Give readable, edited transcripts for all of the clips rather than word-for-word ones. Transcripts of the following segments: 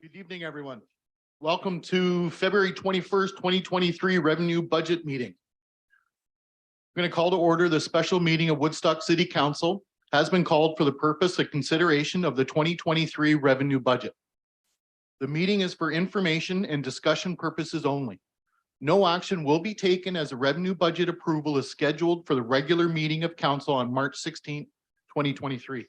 Good evening, everyone. Welcome to February 21st, 2023 Revenue Budget Meeting. I'm going to call to order the special meeting of Woodstock City Council has been called for the purpose of consideration of the 2023 revenue budget. The meeting is for information and discussion purposes only. No action will be taken as a revenue budget approval is scheduled for the regular meeting of council on March 16th, 2023.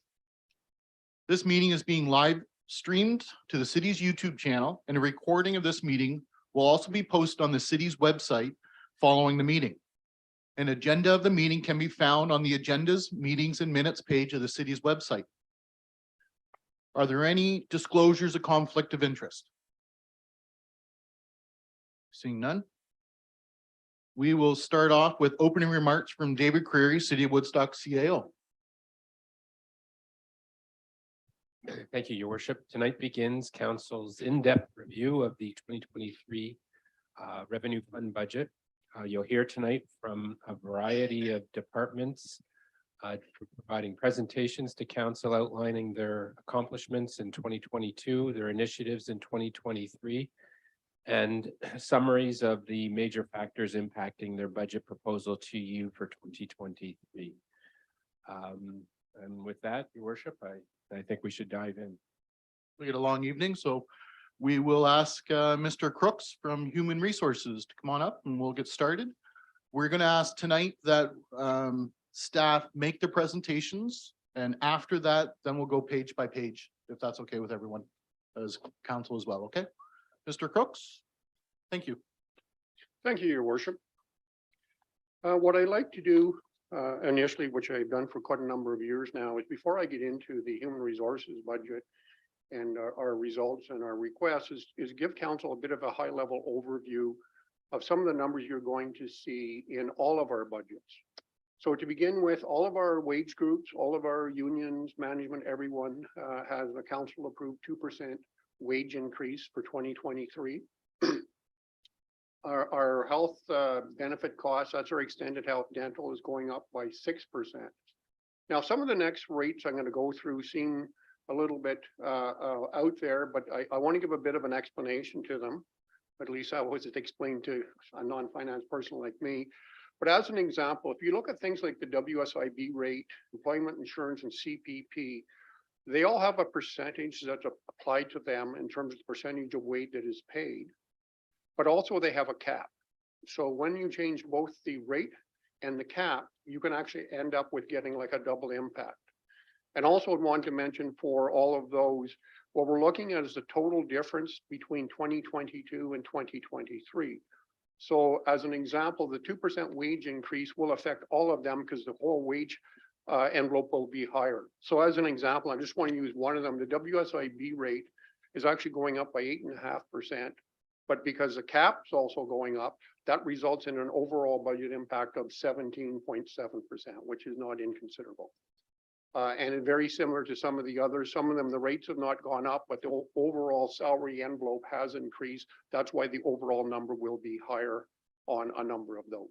This meeting is being live streamed to the city's YouTube channel, and a recording of this meeting will also be posted on the city's website following the meeting. An agenda of the meeting can be found on the agendas, meetings, and minutes page of the city's website. Are there any disclosures of conflict of interest? Seeing none. We will start off with opening remarks from David Creary, City of Woodstock CAO. Thank you, Your Worship. Tonight begins Council's in-depth review of the 2023 Revenue Fund budget. You'll hear tonight from a variety of departments providing presentations to Council outlining their accomplishments in 2022, their initiatives in 2023, and summaries of the major factors impacting their budget proposal to you for 2023. And with that, Your Worship, I think we should dive in. We get a long evening, so we will ask Mr. Crooks from Human Resources to come on up and we'll get started. We're going to ask tonight that staff make their presentations, and after that, then we'll go page by page, if that's okay with everyone as council as well. Okay, Mr. Crooks, thank you. Thank you, Your Worship. What I like to do initially, which I've done for quite a number of years now, is before I get into the human resources budget and our results and our requests, is give council a bit of a high level overview of some of the numbers you're going to see in all of our budgets. So to begin with, all of our wage groups, all of our unions, management, everyone has a council approved 2% wage increase for 2023. Our health benefit costs, that's our extended health dental, is going up by 6%. Now, some of the next rates I'm going to go through seem a little bit out there, but I want to give a bit of an explanation to them. At least I was explained to a non-finance person like me. But as an example, if you look at things like the WSIB rate, employment insurance, and CPP, they all have a percentage that's applied to them in terms of the percentage of wage that is paid. But also they have a cap. So when you change both the rate and the cap, you can actually end up with getting like a double impact. And also I'd want to mention for all of those, what we're looking at is the total difference between 2022 and 2023. So as an example, the 2% wage increase will affect all of them because the whole wage envelope will be higher. So as an example, I just want to use one of them. The WSIB rate is actually going up by 8.5%. But because the cap's also going up, that results in an overall budget impact of 17.7%, which is not inconsiderable. And very similar to some of the others, some of them, the rates have not gone up, but the overall salary envelope has increased. That's why the overall number will be higher on a number of those.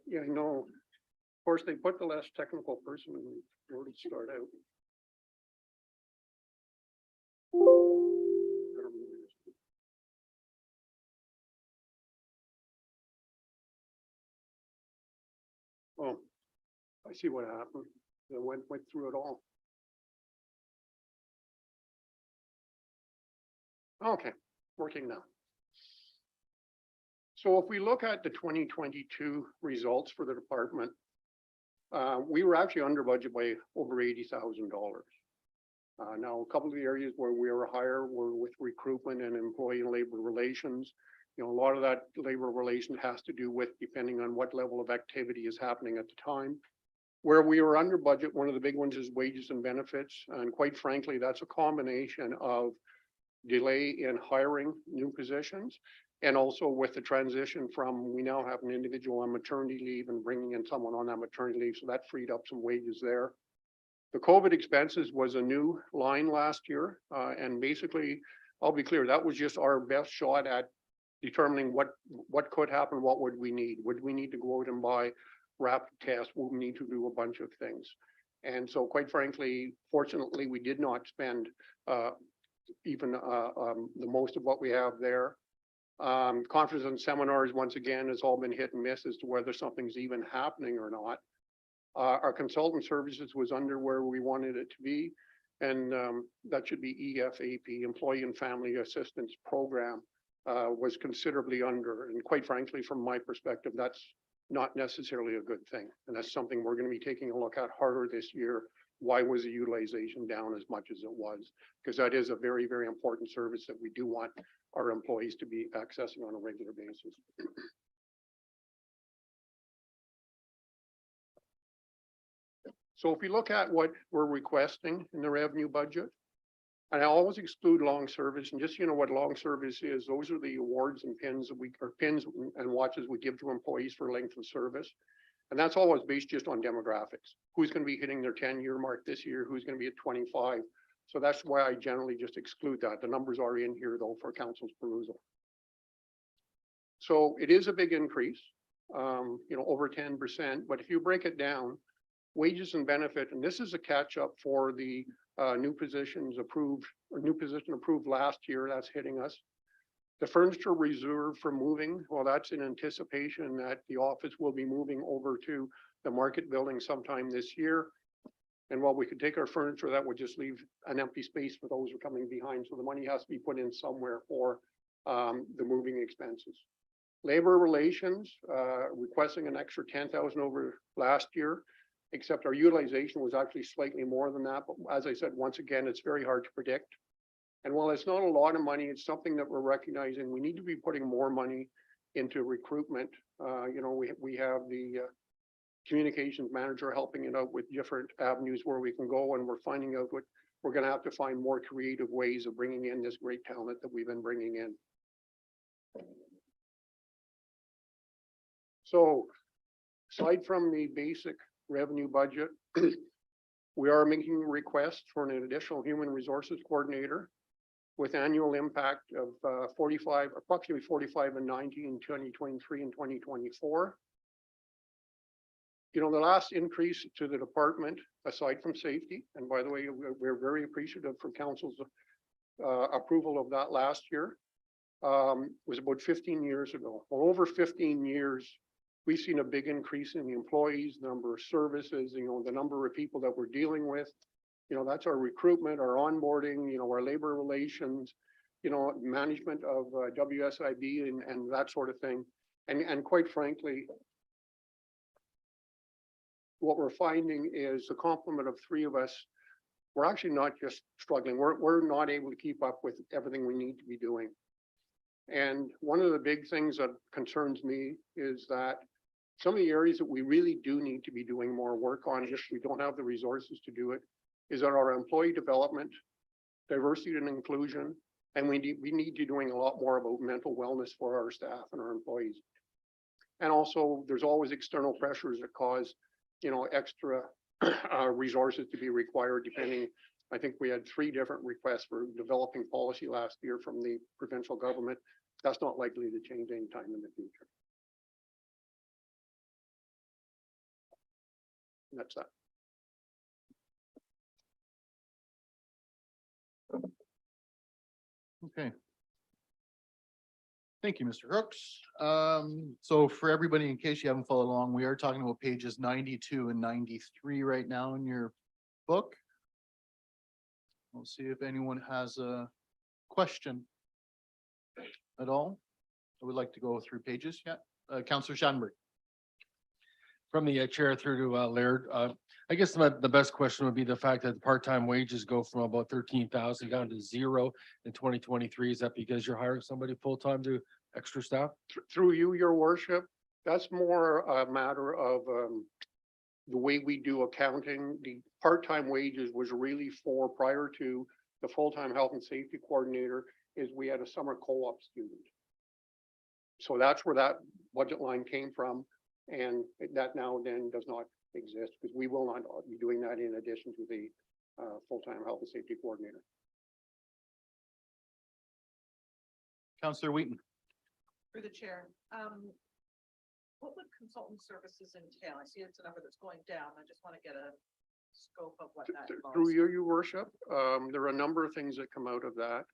Yeah, I know. Of course, they put the less technical person when we already start out. Oh, I see what happened. They went through it all. Okay, working now. So if we look at the 2022 results for the department, we were actually under budget by over $80,000. Now, a couple of the areas where we were higher were with recruitment and employee and labor relations. You know, a lot of that labor relation has to do with depending on what level of activity is happening at the time. Where we were under budget, one of the big ones is wages and benefits. And quite frankly, that's a combination of delay in hiring new positions, and also with the transition from, we now have an individual on maternity leave and bringing in someone on that maternity leave. So that freed up some wages there. The COVID expenses was a new line last year. And basically I'll be clear, that was just our best shot at determining what could happen, what would we need? Would we need to go out and buy rapid tests? Would we need to do a bunch of things? And so quite frankly, fortunately, we did not spend even the most of what we have there. Conferences and seminars, once again, has all been hit and miss as to whether something's even happening or not. Our consultant services was under where we wanted it to be. And that should be EFAP, Employee and Family Assistance Program, was considerably under. And quite frankly, from my perspective, that's not necessarily a good thing. And that's something we're going to be taking a look at harder this year. Why was the utilization down as much as it was? Because that is a very, very important service that we do want our employees to be accessing on a regular basis. So if you look at what we're requesting in the revenue budget, and I always exclude long service, and just you know what long service is, those are the awards and pins that pins and watches we give to employees for length of service. And that's always based just on demographics. Who's going to be hitting their 10-year mark this year? Who's going to be at 25? So that's why I generally just exclude that. The numbers are in here though for council's perusal. So it is a big increase, over 10%, but if you break it down, wages and benefit, and this is a catch up for the new positions approved or new position approved last year, that's hitting us. The furniture reserve for moving, well, that's in anticipation that the office will be moving over to the market building sometime this year. And while we could take our furniture, that would just leave an empty space for those who are coming behind. So the money has to be put in somewhere for the moving expenses. Labor relations, requesting an extra 10,000 over last year, except our utilization was actually slightly more than that. But as I said, once again, it's very hard to predict. And while it's not a lot of money, it's something that we're recognizing we need to be putting more money into recruitment. We have the communications manager helping it out with different avenues where we can go, and we're finding out what we're going to have to find more creative ways of bringing in this great talent that we've been bringing in. So aside from the basic revenue budget, we are making requests for an additional human resources coordinator with annual impact of approximately 45 and 90 in 2023 and 2024. The last increase to the department, aside from safety, and by the way, we're very appreciative for council's approval of that last year, was about 15 years ago. Well, over 15 years, we've seen a big increase in the employees, number of services, the number of people that we're dealing with. That's our recruitment, our onboarding, our labor relations, management of WSIB and that sort of thing. And quite frankly, what we're finding is the complement of three of us, we're actually not just struggling. We're not able to keep up with everything we need to be doing. And one of the big things that concerns me is that some of the areas that we really do need to be doing more work on, just we don't have the resources to do it, is on our employee development, diversity and inclusion, and we need to be doing a lot more about mental wellness for our staff and our employees. And also, there's always external pressures that cause, extra resources to be required, depending. I think we had 3 different requests for developing policy last year from the provincial government. That's not likely to change anytime in the future. And that's that. Okay. Thank you, Mr. Crooks. So for everybody, in case you haven't followed along, we are talking about pages 92 and 93 right now in your book. We'll see if anyone has a question at all. I would like to go through pages. Yeah, Councillor Schanberg. From the chair through to Laird, I guess the best question would be the fact that the part-time wages go from about 13,000 down to 0 in 2023. Is that because you're hiring somebody full-time to extra staff? Through you, your worship, that's more a matter of the way we do accounting. The part-time wages was really for, prior to the full-time health and safety coordinator, is we had a summer co-op student. So that's where that budget line came from. And that now then does not exist because we will not be doing that in addition to the full-time health and safety coordinator. Counselor Wheaton. Through the chair, what would consultant services entail? I see it's a number that's going down. I just want to get a scope of what that Through involves. your worship, there are a number of things that come out of that.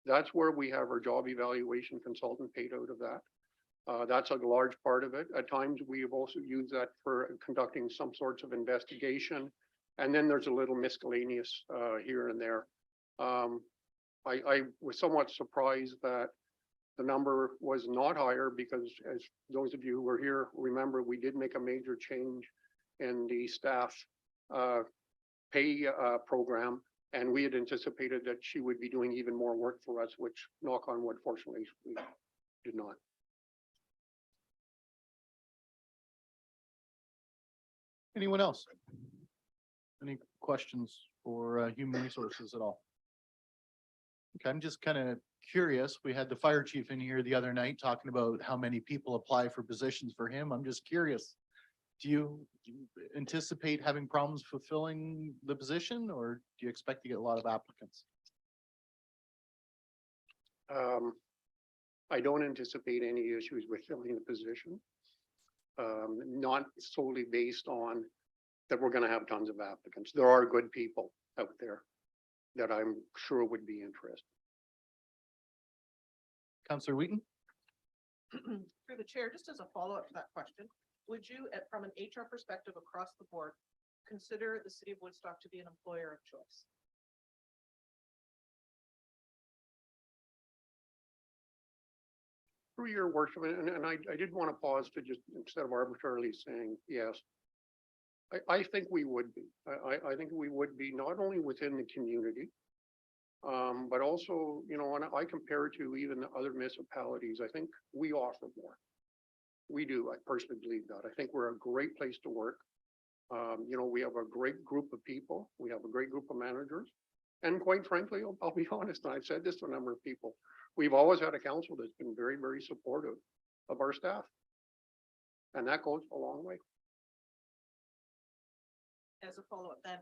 That's where we have our job evaluation consultant paid out of that. That's a large part of it. At times, we have also used that for conducting some sorts of investigation. And then there's a little miscellaneous here and there. I was somewhat surprised that the number was not higher because, as those of you who were here remember, we did make a major change in the staff pay program. And we had anticipated that she would be doing even more work for us, which, knock on wood, fortunately, we did not. Anyone else? Any questions for human resources at all? Okay, I'm just kind of curious. We had the fire chief in here the other night talking about how many people apply for positions for him. I'm just curious. Do you anticipate having problems fulfilling the position, or do you expect to get a lot of applicants? I don't anticipate any issues with filling the position. Not solely based on that we're gonna have tons of applicants. There are good people out there that I'm sure would be interested. Counselor Wheaton? Through the chair, just as a follow-up to that question, would you, from an HR perspective across the board, consider the city of Woodstock to be an employer of choice? Through your worship, and I did want to pause to just, instead of arbitrarily saying yes, I think we would be. I think we would be not only within the community, but also, you know, when I compare to even the other municipalities, I think we offer more. We do. I personally believe that. I think we're a great place to work. You know, we have a great group of people. We have a great group of managers. And quite frankly, I'll be honest, and I've said this to a number of people, we've always had a council that's been very, very supportive of our staff. And that goes a long way. As a follow-up then,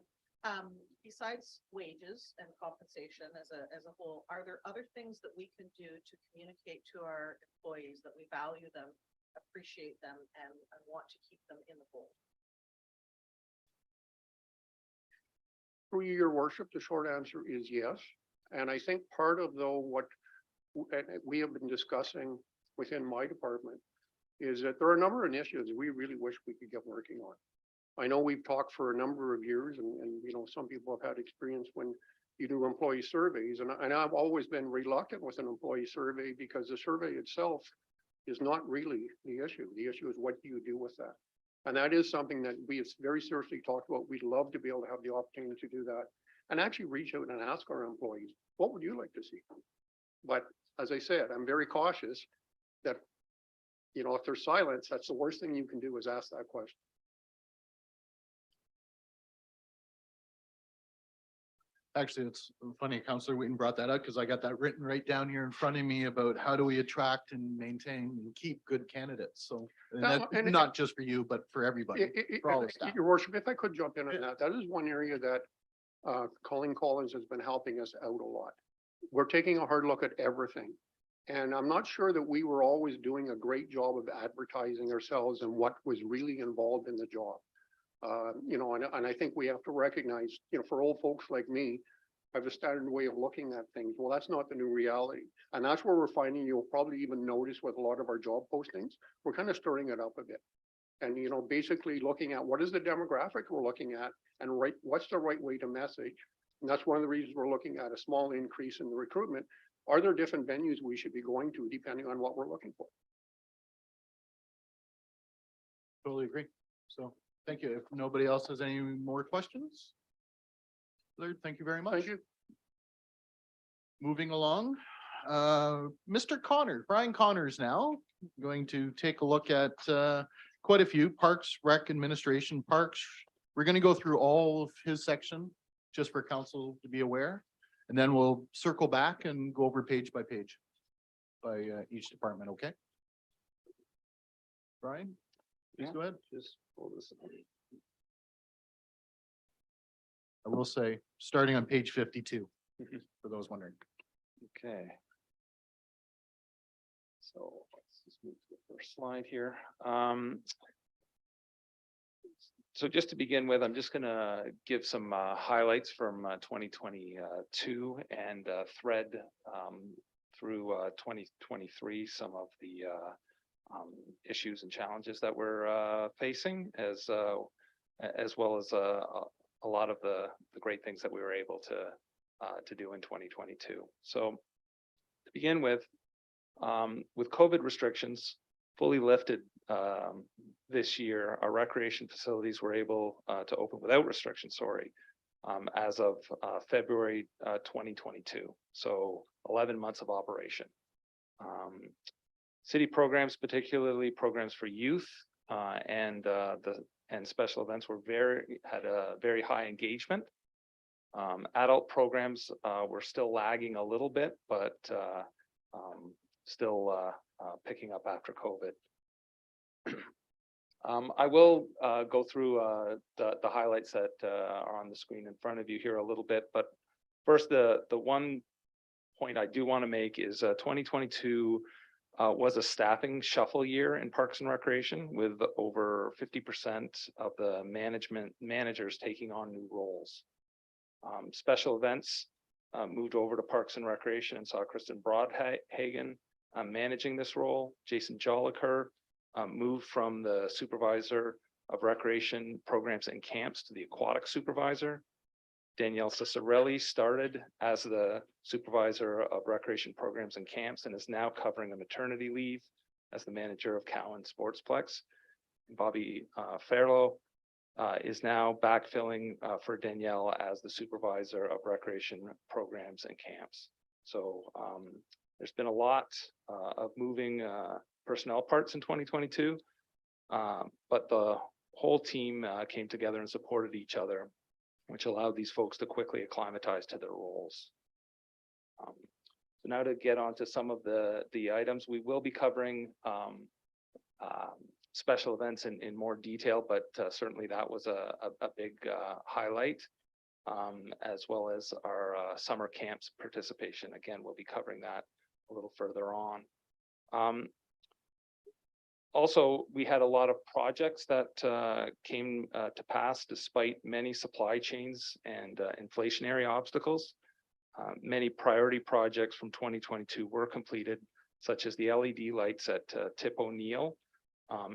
besides wages and compensation as a whole, are there other things that we can do to communicate to our employees that we value them, appreciate them, and want to keep them in the fold? Through your worship, the short answer is yes. And I think part of though what we have been discussing within my department is that there are a number of initiatives we really wish we could get working on. I know we've talked for a number of years and you know, some people have had experience when you do employee surveys, and I've always been reluctant with an employee survey because the survey itself is not really the issue. The issue is what do you do with that? And that is something that we have very seriously talked about. We'd love to be able to have the opportunity to do that and actually reach out and ask our employees, what would you like to see? But as I said, I'm very cautious that, you know, if there's silence, that's the worst thing you can do is ask that question. Actually, it's funny, Counselor Wheaton brought that up because I got that written right down here in front of me about how do we attract and maintain and keep good candidates. So and That- that's and- not just for you, but for everybody. for all the staff. Your worship, if I could jump in on that, that is one area that Colleen Collins has been helping us out a lot. We're taking a hard look at everything. And I'm not sure that we were always doing a great job of advertising ourselves and what was really involved in the job. You know, and I think we have to recognize, you know, for old folks like me, I have a standard way of looking at things. Well, that's not the new reality. And that's where we're finding, you'll probably even notice with a lot of our job postings, we're kind of stirring it up a bit. And, you know, basically looking at what is the demographic we're looking at and what's the right way to message. And that's one of the reasons we're looking at a small increase in the recruitment. Are there different venues we should be going to depending on what we're looking for? Totally agree. So thank you. If nobody else has any more questions. Larry, thank you very much. Thank you. Moving along, Mr. Connor, Brian Connors now going to take a look at quite a few Parks, Rec Administration, Parks. We're going to go through all of his section just for council to be aware. And then we'll circle back and go over page by page by each department, okay? Brian, please go ahead. Just hold this. I will say, starting on page 52, for those wondering. Okay. So let's just move to the first slide here. So just to begin with, I'm just gonna give some highlights from 2022 and thread through 2023, some of the issues and challenges that we're facing, as well as a lot of the great things that we were able to do in 2022. So to begin with COVID restrictions fully lifted this year, our recreation facilities were able to open without restrictions, as of February 2022. So 11 months of operation. City programs, particularly programs for youth and special events, had a very high engagement. Adult programs were still lagging a little bit, but still picking up after COVID. I will go through the highlights that are on the screen in front of you here a little bit, but first, the one point I do want to make is 2022 was a staffing shuffle year in Parks and Recreation, with over 50% of the managers taking on new roles. Special events moved over to Parks and Recreation and saw Kristen Broadhagen managing this role. Jason Jolicoeur moved from the supervisor of recreation programs and camps to the aquatic supervisor. Danielle Ciccarelli started as the supervisor of recreation programs and camps and is now covering a maternity leave as the manager of Cowan Sportsplex. Bobby Ferlo is now backfilling for Danielle as the supervisor of recreation programs and camps. So there's been a lot of moving personnel parts in 2022, but the whole team came together and supported each other, which allowed these folks to quickly acclimatize to their roles. So now to get on to some of the items, we will be covering special events in more detail, but certainly that was a big highlight, as well as our summer camps participation. Again, we'll be covering that a little further on. Also, we had a lot of projects that came to pass despite many supply chains and inflationary obstacles. Many priority projects from 2022 were completed, such as the LED lights at Tip O'Neill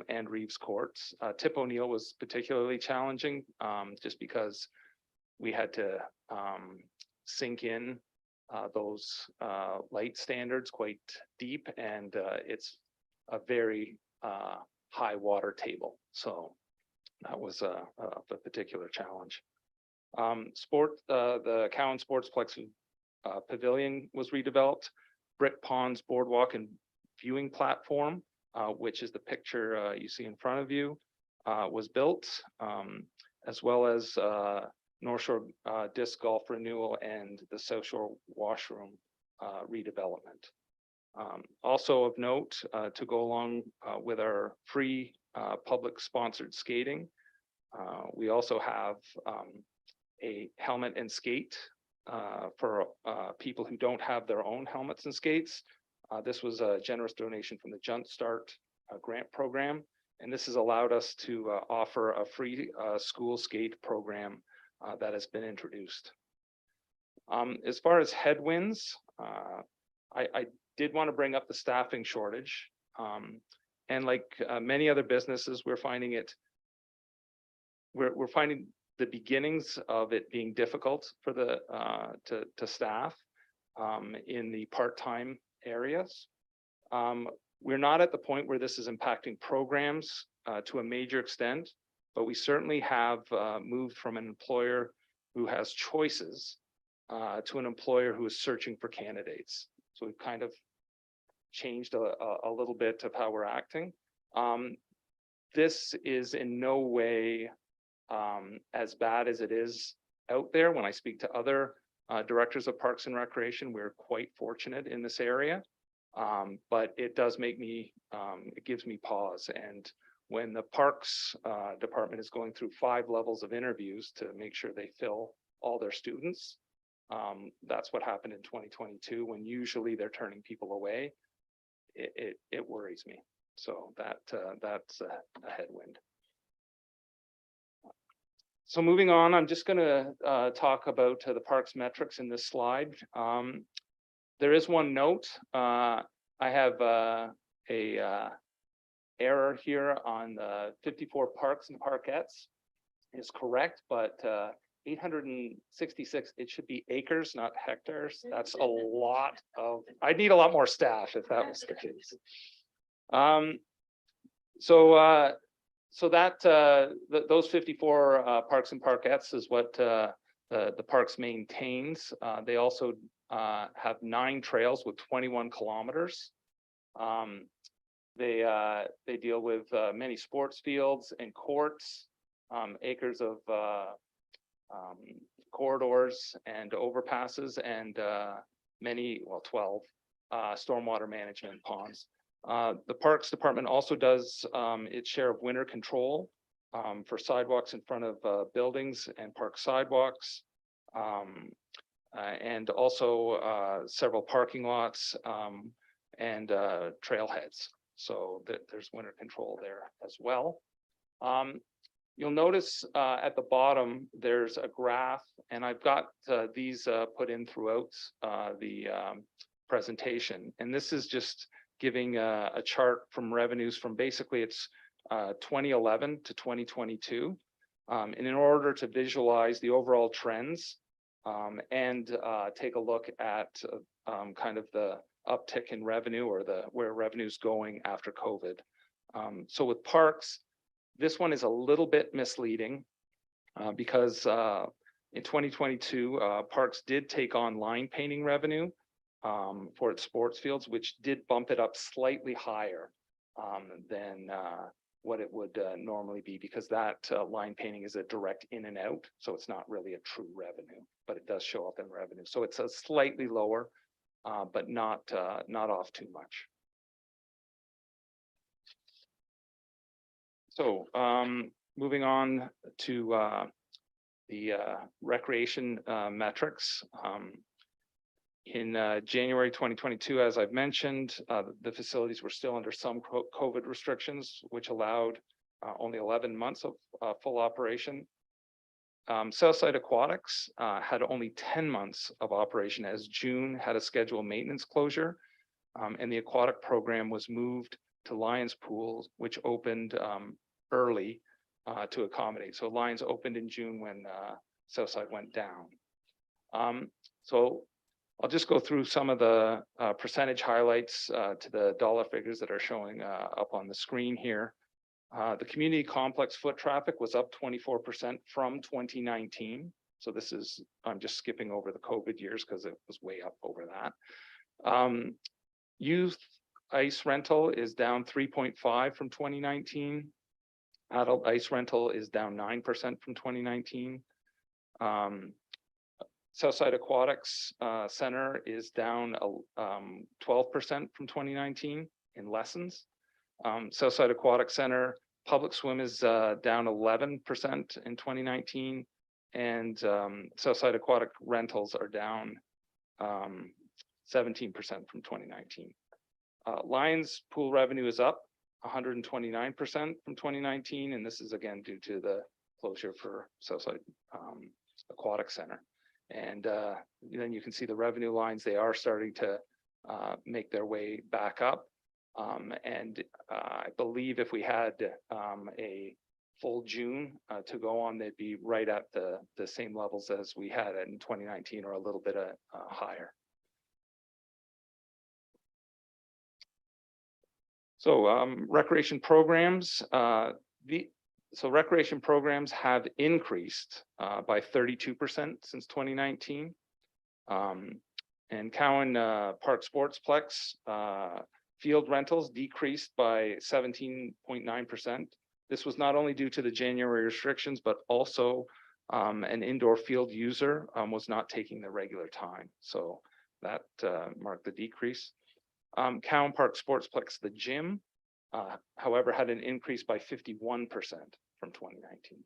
and Reeves Courts. Tip O'Neill was particularly challenging just because we had to sink in those light standards quite deep, and it's a very high water table. So that was a particular challenge. The Cowan Sportsplex Pavilion was redeveloped. Brick Ponds Boardwalk and Viewing Platform, which is the picture you see in front of you, was built, as well as North Shore Disc Golf Renewal and the South Shore Washroom redevelopment. Also of note, to go along with our free public sponsored skating, we also have a helmet and skate for people who don't have their own helmets and skates. This was a generous donation from the Jumpstart grant program, and this has allowed us to offer a free school skate program that has been introduced. As far as headwinds, I did want to bring up the staffing shortage. And like many other businesses, we're finding the beginnings of it being difficult for the to staff in the part-time areas. We're not at the point where this is impacting programs to a major extent, but we certainly have moved from an employer who has choices to an employer who is searching for candidates. So we've kind of changed a little bit of how we're acting. This is in no way as bad as it is out there. When I speak to other directors of Parks and Recreation, we're quite fortunate in this area. But it does make me, it gives me pause. And when the Parks Department is going through 5 levels of interviews to make sure they fill all their students, that's what happened in 2022, when usually they're turning people away. it worries me. So that's a headwind. So moving on, I'm just going to talk about the parks metrics in this slide. There is one note. I have a error here on the 54 parks and parkettes is correct, but 866, it should be acres, not hectares. That's a lot of, I'd need a lot more staff if that was the case. So that those 54 parks and parkettes is what the parks maintains. They also have 9 trails with 21 kilometers. They deal with many sports fields and courts, acres of corridors and overpasses, and 12 stormwater management ponds. The Parks Department also does its share of winter control for sidewalks in front of buildings and park sidewalks, and also several parking lots and trailheads. So there's winter control there as well. You'll notice at the bottom, there's a graph, and I've got these put in throughout the presentation. And this is just giving a chart from revenues from basically it's 2011 to 2022. And in order to visualize the overall trends and take a look at kind of the uptick in revenue or where revenue's going after COVID. So with parks, this one is a little bit misleading because in 2022, parks did take on line painting revenue for its sports fields, which did bump it up slightly higher than what it would normally be, because that line painting is a direct in and out. So it's not really a true revenue, but it does show up in revenue. So it's a slightly lower, but not off too much. So moving on to the recreation metrics. In January 2022, as I've mentioned, the facilities were still under some COVID restrictions, which allowed only 11 months of full operation. Southside Aquatics had only 10 months of operation, as June had a scheduled maintenance closure, and the aquatic program was moved to Lions Pools, which opened early to accommodate. So Lions opened in June when Southside went down. So I'll just go through some of the percentage highlights to the dollar figures that are showing up on the screen here. The community complex foot traffic was up 24% from 2019. So this is, I'm just skipping over the COVID years because it was way up over that. Youth ice rental is down 3.5 from 2019. Adult ice rental is down 9% from 2019. Southside Aquatics Center is down 12% from 2019 in lessons. Southside Aquatic Center public swim is down 11% in 2019, and Southside Aquatic rentals are down 17% from 2019. Lions pool revenue is up 129% from 2019, and this is again due to the closure for Southside Aquatic Center. And then you can see the revenue lines, they are starting to make their way back up. And I believe if we had a full June to go on, they'd be right at the same levels as we had in 2019 or a little bit higher. So recreation programs, recreation programs have increased by 32% since 2019. And Cowan Park Sportsplex field rentals decreased by 17.9%. This was not only due to the January restrictions, but also an indoor field user was not taking the regular time. So that marked the decrease. Cowan Park Sportsplex, the gym, however, had an increase by 51% from 2019.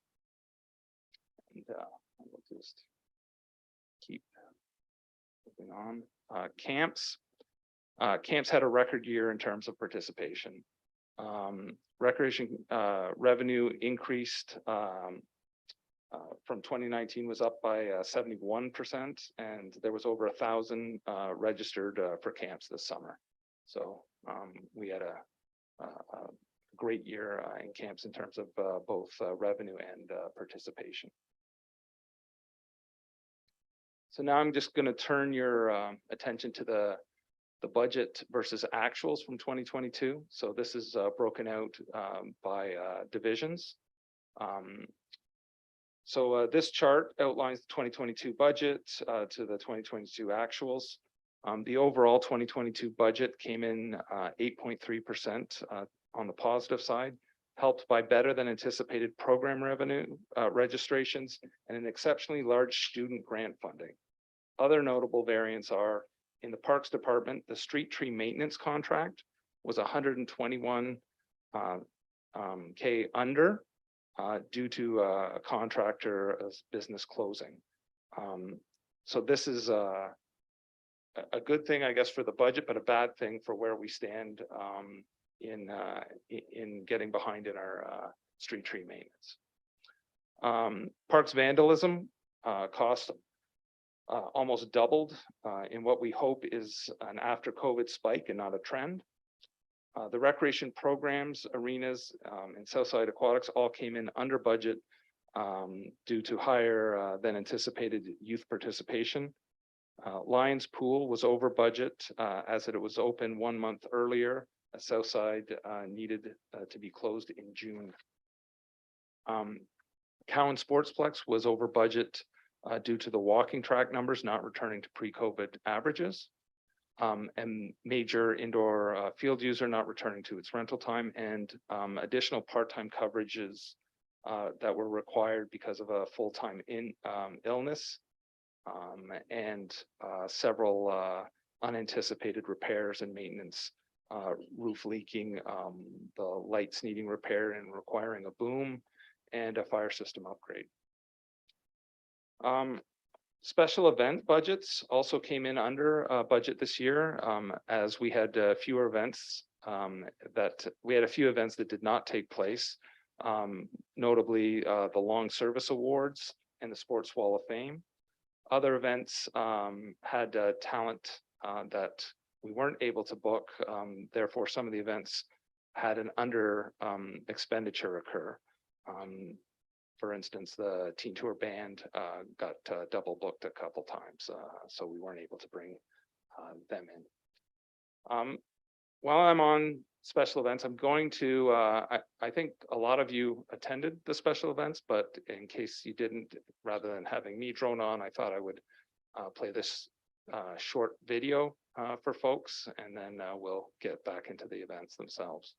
And we'll just keep moving on. Camps. Camps had a record year in terms of participation. Recreation revenue increased from 2019 was up by 71%, and there was over 1,000 registered for camps this summer. So we had a great year in camps in terms of both revenue and participation. So now I'm just going to turn your attention to the budget versus actuals from 2022. So this is broken out by divisions. So this chart outlines the 2022 budget to the 2022 actuals. The overall 2022 budget came in 8.3% on the positive side, helped by better than anticipated program revenue registrations and an exceptionally large student grant funding. Other notable variants are in the Parks Department, the street tree maintenance contract was 121K under due to a contractor business closing. So this is a good thing, I guess, for the budget, but a bad thing for where we stand in getting behind in our street tree maintenance. Parks vandalism cost almost doubled in what we hope is an after COVID spike and not a trend. The recreation programs, arenas, and Southside Aquatics all came in under budget due to higher than anticipated youth participation. Lions Pool was over budget as it was open 1 month earlier. Southside needed to be closed in June. Cowan Sportsplex was over budget due to the walking track numbers not returning to pre-COVID averages. And major indoor field user not returning to its rental time, and additional part-time coverages that were required because of a full-time illness, and several unanticipated repairs and maintenance, roof leaking, the lights needing repair and requiring a boom, and a fire system upgrade. Special event budgets also came in under budget this year, as we had fewer events a few events that did not take place, notably the Long Service Awards and the Sports Wall of Fame. Other events had talent that we weren't able to book, therefore some of the events had an under expenditure occur. For instance, the Teen Tour Band got double booked a couple times, so we weren't able to bring them in. While I'm on special events, I'm going to, I think a lot of you attended the special events, but in case you didn't, rather than having me drone on, I thought I would play this short video for folks, and then we'll get back into the events themselves.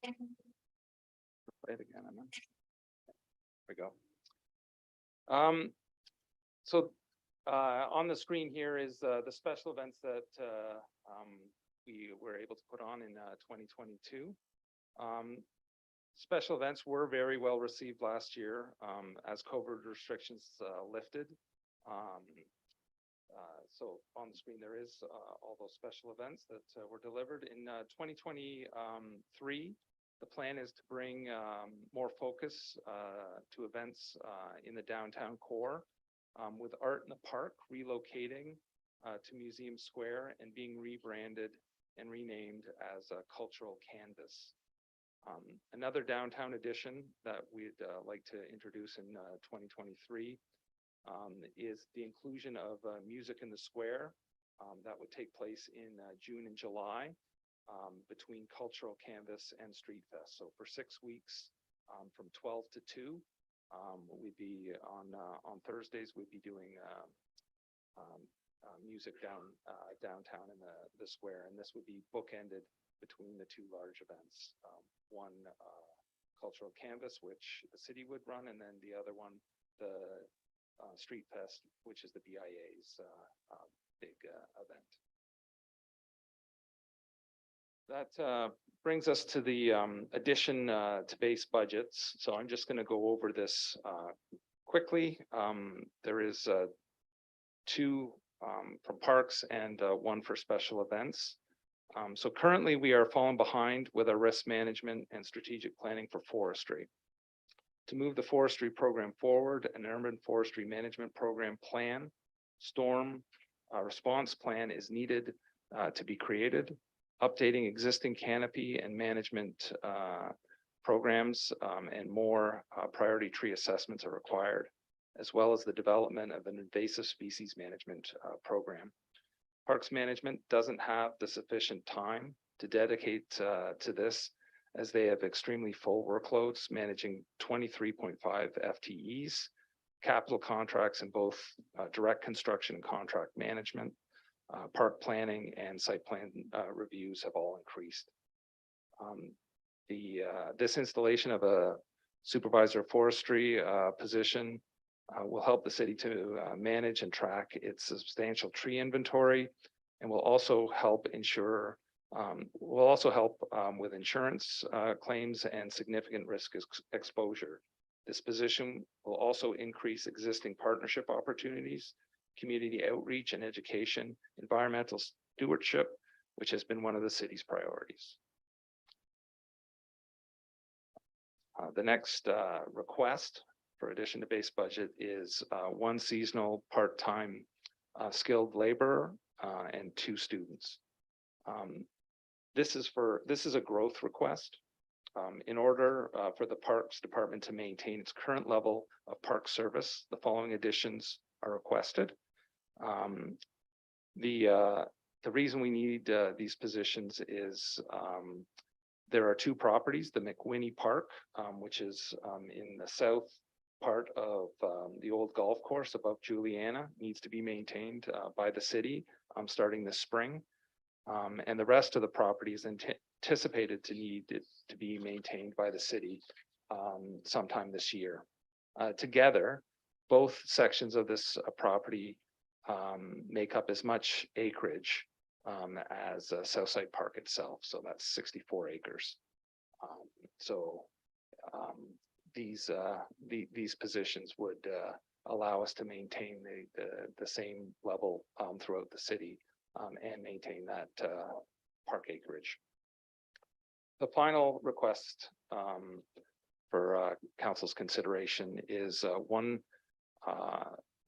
Play it again. There we go. So on the screen here is the special events that we were able to put on in 2022. Special events were very well received last year as COVID restrictions lifted. So on the screen there is all those special events that were delivered in 2023. The plan is to bring more focus to events in the downtown core, with Art in the Park relocating to Museum Square and being rebranded and renamed as a cultural canvas. Another downtown edition that we'd like to introduce in 2023 is the inclusion of Music in the Square that would take place in June and July. Between Cultural Canvas and Street Fest. So for 6 weeks, from 12 to 2, we'd be on Thursdays, we'd be doing music downtown in the square, and this would be bookended between the two large events. One Cultural Canvas, which the city would run, and then the other one, the Street Fest, which is the BIA's big event. That brings us to the addition to base budgets. So I'm just going to go over this quickly. There is 2 from parks and 1 for special events. So currently we are falling behind with our risk management and strategic planning for forestry. To move the forestry program forward, an urban forestry management program plan, storm response plan is needed to be created. Updating existing canopy and management programs and more priority tree assessments are required, as well as the development of an invasive species management program. Parks management doesn't have the sufficient time to dedicate to this, as they have extremely full workloads managing 23.5 FTEs, capital contracts in both direct construction and contract management. Park planning and site plan reviews have all increased. This installation of a supervisor of forestry position will help the city to manage and track its substantial tree inventory, and will also help ensure with insurance claims and significant risk exposure. This position will also increase existing partnership opportunities, community outreach and education, environmental stewardship, which has been one of the city's priorities. The next request for addition to base budget is 1 seasonal part-time skilled laborer and 2 students. This is a growth request. In order for the Parks Department to maintain its current level of park service, the following additions are requested. The reason we need these positions is there are 2 properties, the McWhinney Park, which is in the south part of the old golf course above Juliana, needs to be maintained by the city starting this spring. And the rest of the property is anticipated to need to be maintained by the city sometime this year. Together, both sections of this property make up as much acreage as Southside Park itself. So that's 64 acres. These positions would allow us to maintain the same level throughout the city and maintain that park acreage. The final request for council's consideration is 1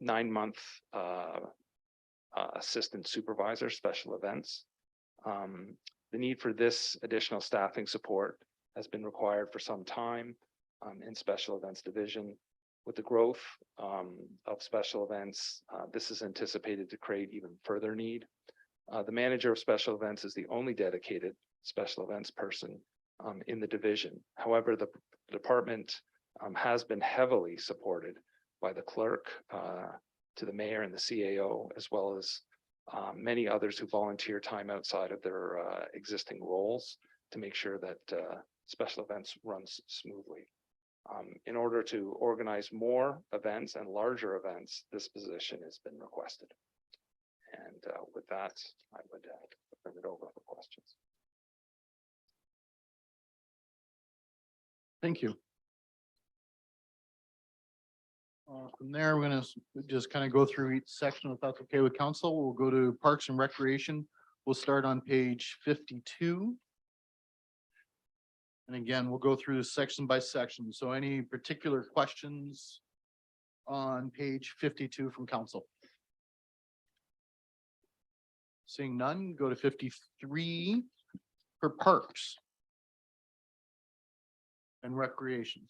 9-month assistant supervisor, special events. The need for this additional staffing support has been required for some time in special events division. With the growth of special events, this is anticipated to create even further need. The manager of special events is the only dedicated special events person in the division. However, the department has been heavily supported by the clerk to the mayor and the CAO, as well as many others who volunteer time outside of their existing roles to make sure that special events runs smoothly. In order to organize more events and larger events, this position has been requested. And with that, I would turn it over for questions. Thank you. From there, we're gonna just kind of go through each section if that's okay with council. We'll go to Parks and Recreation. We'll start on page 52. And again, we'll go through this section by section. So any particular questions on page 52 from council? Seeing none, go to 53 for Parks and Recreation.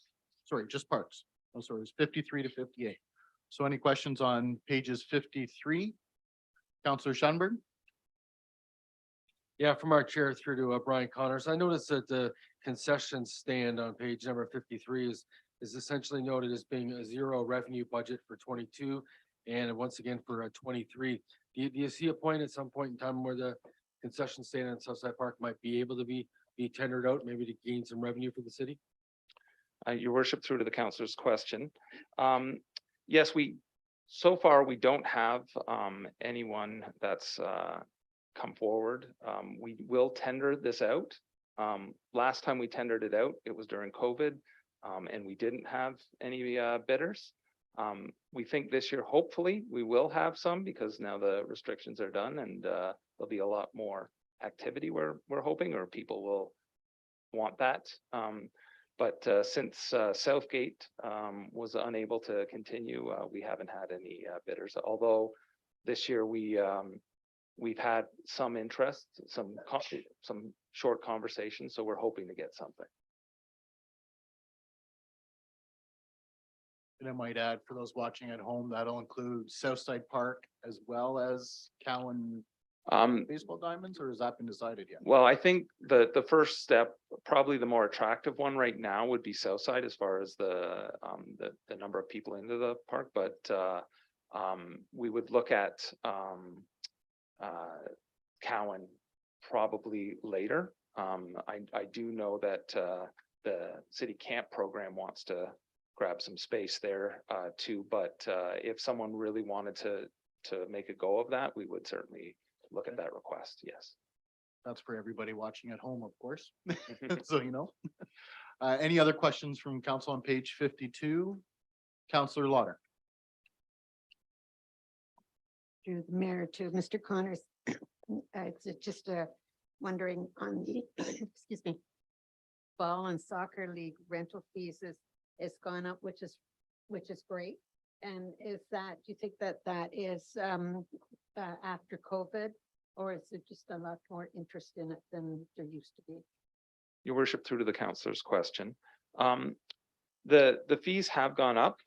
Sorry, just Parks. Oh, sorry, it's 53 to 58. So any questions on pages 53? Counselor Schoenberg? Yeah, from our chair through to Brian Connors. I noticed that the concession stand on page number 53 is essentially noted as being a zero revenue budget for 22 and once again for 23. Do you see a point at some point in time where the concession stand in Southside Park might be able to be tendered out, maybe to gain some revenue for the city? Your worship, through to the councillor's question. Yes, so far we don't have anyone that's come forward. We will tender this out. Last time we tendered it out, it was during COVID, and we didn't have any bidders. We think this year, hopefully, we will have some because now the restrictions are done and there'll be a lot more activity we're hoping, or people will want that. But since Southgate was unable to continue, we haven't had any bidders, although this year we've had some interest, some short conversations, so we're hoping to get something. And I might add, for those watching at home, that'll include Southside Park as well as Cowan baseball diamonds, or has that been decided yet? Well, I think the first step, probably the more attractive one right now, would be Southside as far as the number of people into the park, but we would look at Cowan probably later. I do know that the city camp program wants to grab some space there too, but if someone really wanted to make a go of that, we would certainly look at that request. Yes. That's for everybody watching at home, of course. So, you know. Any other questions from council on page 52? Counselor Lauder. Through the mayor to Mr. Connors. It's just wondering on the, excuse me, ball and soccer league rental fees is gone up, which is great. And is that, do you think that is after COVID, or is it just a lot more interest in it than there used to be? Your worship, through to the councillor's question. The fees have gone up.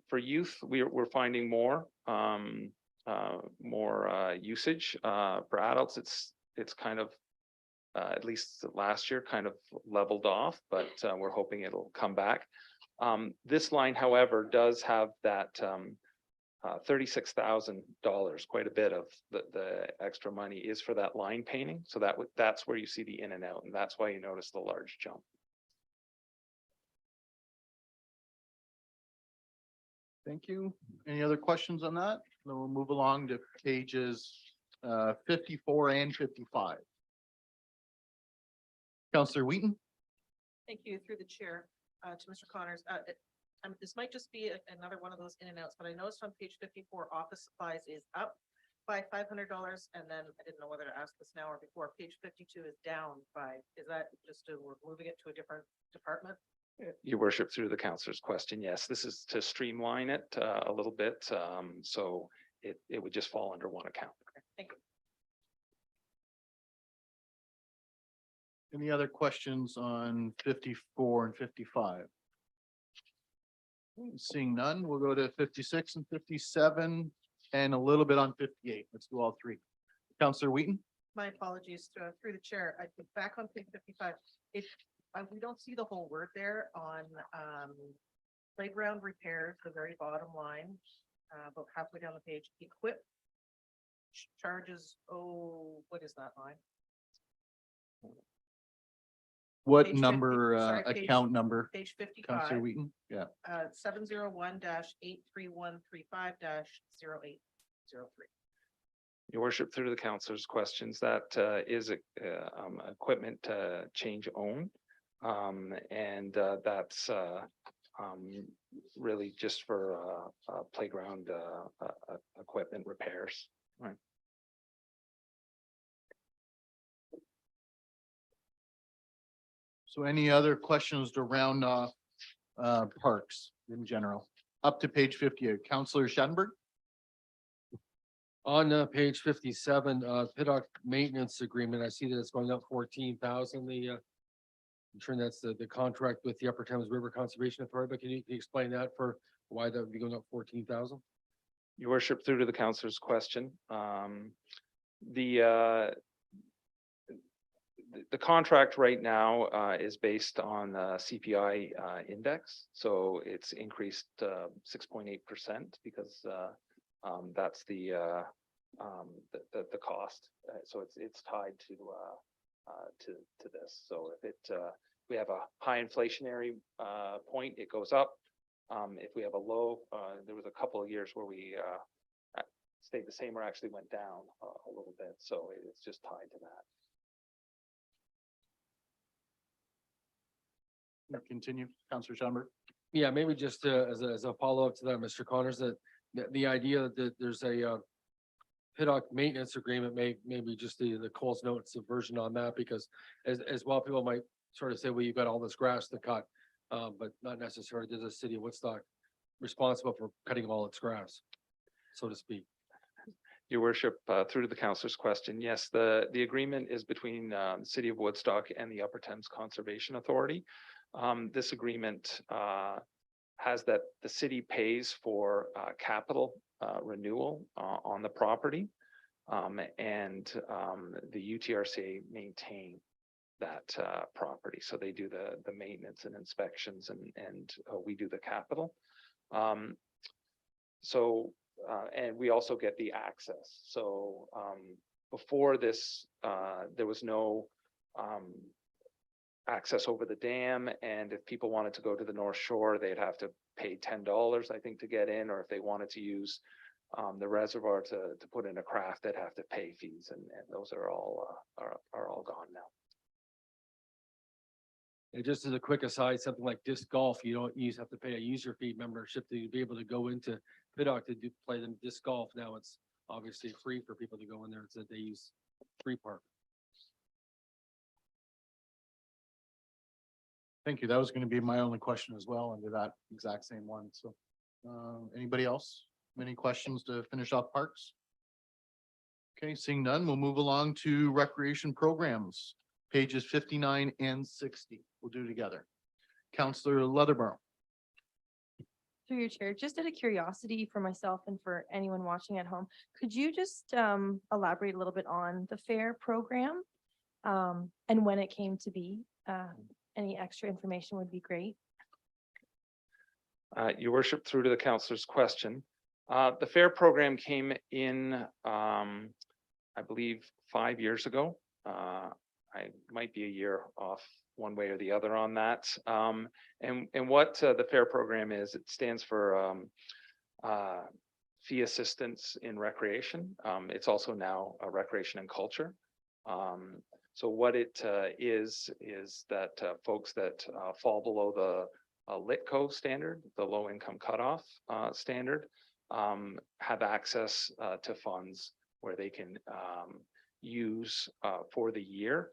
For youth, we're finding more usage. For adults, it's kind of at least last year kind of leveled off, but we're hoping it'll come back. This line, however, does have that $36,000. Quite a bit of the extra money is for that line painting, so that's where you see the in and out, and that's why you notice the large jump. Thank you. Any other questions on that? Then we'll move along to pages 54 and 55. Counselor Wheaton? Thank you, through the chair, to Mr. Connors. This might just be another one of those in and outs, but I noticed on page 54, office supplies is up by $500. And then I didn't know whether to ask this now or before. Page 52 is down by, is that just we're moving it to a different department? Your worship, through the councillor's question, yes, this is to streamline it a little bit, so it would just fall under one account. Okay, thank you. Any other questions on 54 and 55? Seeing none, we'll go to 56 and 57 and a little bit on 58. Let's do all three. Counselor Wheaton? My apologies, through the chair. I think back on page 55, we don't see the whole word there on playground repairs, the very bottom line, about halfway down the page. Equip charges, what is that line? What Page 50, number, sorry, page- account number, Page Counselor 55, Wheaton? Yeah. 701-83135-0803. Your worship, through the councilor's questions, that is equipment change own. And that's really just for playground equipment repairs. Right. So any other questions to round off parks in general? Up to page 58, Counselor Shattenberg? On page 57, Piddock maintenance agreement, I see that it's going up 14,000. I'm sure that's the contract with the Upper Thames River Conservation Authority, but can you explain that for why that would be going up 14,000? Your worship, through to the councilor's question, the contract right now is based on CPI index, so it's increased 6.8% because that's the cost. So it's tied to this. So if we have a high inflationary point, it goes up. If we have a low, there was a couple of years where we stayed the same or actually went down a little bit. So it's just tied to that. Continue, Counselor Shattenberg. Yeah, maybe just as a follow-up to that, Mr. Connors, that the idea that there's a Piddock maintenance agreement maybe just the Coles Notes version on that, because as well, people might sort of say, well, you've got all this grass to cut, but not necessarily does the city of Woodstock responsible for cutting all its grass, so to speak. Your worship, through to the councilor's question, yes, the agreement is between the city of Woodstock and the Upper Thames Conservation Authority. This agreement has that the city pays for capital renewal on the property, and the UTRCA maintain that property. So they do the maintenance and inspections, and we do the capital. And we also get the access. So before this, there was no access over the dam, and if people wanted to go to the North Shore, they'd have to pay $10, I think, to get in, or if they wanted to use the reservoir to put in a craft, they'd have to pay fees, and those are all gone now. And just as a quick aside, something like disc golf, you don't have to pay a user fee membership to be able to go into Piddock to play them disc golf. Now it's obviously free for people to go in there. It's that they use free park. Thank you. That was going to be my only question as well under that exact same one. So anybody else? Any questions to finish off parks? Okay, seeing none, we'll move along to recreation programs, pages 59 and 60. We'll do together. Counselor Leatherborough. Through your chair, just out of curiosity for myself and for anyone watching at home, could you just elaborate a little bit on the fair program and when it came to be? Any extra information would be great. Your worship, through to the councilor's question, the fair program came in, I believe, 5 years ago. I might be a year off one way or the other on that. And what the fair program is, it stands for fee assistance in recreation. It's also now a recreation and culture. So what it is that folks that fall below the LITCO standard, the low income cutoff standard, have access to funds where they can use for the year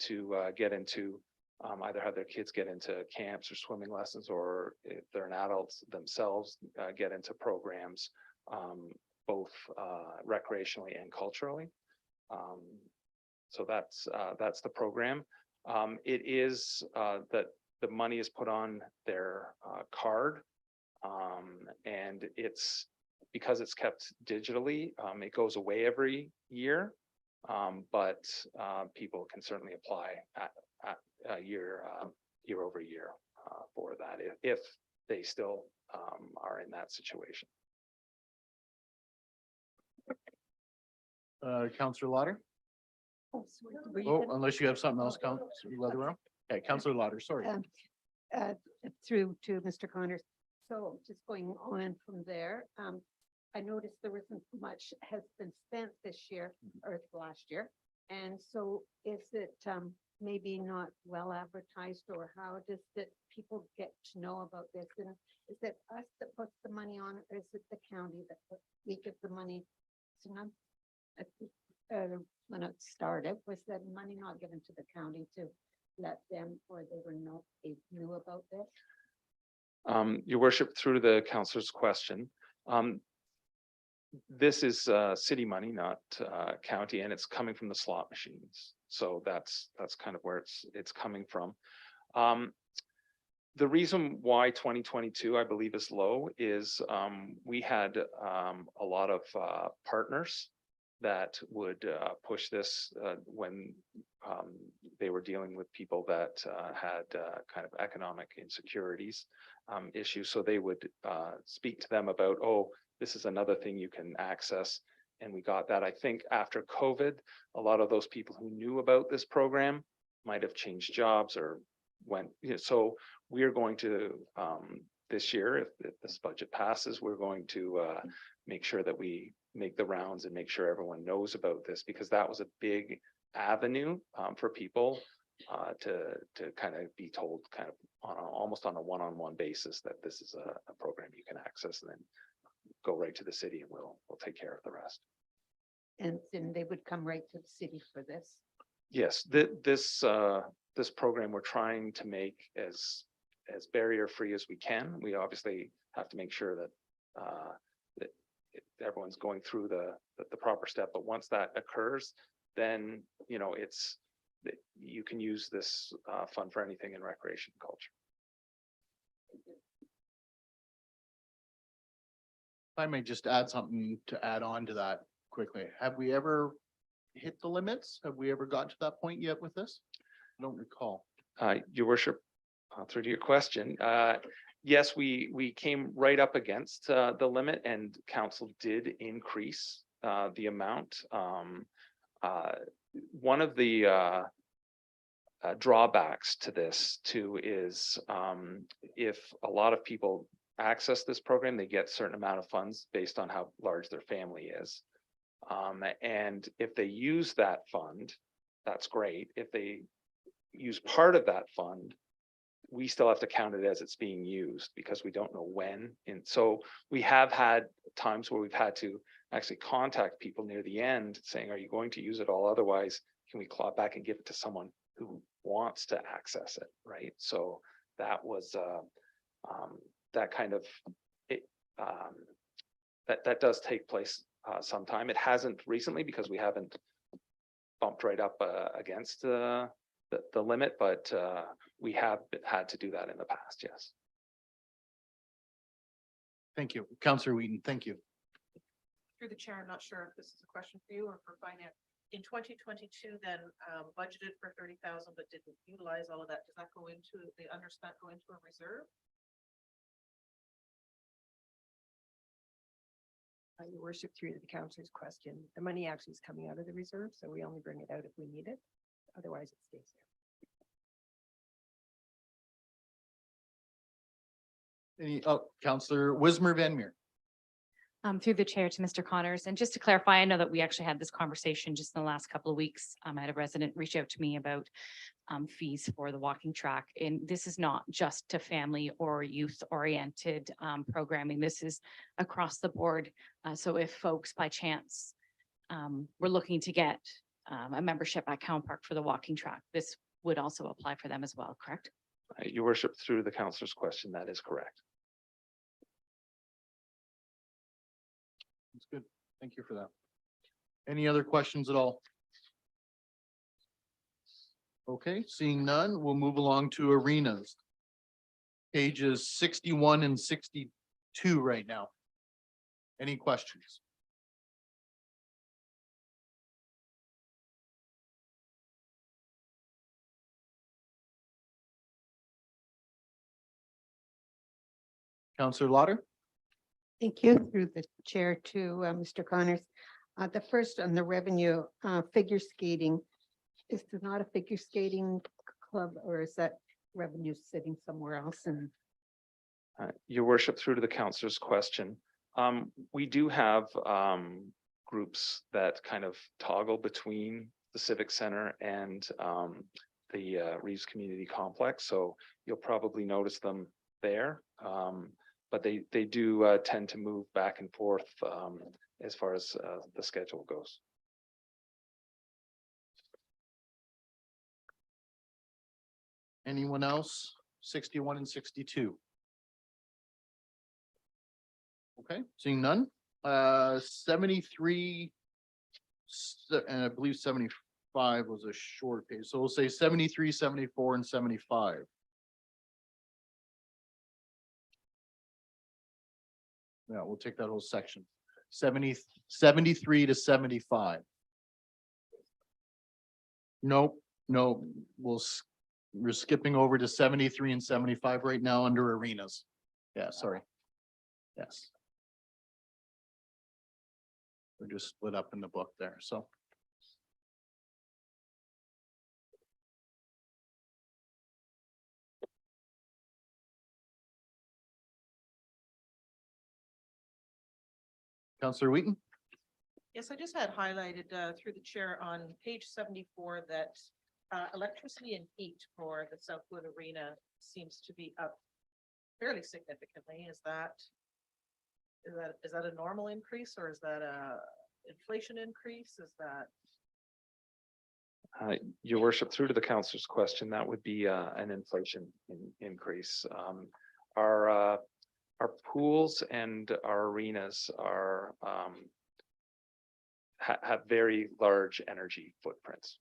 to get into either have their kids get into camps or swimming lessons, or if they're an adult themselves, get into programs both recreationally and culturally. So that's the program. It is that the money is put on their card, and it's because it's kept digitally. It goes away every year, but people can certainly apply at year over year for that if they still are in that situation. Counselor Lauder. Were you Oh, gonna- unless you have something else, Councilor Leatherwell. Okay, Councilor Lauder, sorry. Um, uh, Through to Mr. Connors. So just going on from there, I noticed there wasn't much has been spent this year or last year. And so is it maybe not well advertised, or how does it people get to know about this? And is it us that puts the money on it, or is it the county we give the money? So now, when it started, was that money not given to the county to let them, or they knew about this? Your worship, through the councilor's question, this is city money, not county, and it's coming from the slot machines. So that's kind of where it's coming from. The reason why 2022, I believe, is low is we had a lot of partners that would push this when they were dealing with people that had kind of economic insecurities issues. So they would speak to them about, oh, this is another thing you can access. And we got that. I think after COVID, a lot of those people who knew about this program might have changed jobs or went, so we're going to, this year, if this budget passes, we're going to make sure that we make the rounds and make sure everyone knows about this, because that was a big avenue for people to kind of be told kind of almost on a one-on-one basis that this is a program you can access, and then go right to the city and we'll take care of the rest. And then they would come right to the city for this? Yes, this program we're trying to make as barrier-free as we can. We obviously have to make sure that everyone's going through the proper step, but once that occurs, then you can use this fund for anything in recreation and culture. I may just add something to add on to that quickly. Have we ever hit the limits? Have we ever got to that point yet with this? I don't recall. Your worship, through to your question, yes, we came right up against the limit, and council did increase the amount. One of the drawbacks to this too is if a lot of people access this program, they get a certain amount of funds based on how large their family is. And if they use that fund, that's great. If they use part of that fund, we still have to count it as it's being used, because we don't know when. And so we have had times where we've had to actually contact people near the end saying, are you going to use it all? Otherwise, can we claw back and give it to someone who wants to access it, right? So that was that kind of that does take place sometime. It hasn't recently because we haven't bumped right up against the limit, but we have had to do that in the past. Yes. Thank you. Councillor Wheaton, thank you. Through the chair, I'm not sure if this is a question for you or for finance. In 2022, then budgeted for 30,000, but didn't utilize all of that. Does that go into the underspent, go into a reserve? Your worship, through to the councillor's question, the money actually is coming out of the reserve, so we only bring it out if we need it. Otherwise, it stays there. Councillor Wismer Van Meer. Through the chair to Mr. Connors. And just to clarify, I know that we actually had this conversation just in the last couple of weeks. I had a resident reach out to me about fees for the walking track. And this is not just to family or youth oriented programming. This is across the board. So if folks by chance were looking to get a membership at Cowan Park for the walking track, this would also apply for them as well, correct? Your worship, through the councillor's question, that is correct. That's good. Thank you for that. Any other questions at all? Okay, seeing none, we'll move along to arenas. Pages 61 and 62 right now. Any questions? Councillor Lauder? Thank you. Through the chair to Mr. Connors. The first on the revenue figure skating, is there not a figure skating club, or is that revenue sitting somewhere else? And Your worship, through to the counselor's question. We do have groups that kind of toggle between the Civic Center and the Reeves Community Complex. So you'll probably notice them there. But they do tend to move back and forth as far as the schedule goes. Anyone else? 61 and 62. Okay, seeing none. 73. And I believe 75 was a short page. So we'll say 73, 74, and 75. Yeah, we'll take that whole section. 73 to 75. Nope, no, we're skipping over to 73 and 75 right now under arenas. Yeah, sorry. Yes. We're just split up in the book there, so. Counselor Wheaton? Yes, I just had highlighted through the chair on page 74 that electricity and heat for the Southwood Arena seems to be up fairly significantly. Is that a normal increase, or is that a inflation increase? Is that? Your worship, through to the counselor's question, that would be an inflation increase. Our pools and our arenas are have very large energy footprints.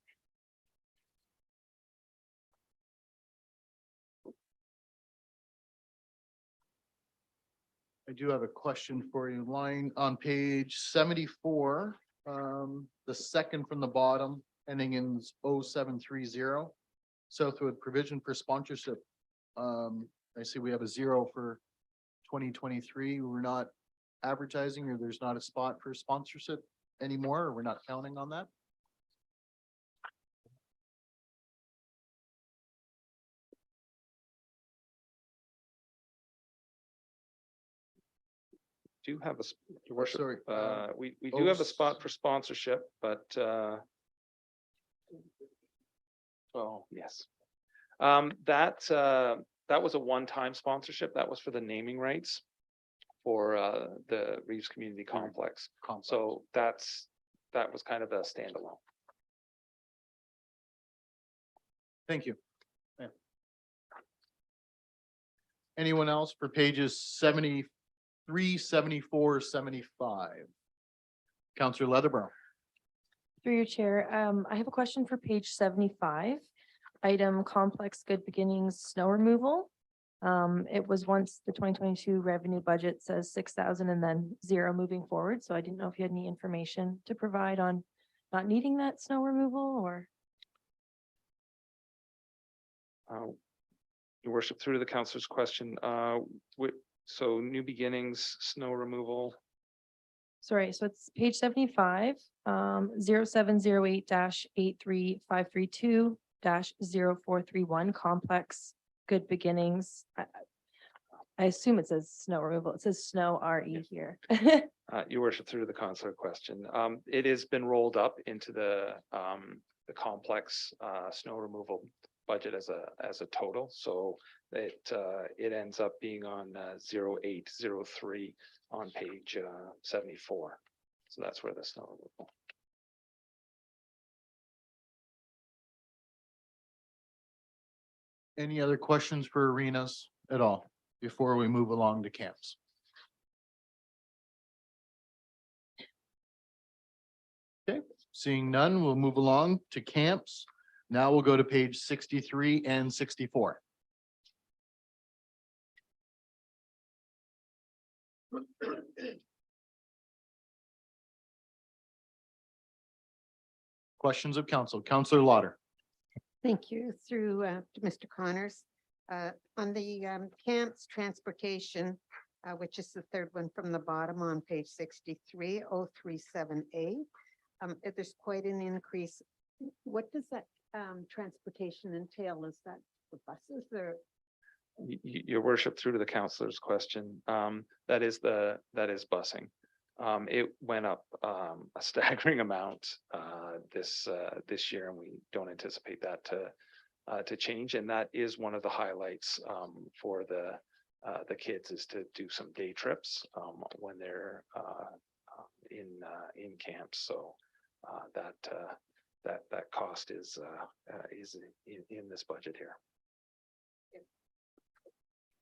I do have a question for you. Line on page 74, the second from the bottom, ending in 0730. Southwood provision for sponsorship. I see we have a 0 for 2023. We're not advertising, or there's not a spot for sponsorship anymore, or we're not counting on that. Do have your worship, sorry, we do have a spot for sponsorship, but oh, yes. That was a one-time sponsorship. That was for the naming rights for the Reeves Community Complex. So that was kind of a standalone. Thank you. Yeah. Anyone else for pages 73, 74, 75? Counselor Leatherborough. Through your chair, I have a question for page 75. Item complex good beginnings snow removal. It was once the 2022 revenue budget says 6,000 and then 0 moving forward. So I didn't know if you had any information to provide on not needing that snow removal, or. Your worship, through to the counselor's question, so new beginnings, snow removal. Sorry, so it's page 75, 0708-83532-0431 complex good beginnings. I assume it says snow removal. It says snow RE here. Your worship, through to the counselor question. It has been rolled up into the complex snow removal budget as a total. So it ends up being on 0803 on page 74. So that's where the snow removal. Any other questions for arenas at all before we move along to camps? Okay, seeing none, we'll move along to camps. Now we'll go to page 63 and 64. Questions of council. Counselor Lauder. thank you. Through to Mr. Connors. On the camps transportation, which is the third one from the bottom on page 63, 037A. There's quite an increase. What does that transportation entail? Is that the buses or? Your worship, through to the counselor's question, that is busing. It went up a staggering amount this year, and we don't anticipate that to change. And that is one of the highlights for the kids, is to do some day trips when they're in camps. So that cost is in this budget here.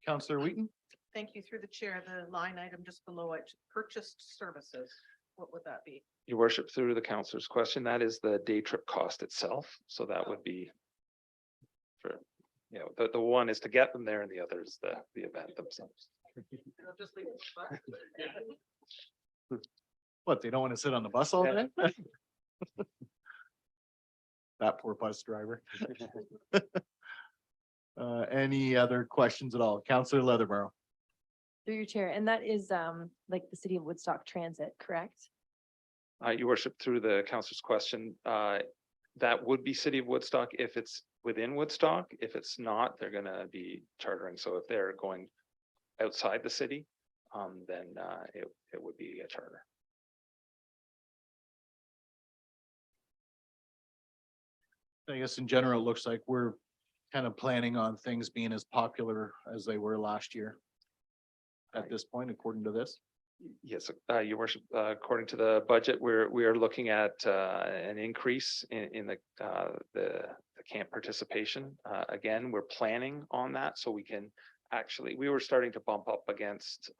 Counselor Wheaton? Thank you. Through the chair, the line item just below it, purchased services, what would that be? Your worship, through the counselor's question, that is the day trip cost itself. So that would be for, the one is to get them there and the other is the event themselves. I'll just leave it. What, they don't want to sit on the bus all day? That poor bus driver. Any other questions at all? Counselor Leatherborough? Through your chair, and that is like the City of Woodstock Transit, correct? Your worship, through the counselor's question, that would be City of Woodstock if it's within Woodstock. If it's not, they're gonna be chartering. So if they're going outside the city, then it would be a charter. I guess in general, it looks like we're kind of planning on things being as popular as they were last year. At this point, according to this. Yes, your worship, according to the budget, we are looking at an increase in the camp participation. Again, we're planning on that, so we can we were starting to bump up against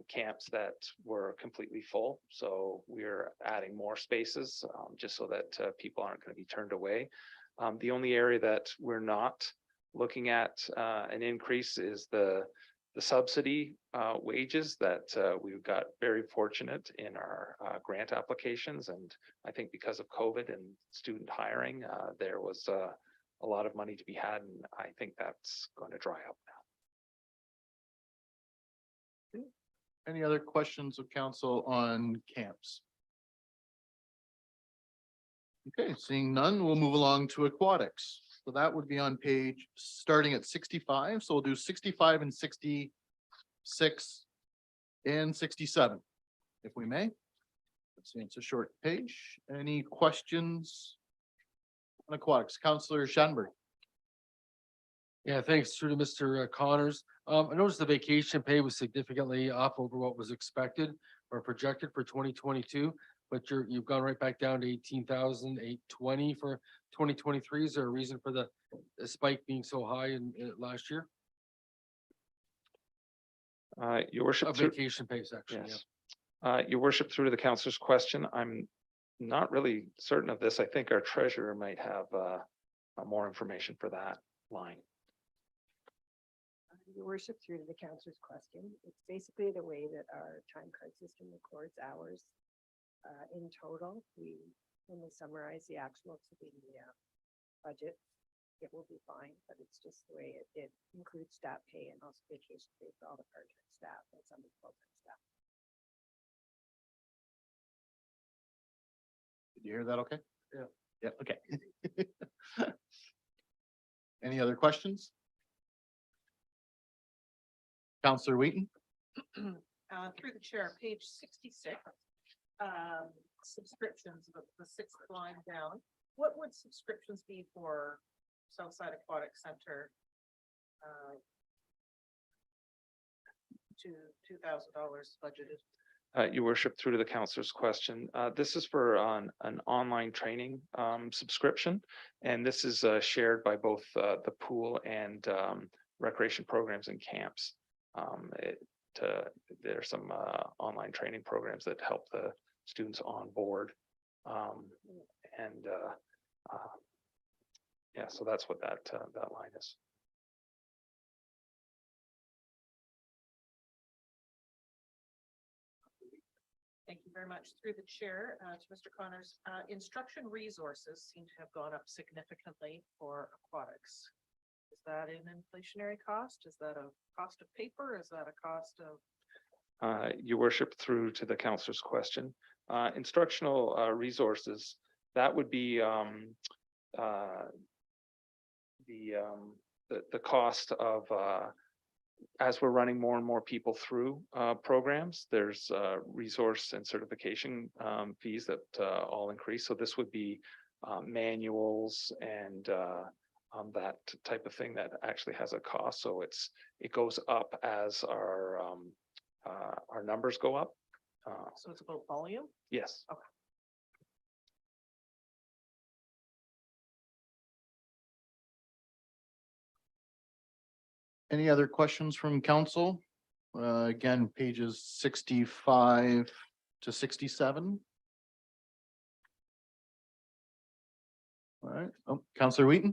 camps that were completely full. So we're adding more spaces just so that people aren't going to be turned away. The only area that we're not looking at an increase is the subsidy wages that we got very fortunate in our grant applications. And I think because of COVID and student hiring, there was a lot of money to be had. And I think that's going to dry up now. Any other questions of council on camps? Okay, seeing none, we'll move along to aquatics. So that would be on page starting at 65. So we'll do 65 and 66 and 67, if we may. Let's see, it's a short page. Any questions on aquatics? Councillor Schanberg? Yeah, thanks through to Mr. Connors. I noticed the vacation pay was significantly up over what was expected or projected for 2022, but you've gone right back down to 18,820 for 2023. Is there a reason for the spike being so high in last year? Your worship, A vacation pay section, yeah. yes. Your worship, through to the councilor's question, I'm not really certain of this. I think our treasurer might have more information for that line. Your worship, through to the councilor's question, it's basically the way that our time card system records hours in total. When we summarize the actual to the budget, it will be fine, but it's just the way it includes staff pay and also vacation pay for all the part-time staff and some of the full-time staff. Did you hear that okay? Yeah. Yeah, okay. Any other questions? Counselor Wheaton? Through the chair, page 66, subscriptions, the sixth line down. What would subscriptions be for Southside Aquatic Center to $2,000 budgeted? Your worship, through to the councilor's question, this is for an online training subscription, and this is shared by both the pool and recreation programs and camps. There's some online training programs that help the students on board, yeah, so that's what that line is. Thank you very much. Through the chair, to Mr. Connors, instruction resources seem to have gone up significantly for aquatics. Is that an inflationary cost? Is that a cost of paper? Is that a cost of? Your worship, through to the councilor's question, instructional resources, that would be the cost of, as we're running more and more people through programs, there's resource and certification fees that all increase. So this would be manuals and that type of thing that actually has a cost. So it goes up as our numbers go up. So it's about volume? Yes. Any other questions from council? Again, pages 65 to 67. All right, oh, Counselor Wheaton?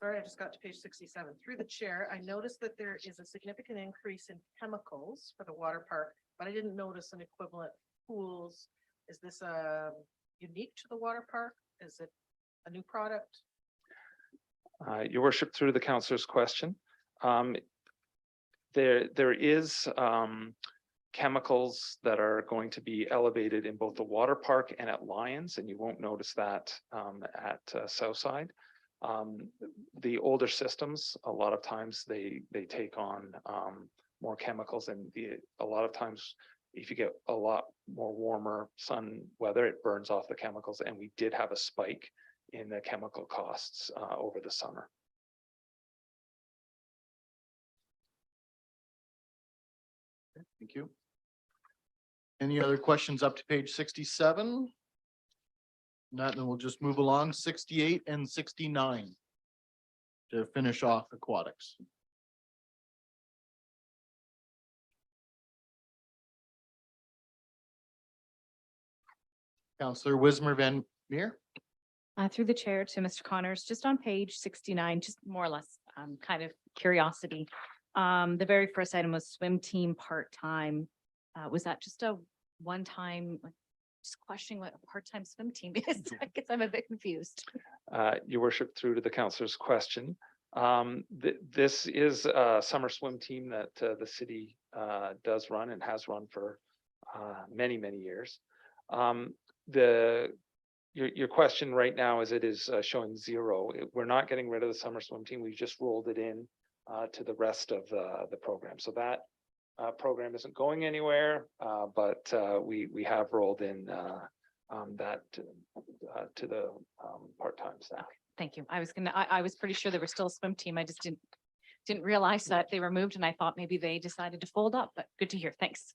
Sorry, I just got to page 67. Through the chair, I noticed that there is a significant increase in chemicals for the water park, but I didn't notice an equivalent pools. Is this unique to the water park? Is it a new product? Your worship, through the councillor's question, there is chemicals that are going to be elevated in both the water park and at Lions, and you won't notice that at Southside. The older systems, a lot of times they take on more chemicals, and a lot of times if you get a lot more warmer sun weather, it burns off the chemicals, and we did have a spike in the chemical costs over the summer. Thank you. Any other questions up to page 67? Not, then we'll just move along 68 and 69 to finish off aquatics. Counselor Wismer Van Meer? Through the chair to Mr. Connors, just on page 69, just more or less kind of curiosity. The very first item was swim team part-time. Was that just a one-time, like, just questioning what a part-time swim team is? I guess I'm a bit confused. Your worship, through to the councillor's question. This is a summer swim team that the city does run and has run for many, many years. Your question right now is it is showing 0. We're not getting rid of the summer swim team. We just rolled it in to the rest of the program. So that program isn't going anywhere, but we have rolled in that to the part-time staff. Thank you. I was pretty sure they were still a swim team. I just didn't realize that they were moved, and I thought maybe they decided to fold up, but good to hear. Thanks.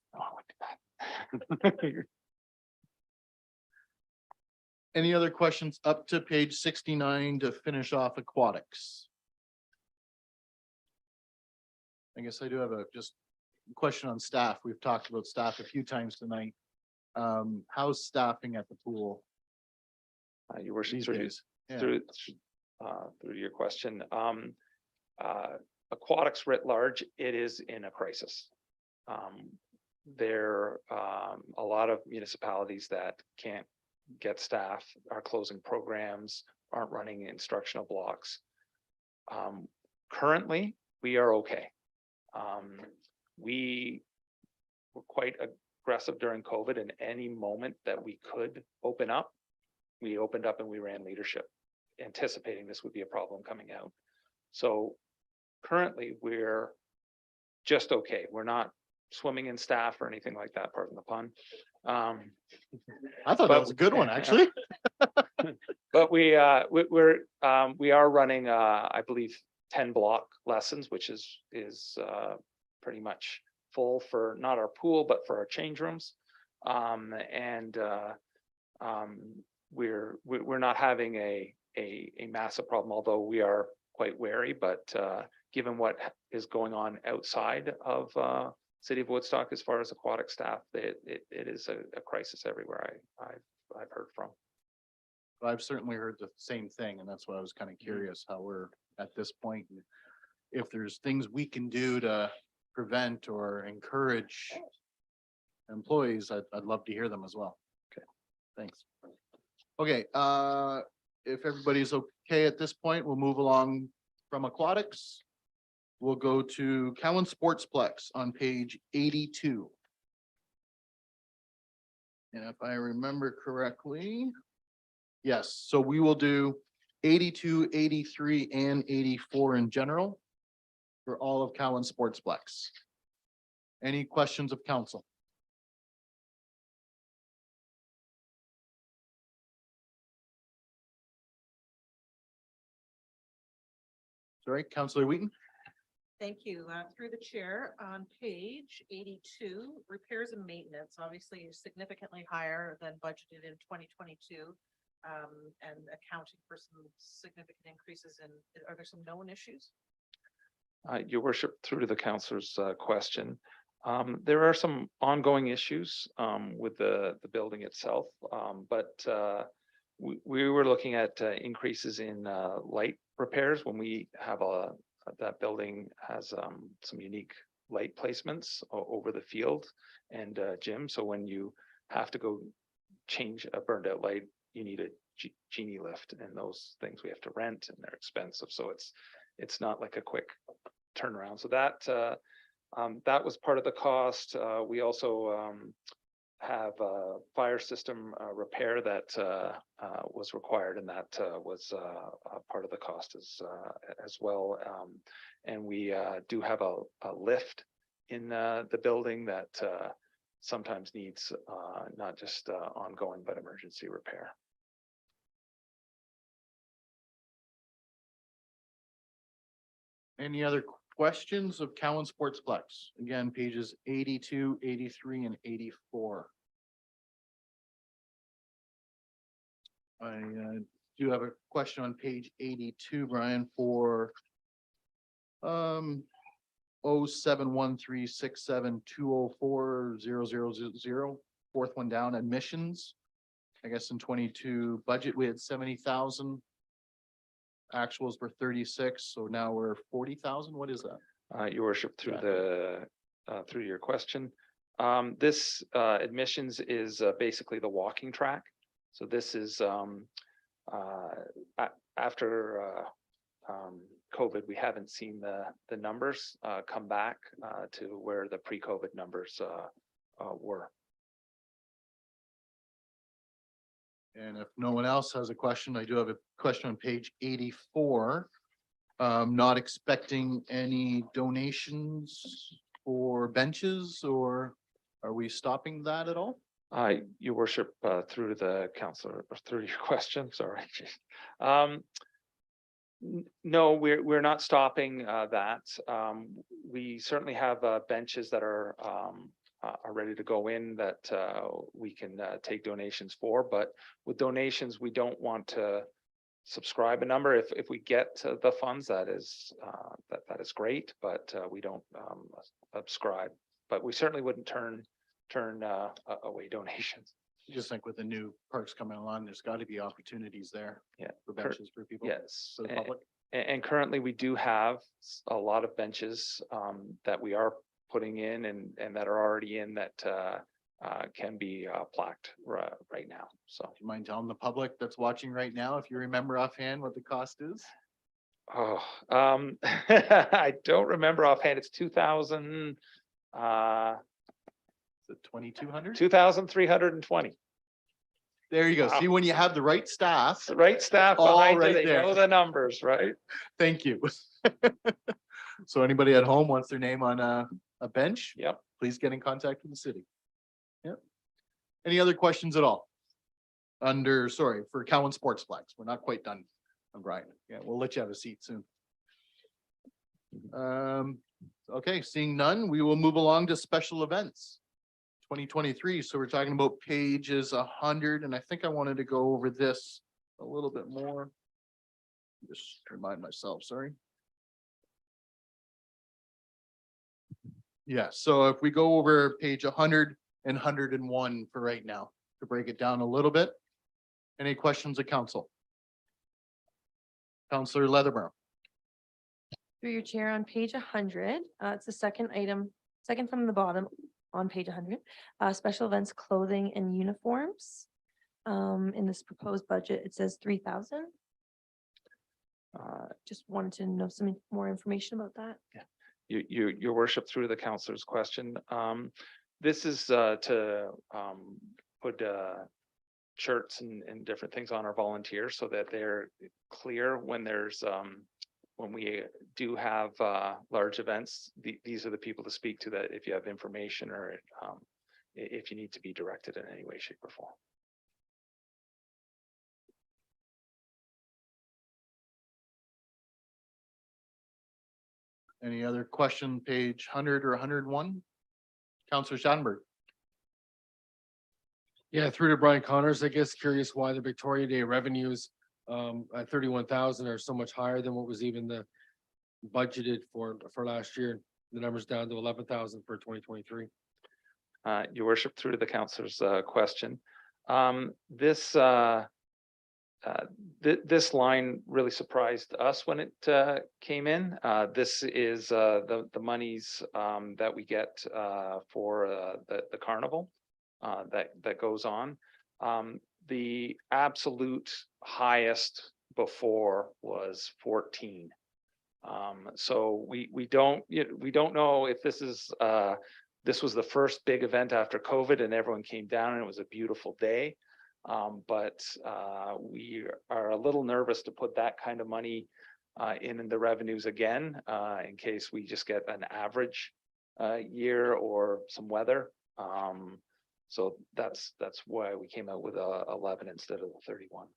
Any other questions up to page 69 to finish off aquatics? I guess I do have a just question on staff. We've talked about staff a few times tonight. How's staffing at the pool Your worship, these through days? Yeah. through your question, aquatics writ large, it is in a crisis. There a lot of municipalities that can't get staff, are closing programs, aren't running instructional blocks. Currently, we are okay. We were quite aggressive during COVID, and any moment that we could open up, we opened up and we ran leadership, anticipating this would be a problem coming out. So currently we're just okay. We're not swimming in staff or anything like that, pardon the pun. I thought that was a good one, actually. But we are running, I believe, 10 block lessons, which is pretty much full for not our pool, but for our change rooms. We're not having a massive problem, although we are quite wary, but given what is going on outside of City of Woodstock as far as aquatic staff, it is a crisis everywhere I've heard from. I've certainly heard the same thing, and that's why I was kind of curious how we're at this point. And if there's things we can do to prevent or encourage employees, I'd love to hear them as well. Okay, thanks. Okay, if everybody's okay at this point, we'll move along from aquatics. We'll go to Cowan Sportsplex on page 82. And if I remember correctly, yes, so we will do 82, 83, and 84 in general for all of Cowan Sportsplex. Any questions of council? Sorry, Councillor Wheaton? Thank you. Through the chair, on page 82, repairs and maintenance, obviously significantly higher than budgeted in 2022. And accounting for some significant increases in, are there some known issues? Your worship, through to the councillor's question. There are some ongoing issues with the building itself, but we were looking at increases in light repairs when we have that building has some unique light placements over the field and gym. So when you have to go change a burned out light, you need a genie lift, and those things we have to rent and they're expensive. So it's not like a quick turnaround. So that was part of the cost. We also have a fire system repair that was required, and that was part of the cost as well. And we do have a lift in the building that sometimes needs not just ongoing but emergency repair. Any other questions of Cowan Sportsplex? Again, pages 82, 83, and 84. I do have a question on page 82, Brian, for 071367204000, fourth one down, admissions. I guess in 22 budget, we had 70,000. Actuals were 36, so now we're 40,000. What is that? Your worship, through through your question. This admissions is basically the walking track. So this is after COVID, we haven't seen the numbers come back to where the pre-COVID numbers were. And if no one else has a question, I do have a question on page 84. Not expecting any donations for benches, or are we stopping that at all? Your worship, through to the councillor, or through your question, sorry. No, we're not stopping that. We certainly have benches that are ready to go in that we can take donations for, but with donations, we don't want to subscribe a number. If we get the funds, that is great, but we don't subscribe. But we certainly wouldn't turn away donations. I just think with the new parks coming along, there's got to be opportunities there. Yeah. For benches for people. Yes. For the public. And currently we do have a lot of benches that we are putting in and that are already in that can be plaqued right now. So. Do you mind telling the public that's watching right now, if you remember offhand what the cost is? Oh, I don't remember offhand. It's 2,000. Is it 2,200? 2,320. There you go. Wow. See, when you have the right staff. The right staff All behind right it, they there. know the numbers, right? Thank you. So anybody at home wants their name on a bench? Yep. Please get in contact with the city. Yep. Any other questions at all? For Cowan Sportsplex, we're not quite done, Brian. Yeah, we'll let you have a seat soon. Okay, seeing none, we will move along to special events. 2023, so we're talking about pages 100, and I think I wanted to go over this a little bit more. Just remind myself, sorry. Yeah, so if we go over page 100 and 101 for right now, to break it down a little bit. Any questions of council? Councillor Leatherburn. Through your chair, on page 100, it's the second item, second from the bottom on page 100, special events, clothing and uniforms. In this proposed budget, it says 3,000. Just wanted to know some more information about that. Your worship, through the councillor's question. This is to put shirts and different things on our volunteers so that they're clear when there's, when we do have large events, these are the people to speak to that if you have information or if you need to be directed in any way, shape or form. Any other question, page 100 or 101? Counselor Schadenberg. Yeah, through to Brian Connors, I guess curious why the Victoria Day revenues at 31,000 are so much higher than what was even the budgeted for last year. The number's down to 11,000 for 2023. Your worship, through to the councillor's question. This line really surprised us when it came in. This is the monies that we get for the carnival that goes on. The absolute highest before was 14. So we don't know if this is this was the first big event after COVID and everyone came down and it was a beautiful day. But we are a little nervous to put that kind of money in the revenues again, in case we just get an average year or some weather. So that's why we came out with 11 instead of the 31.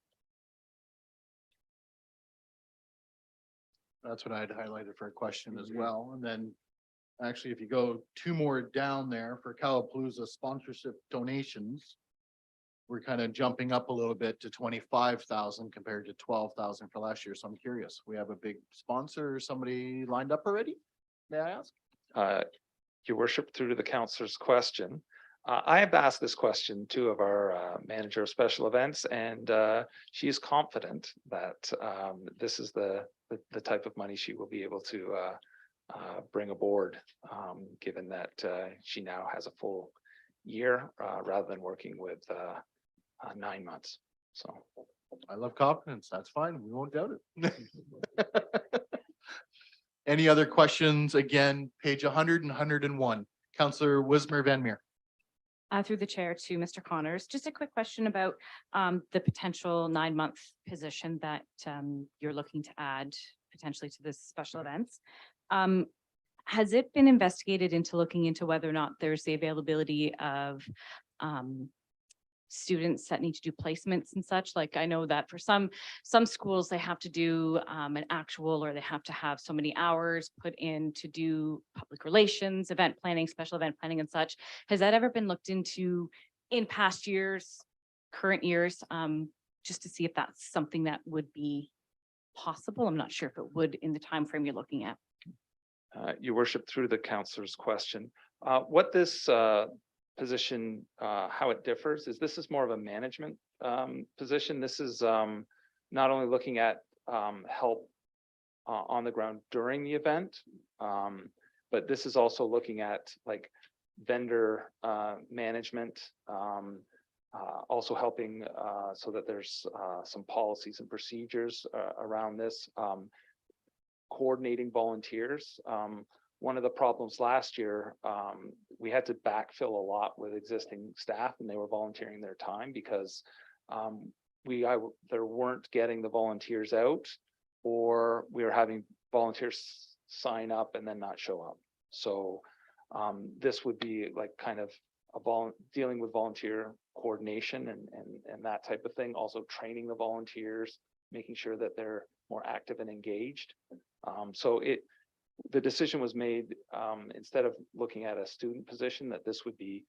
That's what I had highlighted for a question as well. And then actually, if you go two more down there for Calapalooza sponsorship donations, we're kind of jumping up a little bit to 25,000 compared to 12,000 for last year. So I'm curious, we have a big sponsor or somebody lined up already? May I ask? Your worship, through to the councillor's question. I have asked this question to of our manager of special events, and she is confident that this is the type of money she will be able to bring aboard, given that she now has a full year rather than working with 9 months. So I love confidence. That's fine. We won't doubt it. Any other questions? Again, page 100 and 101. Councillor Wismer Van Meer. Through the chair to Mr. Connors, just a quick question about the potential 9-month position that you're looking to add potentially to this special events. Has it been investigated into looking into whether or not there's the availability of students that need to do placements and such? Like, I know that for some schools, they have to do an actual, or they have to have so many hours put in to do public relations, event planning, special event planning and such. Has that ever been looked into in past years, current years, just to see if that's something that would be possible? I'm not sure if it would in the time frame you're looking at. Your worship, through the councillor's question, what this position, how it differs is this is more of a management position. This is not only looking at help on the ground during the event, but this is also looking at like vendor management, also helping so that there's some policies and procedures around this, coordinating volunteers. One of the problems last year, we had to backfill a lot with existing staff, and they were volunteering their time because there weren't getting the volunteers out, or we were having volunteers sign up and then not show up. So this would be like kind of dealing with volunteer coordination and that type of thing. Also training the volunteers, making sure that they're more active and engaged. So the decision was made, instead of looking at a student position, that this would be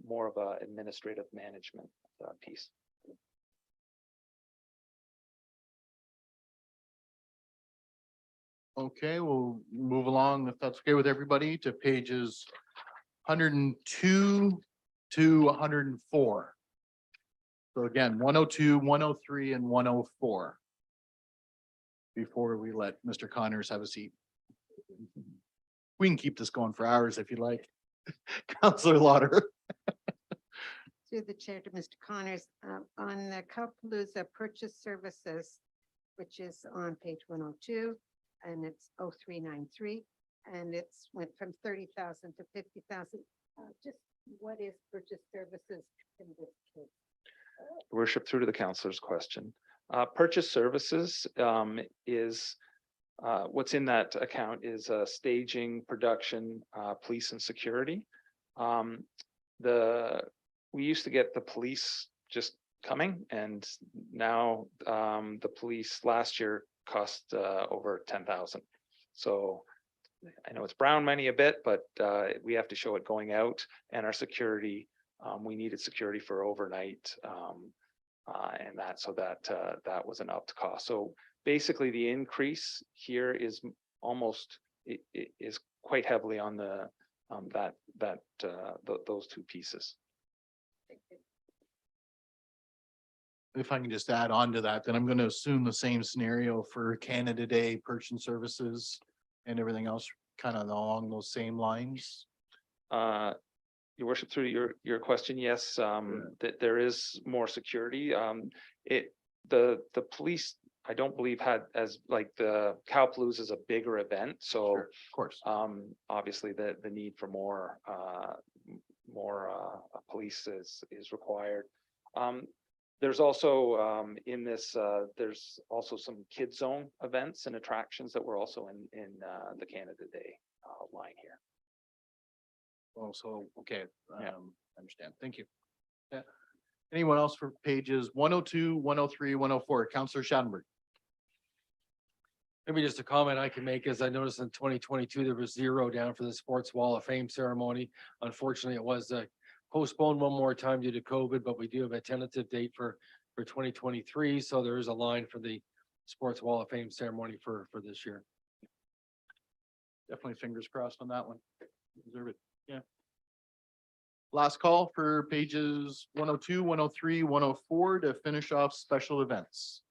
more of a administrative management piece. Okay, we'll move along, if that's okay with everybody, to pages 102 to 104. So again, 102, 103, and 104. Before we let Mr. Connors have a seat. We can keep this going for hours if you like. Councillor Lauder. Through the chair to Mr. Connors, on the Calapalooza purchase services, which is on page 102, and it's 0393, and it's went from 30,000 to 50,000. Just what is purchase services in this case? Worship, through to the councillor's question. Purchase services is what's in that account is staging, production, police and security. We used to get the police just coming, and now the police last year cost over 10,000. So I know it's brown money a bit, but we have to show it going out, and our security, we needed security for overnight and that, so that was an upped cost. So basically the increase here is almost, it is quite heavily on the those two pieces. If I can just add on to that, then I'm going to assume the same scenario for Canada Day, purchase services and everything else, kind of along those same lines. Your worship, through your question, yes, that there is more security. The police, I don't believe, had as like the Cowpalooza is a bigger event, so Sure, of course. obviously the need for more police is required. There's also in this there's also some kid zone events and attractions that were also in the Canada Day line here. Oh, so, okay, Yeah. I understand. Thank you. Yeah. Anyone else for pages 102, 103, 104? Counselor Schadenberg. Maybe just a comment I can make is I noticed in 2022, there was 0 down for the Sports Wall of Fame ceremony. Unfortunately, it was postponed one more time due to COVID, but we do have a tentative date for 2023. So there is a line for the Sports Wall of Fame ceremony for this year. Definitely fingers crossed on that one. Deserve it. Yeah. Last call for pages 102, 103, 104 to finish off special events.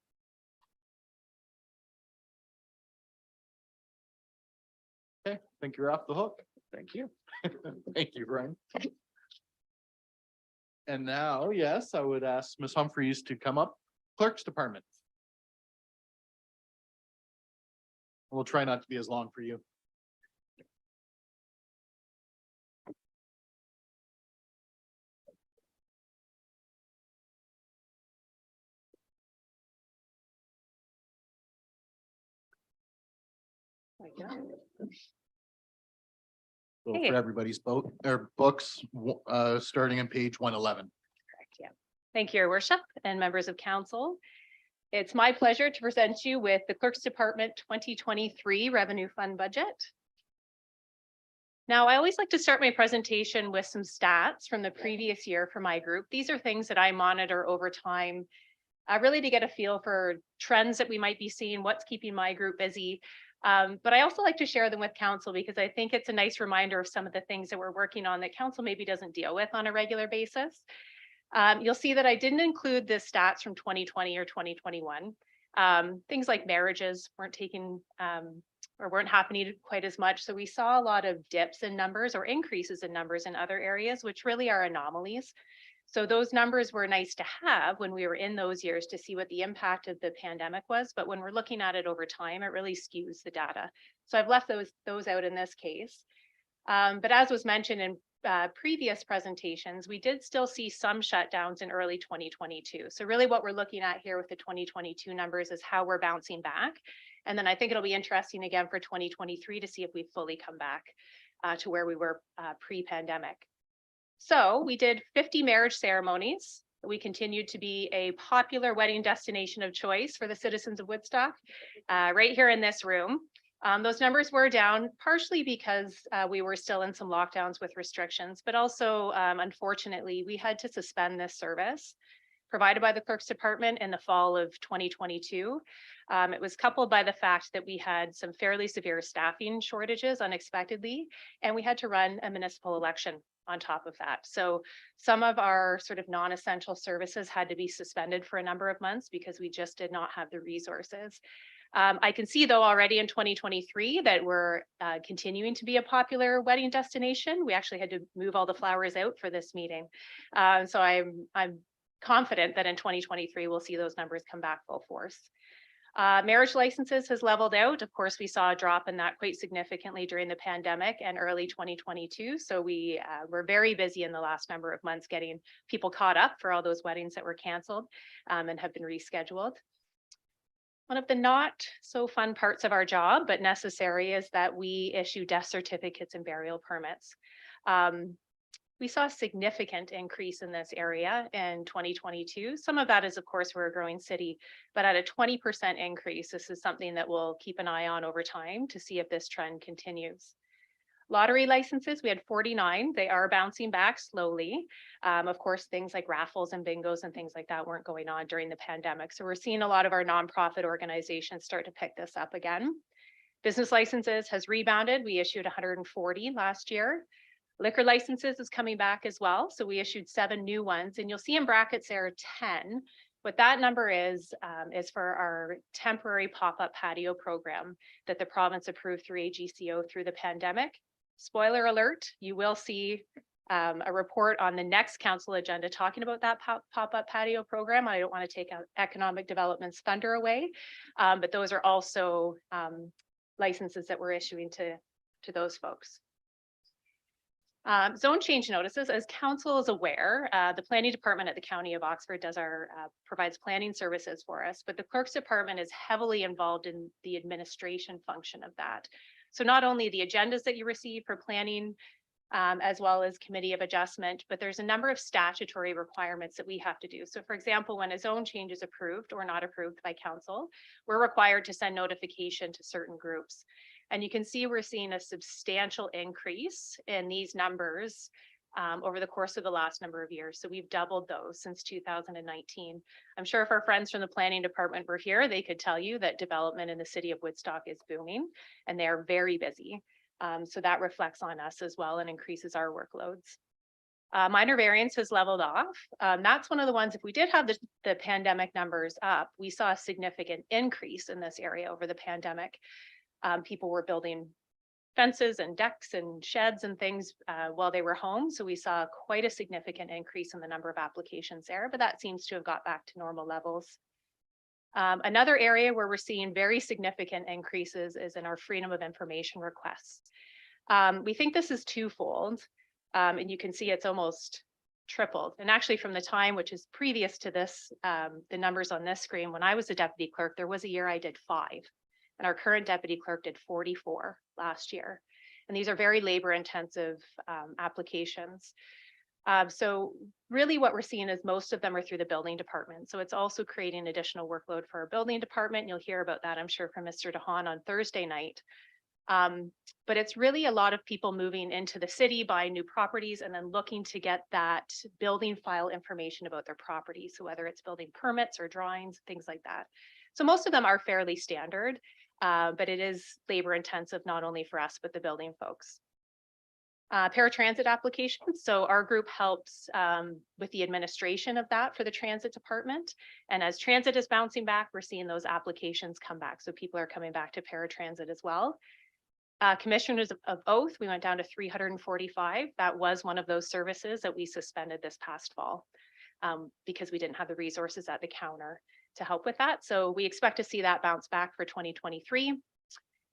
Okay, I think you're off the hook. Thank you. Thank you, Brian. And now, yes, I would ask Ms. Humphries to come up, Clerk's Department. We'll try not to be as long for you. So Hey. for everybody's boat or books, starting on page 111. Correct, yeah. Thank you, Your Worship and members of council. It's my pleasure to present you with the Clerk's Department 2023 Revenue Fund Budget. Now, I always like to start my presentation with some stats from the previous year for my group. These are things that I monitor over time, really to get a feel for trends that we might be seeing, what's keeping my group busy. But I also like to share them with council because I think it's a nice reminder of some of the things that we're working on that council maybe doesn't deal with on a regular basis. You'll see that I didn't include the stats from 2020 or 2021. Things like marriages weren't taking or weren't happening quite as much. So we saw a lot of dips in numbers or increases in numbers in other areas, which really are anomalies. So those numbers were nice to have when we were in those years to see what the impact of the pandemic was. But when we're looking at it over time, it really skews the data. So I've left those out in this case. But as was mentioned in previous presentations, we did still see some shutdowns in early 2022. So really what we're looking at here with the 2022 numbers is how we're bouncing back. And then I think it'll be interesting again for 2023 to see if we fully come back to where we were pre-pandemic. So we did 50 marriage ceremonies. We continued to be a popular wedding destination of choice for the citizens of Woodstock, right here in this room. Those numbers were down partially because we were still in some lockdowns with restrictions, but also unfortunately, we had to suspend this service provided by the Clerk's Department in the fall of 2022. It was coupled by the fact that we had some fairly severe staffing shortages unexpectedly, and we had to run a municipal election on top of that. So some of our sort of non-essential services had to be suspended for a number of months because we just did not have the resources. I can see though already in 2023 that we're continuing to be a popular wedding destination. We actually had to move all the flowers out for this meeting. So I'm confident that in 2023 we'll see those numbers come back full force. Marriage licenses has leveled out. Of course, we saw a drop in that quite significantly during the pandemic and early 2022. So we were very busy in the last number of months getting people caught up for all those weddings that were canceled and have been rescheduled. One of the not so fun parts of our job, but necessary, is that we issue death certificates and burial permits. We saw a significant increase in this area in 2022. Some of that is, of course, we're a growing city, but at a 20% increase, this is something that we'll keep an eye on over time to see if this trend continues. Lottery licenses, we had 49. They are bouncing back slowly. Of course, things like raffles and bingos and things like that weren't going on during the pandemic. So we're seeing a lot of our nonprofit organizations start to pick this up again. Business licenses has rebounded. We issued 140 last year. Liquor licenses is coming back as well. So we issued 7 new ones, and you'll see in brackets there 10. What that number is for our temporary pop-up patio program that the province approved through AGCO through the pandemic. Spoiler alert, you will see a report on the next council agenda talking about that pop-up patio program. I don't want to take out economic development's thunder away, but those are also licenses that we're issuing to those folks. Zone change notices, as council is aware, the planning department at the County of Oxford provides planning services for us, but the clerk's department is heavily involved in the administration function of that. So not only the agendas that you receive for planning, as well as committee of adjustment, but there's a number of statutory requirements that we have to do. So for example, when a zone change is approved or not approved by council, we're required to send notification to certain groups. And you can see we're seeing a substantial increase in these numbers over the course of the last number of years. So we've doubled those since 2019. I'm sure if our friends from the planning department were here, they could tell you that development in the city of Woodstock is booming and they are very busy. So that reflects on us as well and increases our workloads. Minor variance has leveled off. That's one of the ones, if we did have the pandemic numbers up, we saw a significant increase in this area over the pandemic. People were building fences and decks and sheds and things while they were home. So we saw quite a significant increase in the number of applications there, but that seems to have got back to normal levels. Another area where we're seeing very significant increases is in our freedom of information requests. We think this is twofold, and you can see it's almost tripled. And actually from the time, which is previous to this, the numbers on this screen, when I was a deputy clerk, there was a year I did 5. And our current deputy clerk did 44 last year. And these are very labor intensive applications. So really what we're seeing is most of them are through the building department. So it's also creating additional workload for our building department. You'll hear about that, I'm sure, from Mr. DeHaan on Thursday night. But it's really a lot of people moving into the city, buying new properties, and then looking to get that building file information about their property. So whether it's building permits or drawings, things like that. So most of them are fairly standard. But it is labor intensive, not only for us, but the building folks. Paratransit applications. So our group helps with the administration of that for the transit department. And as transit is bouncing back, we're seeing those applications come back. So people are coming back to paratransit as well. Commissioners of oath, we went down to 345. That was one of those services that we suspended this past fall because we didn't have the resources at the counter to help with that. So we expect to see that bounce back for 2023.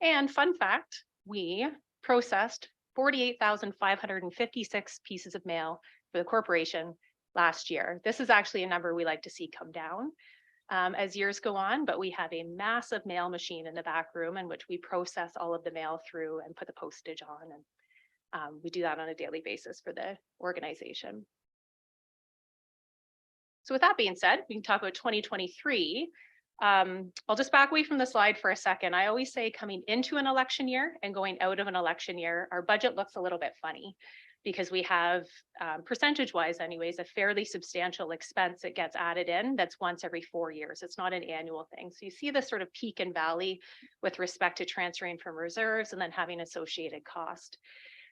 And fun fact, we processed 48,556 pieces of mail for the corporation last year. This is actually a number we like to see come down as years go on, but we have a massive mail machine in the back room in which we process all of the mail through and put the postage on. And we do that on a daily basis for the organization. So with that being said, we can talk about 2023. I'll just back away from the slide for a second. I always say coming into an election year and going out of an election year, our budget looks a little bit funny because we have, percentage-wise anyways, a fairly substantial expense that gets added in that's once every 4 years. It's not an annual thing. So you see this sort of peak and valley with respect to transferring from reserves and then having associated cost.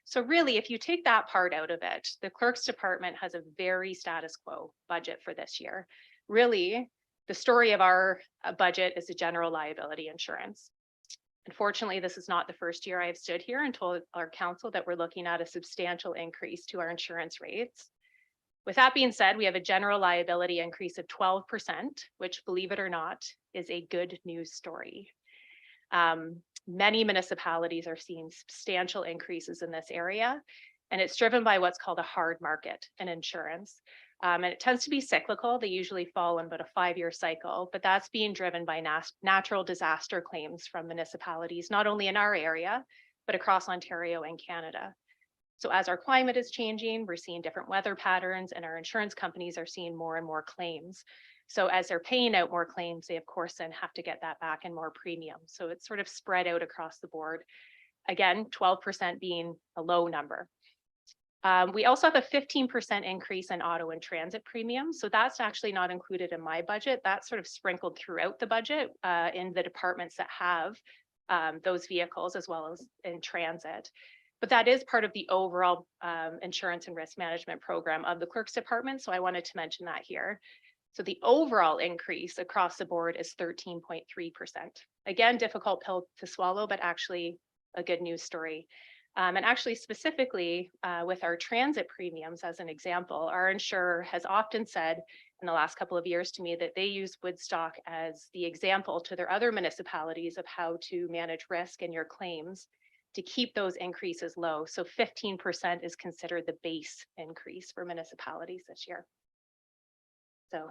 So really, if you take that part out of it, the clerk's department has a very status quo budget for this year. Really, the story of our budget is the general liability insurance. Unfortunately, this is not the first year I have stood here and told our council that we're looking at a substantial increase to our insurance rates. With that being said, we have a general liability increase of 12%, which, believe it or not, is a good news story. Many municipalities are seeing substantial increases in this area, and it's driven by what's called a hard market in insurance. And it tends to be cyclical. They usually fall in about a 5-year cycle, but that's being driven by natural disaster claims from municipalities, not only in our area, but across Ontario and Canada. So as our climate is changing, we're seeing different weather patterns, and our insurance companies are seeing more and more claims. So as they're paying out more claims, they of course then have to get that back in more premium. So it's sort of spread out across the board. Again, 12% being a low number. We also have a 15% increase in auto and transit premiums. So that's actually not included in my budget. That's sort of sprinkled throughout the budget in the departments that have those vehicles, as well as in transit. But that is part of the overall insurance and risk management program of the clerk's department. So I wanted to mention that here. So the overall increase across the board is 13.3%. Again, difficult pill to swallow, but actually a good news story. And actually specifically with our transit premiums, as an example, our insurer has often said in the last couple of years to me that they use Woodstock as the example to their other municipalities of how to manage risk in your claims to keep those increases low. So 15% is considered the base increase for municipalities this year. So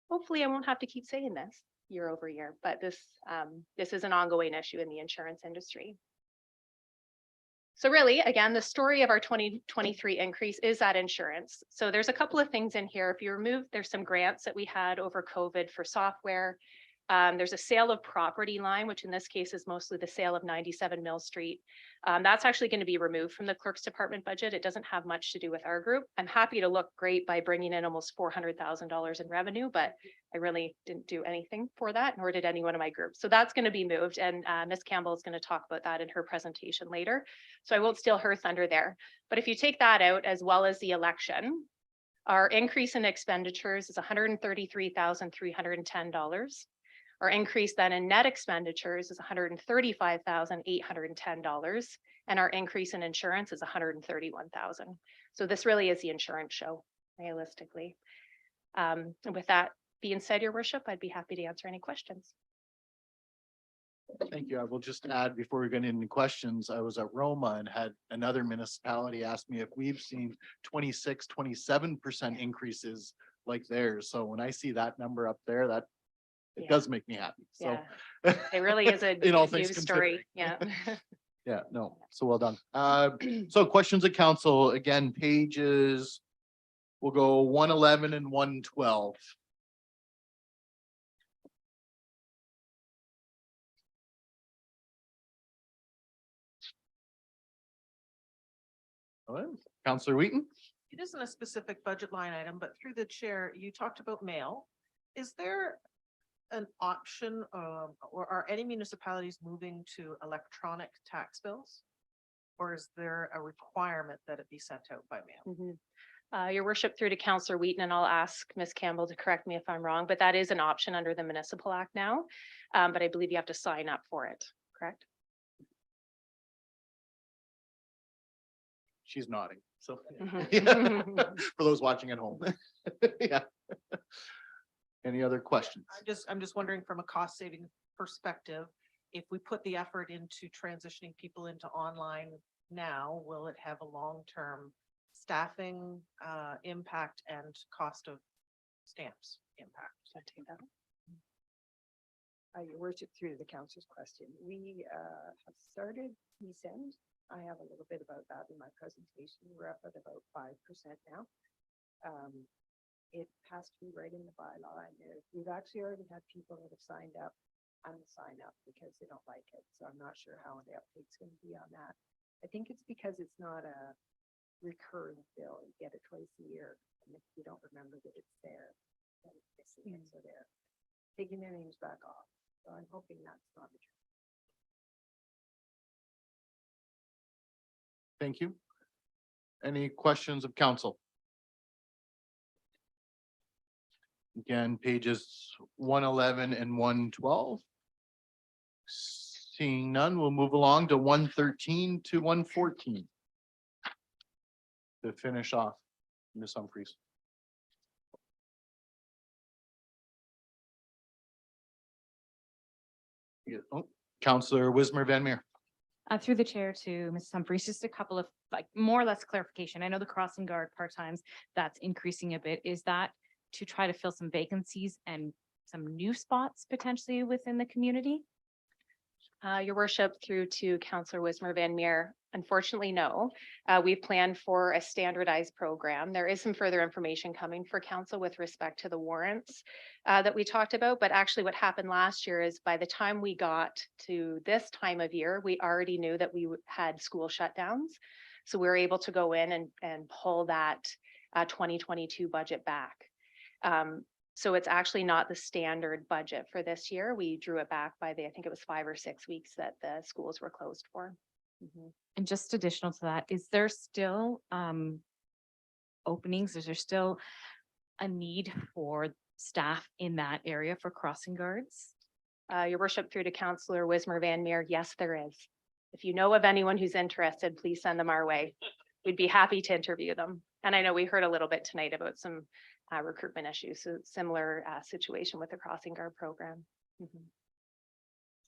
hopefully I won't have to keep saying this year over year, but this is an ongoing issue in the insurance industry. So really, again, the story of our 2023 increase is that insurance. So there's a couple of things in here. If you remove, there's some grants that we had over COVID for software. There's a sale of property line, which in this case is mostly the sale of 97 Mill Street. That's actually going to be removed from the clerk's department budget. It doesn't have much to do with our group. I'm happy to look great by bringing in almost $400,000 in revenue, but I really didn't do anything for that, nor did anyone in my group. So that's going to be moved, and Ms. Campbell is going to talk about that in her presentation later. So I won't steal her thunder there. But if you take that out, as well as the election, our increase in expenditures is $133,310. Our increase then in net expenditures is $135,810, and our increase in insurance is $131,000. So this really is the insurance show, realistically. And with that being said, Your Worship, I'd be happy to answer any questions. Thank you. I will just add, before we get into questions, I was at Roma and had another municipality ask me if we've seen 26, 27% increases like theirs. So when I see that number up there, that it Yeah. does make me happy. So It really is a in all good things news story. considering. Yeah. Yeah, no, so well done. So questions of council, again, pages, we'll go 111 and 112. All right, Councillor Wheaton? It isn't a specific budget line item, but through the chair, you talked about mail. Is there an option, or are any municipalities moving to electronic tax bills? Or is there a requirement that it be sent out by mail? Your Worship, through to Councillor Wheaton, and I'll ask Ms. Campbell to correct me if I'm wrong, but that is an option under the Municipal Act now. But I believe you have to sign up for it, correct? She's nodding, so. Mhm. For those watching at home. Yeah. Any other questions? I'm just wondering from a cost saving perspective, if we put the effort into transitioning people into online now, will it have a long-term staffing impact and cost of stamps impact? Your Worship, through the council's question, we have started send. I have a little bit about that in my presentation. We're up at about 5% now. It has to be right in the bylaw, and we've actually already had people that have signed up unsign up because they don't like it. So I'm not sure how the uptake's going to be on that. I think it's because it's not a recurring bill. You get it twice a year, and if you don't remember that it's there, then it's missing it. So they're taking their names back off. So I'm hoping that's not the truth. Thank you. Any questions of council? Again, pages 111 and 112. Seeing none, we'll move along to 113 to 114. To finish off, Ms. Humphries. Counselor Wismer Van Meer. Through the chair to Mrs. Humphries, just a couple of like more or less clarification. I know the crossing guard part-times, that's increasing a bit. Is that to try to fill some vacancies and some new spots potentially within the community? Your worship, through to Councillor Wismer Van Meer. Unfortunately, no. We've planned for a standardized program. There is some further information coming for council with respect to the warrants that we talked about. But actually what happened last year is by the time we got to this time of year, we already knew that we had school shutdowns. So we were able to go in and pull that 2022 budget back. So it's actually not the standard budget for this year. We drew it back by I think it was 5 or 6 weeks that the schools were closed for. And just additional to that, is there still openings? Is there still a need for staff in that area for crossing guards? Your worship, through to Councillor Wismer Van Meer, yes, there is. If you know of anyone who's interested, please send them our way. We'd be happy to interview them. And I know we heard a little bit tonight about some recruitment issues, so similar situation with the crossing guard program.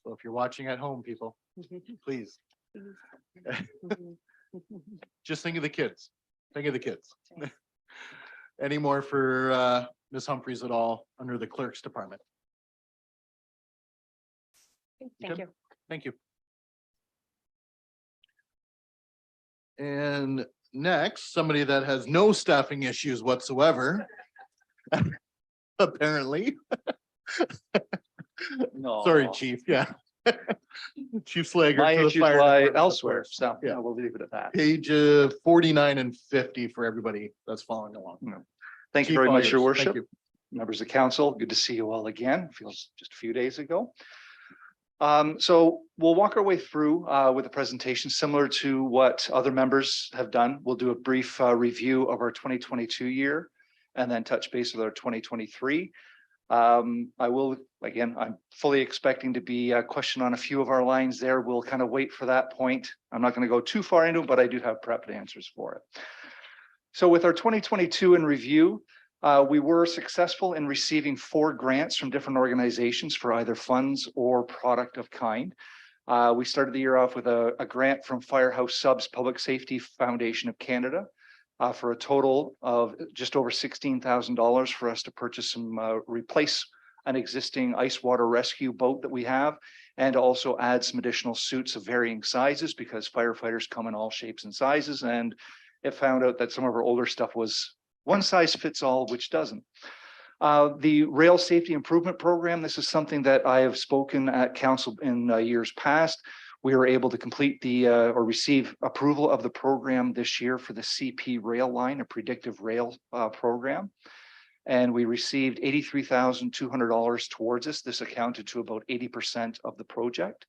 So if you're watching at home, people, please, just think of the kids. Think of the kids. Any more for Ms. Humphries at all under the clerk's department? Thank Okay. you. Thank you. And next, somebody that has no staffing issues whatsoever. Apparently. No. Sorry, chief, yeah. Chief Slager. My for the issues fire lie department, of elsewhere, course. so Yeah. yeah, we'll leave it at that. Page 49 and 50 for everybody that's following along. Thank you Chief, very all much, your yours. Thank worship. you. Members of council, good to see you all again. Feels just a few days ago. So we'll walk our way through with a presentation similar to what other members have done. We'll do a brief review of our 2022 year and then touch base with our 2023. I will, again, I'm fully expecting to be questioned on a few of our lines there. We'll kind of wait for that point. I'm not going to go too far into it, but I do have prepped answers for it. So with our 2022 in review, we were successful in receiving 4 grants from different organizations for either funds or product of kind. We started the year off with a grant from Firehouse Subs Public Safety Foundation of Canada for a total of just over $16,000 for us to purchase replace an existing ice water rescue boat that we have, and also add some additional suits of varying sizes because firefighters come in all shapes and sizes. And it found out that some of our older stuff was one size fits all, which doesn't. The Rail Safety Improvement Program, this is something that I have spoken at council in years past. We were able to complete or receive approval of the program this year for the CP rail line, a predictive rail program. And we received $83,200 towards this. This accounted to about 80% of the project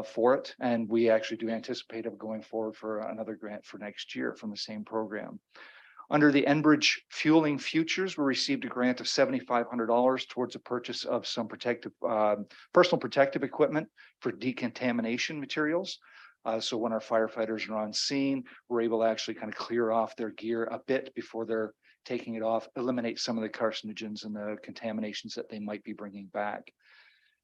for it. And we actually do anticipate of going forward for another grant for next year from the same program. Under the Enbridge Fueling Futures, we received a grant of $7,500 towards the purchase of some personal protective equipment for decontamination materials. So when our firefighters are on scene, we're able to actually kind of clear off their gear a bit before they're taking it off, eliminate some of the carcinogens and the contaminations that they might be bringing back.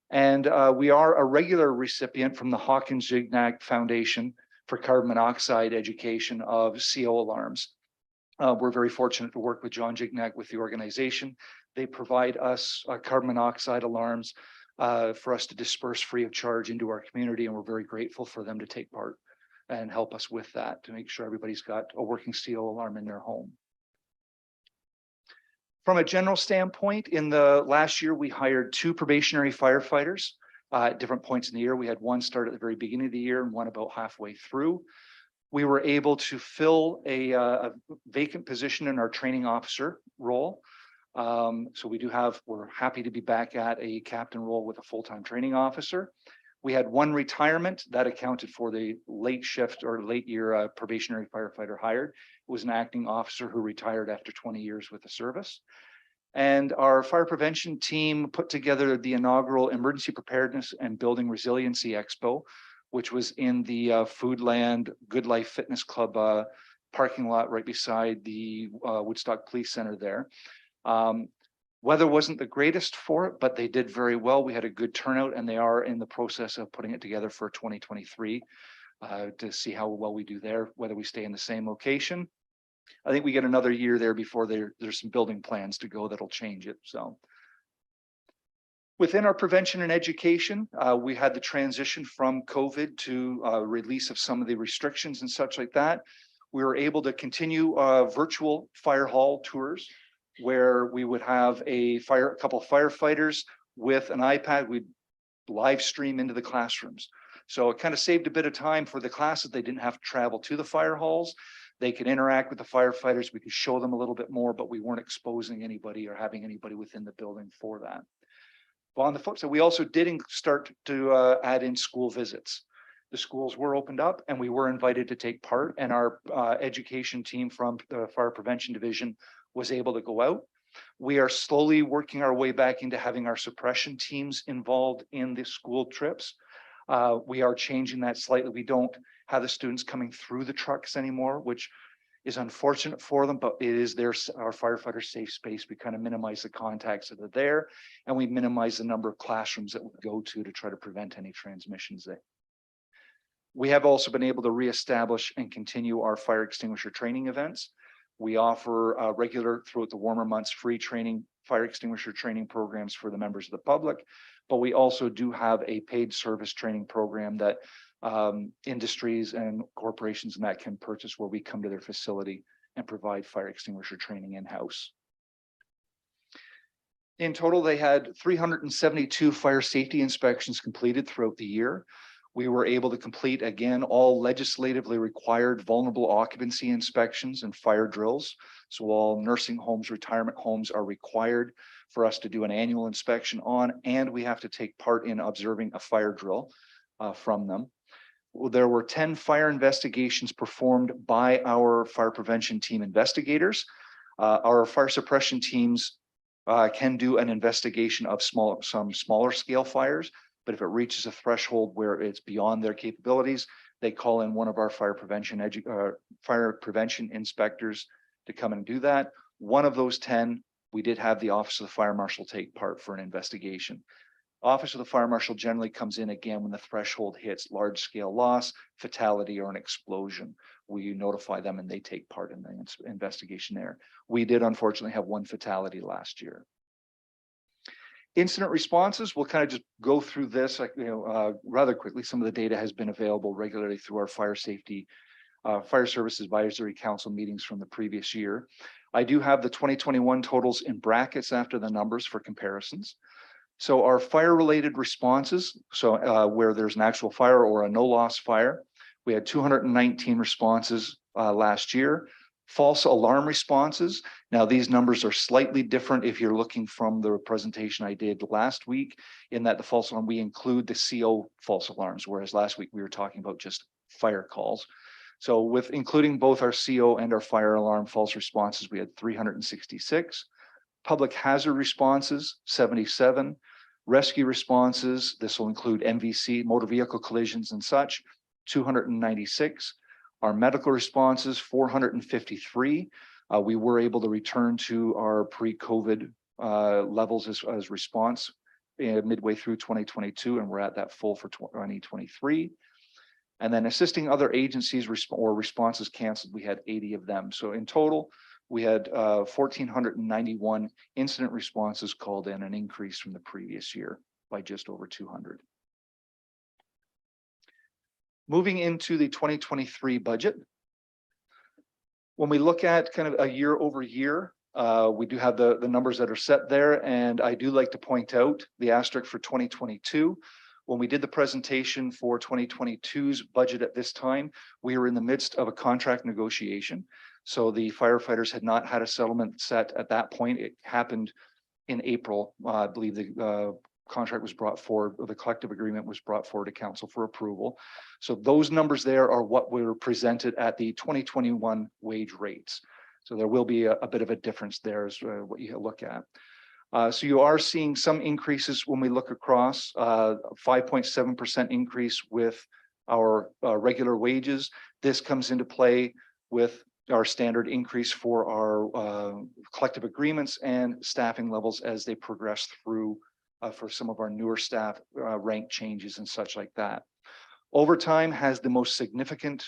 And we are a regular recipient from the Hawkins Gignac Foundation for carbon monoxide education of CO alarms. We're very fortunate to work with John Gignac with the organization. They provide us carbon monoxide alarms for us to disperse free of charge into our community. And we're very grateful for them to take part and help us with that to make sure everybody's got a working CO alarm in their home. From a general standpoint, in the last year, we hired 2 probationary firefighters at different points in the year. We had one start at the very beginning of the year and one about halfway through. We were able to fill a vacant position in our training officer role. So we're happy to be back at a captain role with a full-time training officer. We had 1 retirement that accounted for the late shift or late year probationary firefighter hired. It was an acting officer who retired after 20 years with the service. And our fire prevention team put together the inaugural Emergency Preparedness and Building Resiliency Expo, which was in the Foodland Good Life Fitness Club parking lot right beside the Woodstock Police Center there. Weather wasn't the greatest for it, but they did very well. We had a good turnout, and they are in the process of putting it together for 2023 to see how well we do there, whether we stay in the same location. I think we get another year there before there's some building plans to go that'll change it. So within our prevention and education, we had the transition from COVID to release of some of the restrictions and such like that. We were able to continue virtual fire hall tours where we would have a couple of firefighters with an iPad. We'd live stream into the classrooms. So it kind of saved a bit of time for the classes. They didn't have to travel to the fire halls. They could interact with the firefighters. We could show them a little bit more, but we weren't exposing anybody or having anybody within the building for that. But on the flip side, we also did start to add in school visits. The schools were opened up and we were invited to take part, and our education team from the Fire Prevention Division was able to go out. We are slowly working our way back into having our suppression teams involved in the school trips. We are changing that slightly. We don't have the students coming through the trucks anymore, which is unfortunate for them, but it is our firefighter safe space. We kind of minimize the contacts that are there, and we minimize the number of classrooms that we go to try to prevent any transmissions there. We have also been able to reestablish and continue our fire extinguisher training events. We offer regular throughout the warmer months free training, fire extinguisher training programs for the members of the public, but we also do have a paid service training program that industries and corporations and that can purchase, where we come to their facility and provide fire extinguisher training in-house. In total, they had 372 fire safety inspections completed throughout the year. We were able to complete, again, all legislatively required vulnerable occupancy inspections and fire drills. So all nursing homes, retirement homes are required for us to do an annual inspection on, and we have to take part in observing a fire drill from them. There were 10 fire investigations performed by our fire prevention team investigators. Our fire suppression teams can do an investigation of some smaller scale fires, but if it reaches a threshold where it's beyond their capabilities, they call in one of our fire prevention inspectors to come and do that. One of those 10, we did have the Office of the Fire Marshal take part for an investigation. Office of the Fire Marshal generally comes in again when the threshold hits large scale loss, fatality, or an explosion. We notify them and they take part in the investigation there. We did unfortunately have one fatality last year. Incident responses, we'll kind of just go through this rather quickly. Some of the data has been available regularly through our fire service advisory council meetings from the previous year. I do have the 2021 totals in brackets after the numbers for comparisons. So our fire related responses, where there's an actual fire or a no loss fire, we had 219 responses last year. False alarm responses. Now these numbers are slightly different if you're looking from the presentation I did last week, in that the false alarm, we include the CO false alarms, whereas last week we were talking about just fire calls. So with including both our CO and our fire alarm false responses, we had 366. Public hazard responses, 77. Rescue responses, this will include MVC, motor vehicle collisions and such, 296. Our medical responses, 453. We were able to return to our pre-COVID levels as response midway through 2022, and we're at that full for 2023. And then assisting other agencies or responses canceled, we had 80 of them. So in total, we had 1,491 incident responses called in, an increase from the previous year by just over 200. Moving into the 2023 budget. When we look at kind of a year over year, we do have the numbers that are set there. And I do like to point out the asterisk for 2022. When we did the presentation for 2022's budget at this time, we were in the midst of a contract negotiation. So the firefighters had not had a settlement set at that point. It happened in April. I believe the contract was brought forward, or the collective agreement was brought forward to council for approval. So those numbers there are what were presented at the 2021 wage rates. So there will be a bit of a difference there as what you look at. So you are seeing some increases when we look across, 5.7% increase with our regular wages. This comes into play with our standard increase for our collective agreements and staffing levels as they progress through for some of our newer staff rank changes and such like that. Overtime has the most significant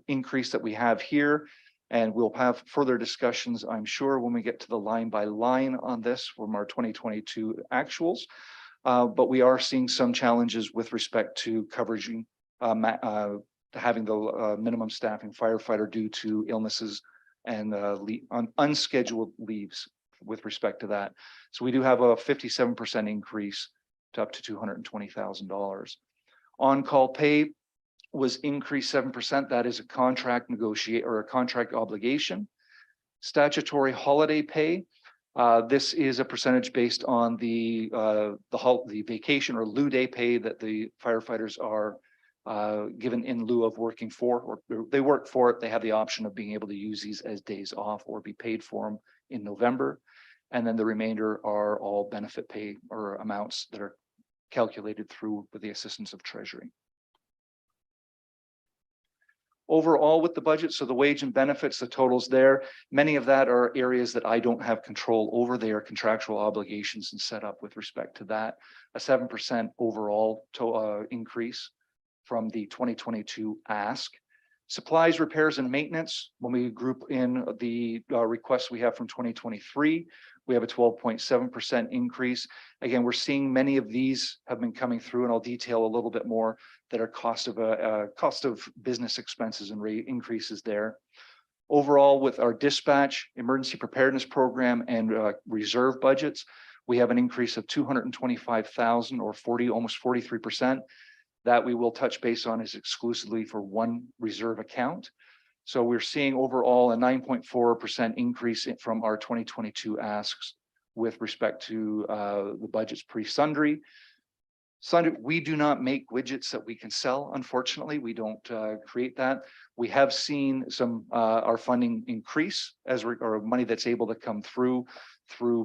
increase that we have here. And we'll have further discussions, I'm sure, when we get to the line by line on this from our 2022 actuals. But we are seeing some challenges with respect to coverage, having the minimum staffing firefighter due to illnesses and unscheduled leaves with respect to that. So we do have a 57% increase to up to $220,000. On-call pay was increased 7%. That is a contract negotiate or a contract obligation. Statutory holiday pay. This is a percentage based on the vacation or lieu day pay that the firefighters are given in lieu of working for, or they work for it. They have the option of being able to use these as days off or be paid for them in November. And then the remainder are all benefit pay or amounts that are calculated through with the assistance of Treasury. Overall with the budget, so the wage and benefits, the totals there, many of that are areas that I don't have control over. They are contractual obligations and set up with respect to that. A 7% overall increase from the 2022 ask. Supplies, repairs, and maintenance, when we group in the requests we have from 2023, we have a 12.7% increase. Again, we're seeing many of these have been coming through, and I'll detail a little bit more that are cost of business expenses and rate increases there. Overall, with our dispatch, emergency preparedness program, and reserve budgets, we have an increase of 225,000 or almost 43%. That we will touch base on is exclusively for one reserve account. So we're seeing overall a 9.4% increase from our 2022 asks with respect to the budgets pre-sundry. We do not make widgets that we can sell. Unfortunately, we don't create that. We have seen some our funding increase as or money that's able to come through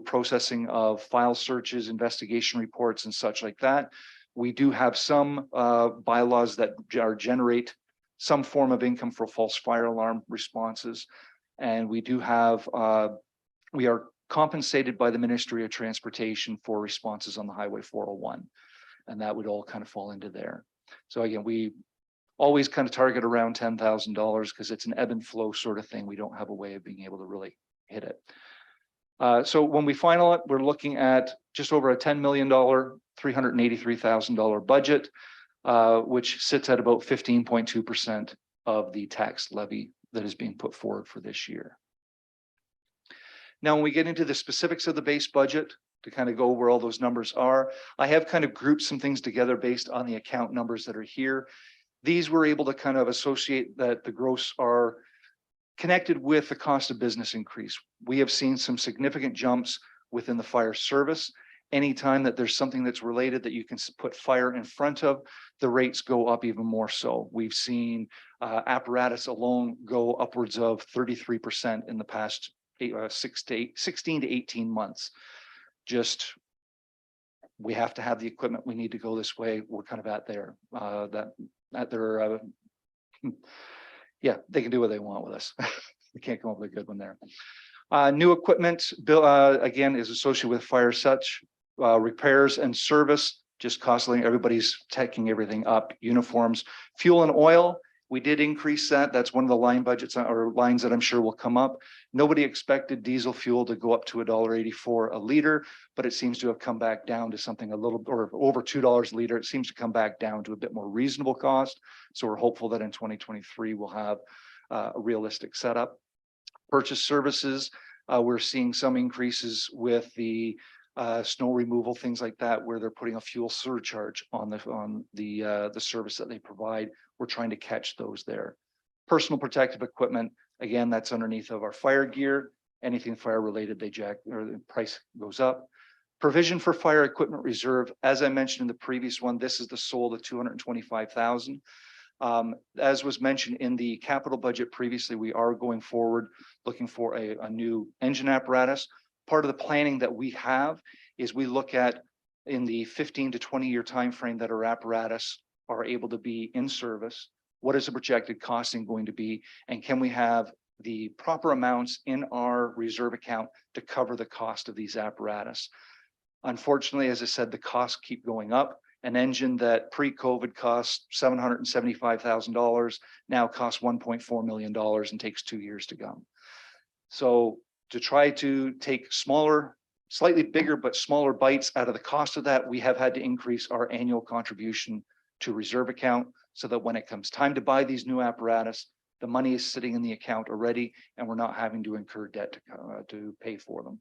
processing of file searches, investigation reports, and such like that. We do have some bylaws that generate some form of income for false fire alarm responses. And we do have, we are compensated by the Ministry of Transportation for responses on the Highway 401. And that would all kind of fall into there. So again, we always kind of target around $10,000 because it's an ebb and flow sort of thing. We don't have a way of being able to really hit it. So when we final it, we're looking at just over a $10 million, $383,000 budget, which sits at about 15.2% of the tax levy that is being put forward for this year. Now, when we get into the specifics of the base budget, to kind of go where all those numbers are, I have kind of grouped some things together based on the account numbers that are here. These were able to kind of associate that the gross are connected with the cost of business increase. We have seen some significant jumps within the fire service. Anytime that there's something that's related that you can put fire in front of, the rates go up even more so. We've seen apparatus alone go upwards of 33% in the past 16 to 18 months. Just, we have to have the equipment. We need to go this way. We're kind of at there, yeah, they can do what they want with us. We can't come up with a good one there. New equipment bill again is associated with fire such repairs and service, just constantly everybody's taking everything up. Uniforms, fuel and oil, we did increase that. That's one of the line budgets or lines that I'm sure will come up. Nobody expected diesel fuel to go up to $1.84 a liter, but it seems to have come back down to something a little or over $2 a liter. It seems to come back down to a bit more reasonable cost. So we're hopeful that in 2023 we'll have a realistic setup. Purchase services, we're seeing some increases with the snow removal, things like that, where they're putting a fuel surcharge on the service that they provide. We're trying to catch those there. Personal protective equipment, again, that's underneath of our fire gear. Anything fire related, the price goes up. Provision for fire equipment reserve, as I mentioned in the previous one, this is the sole, the 225,000. As was mentioned in the capital budget previously, we are going forward looking for a new engine apparatus. Part of the planning that we have is we look at in the 15 to 20 year time frame that our apparatus are able to be in service. What is the projected costing going to be? And can we have the proper amounts in our reserve account to cover the cost of these apparatus. Unfortunately, as I said, the costs keep going up. An engine that pre-COVID cost $775,000 now costs $1.4 million and takes 2 years to come. So to try to take smaller, slightly bigger, but smaller bites out of the cost of that, we have had to increase our annual contribution to reserve account so that when it comes time to buy these new apparatus, the money is sitting in the account already and we're not having to incur debt to pay for them.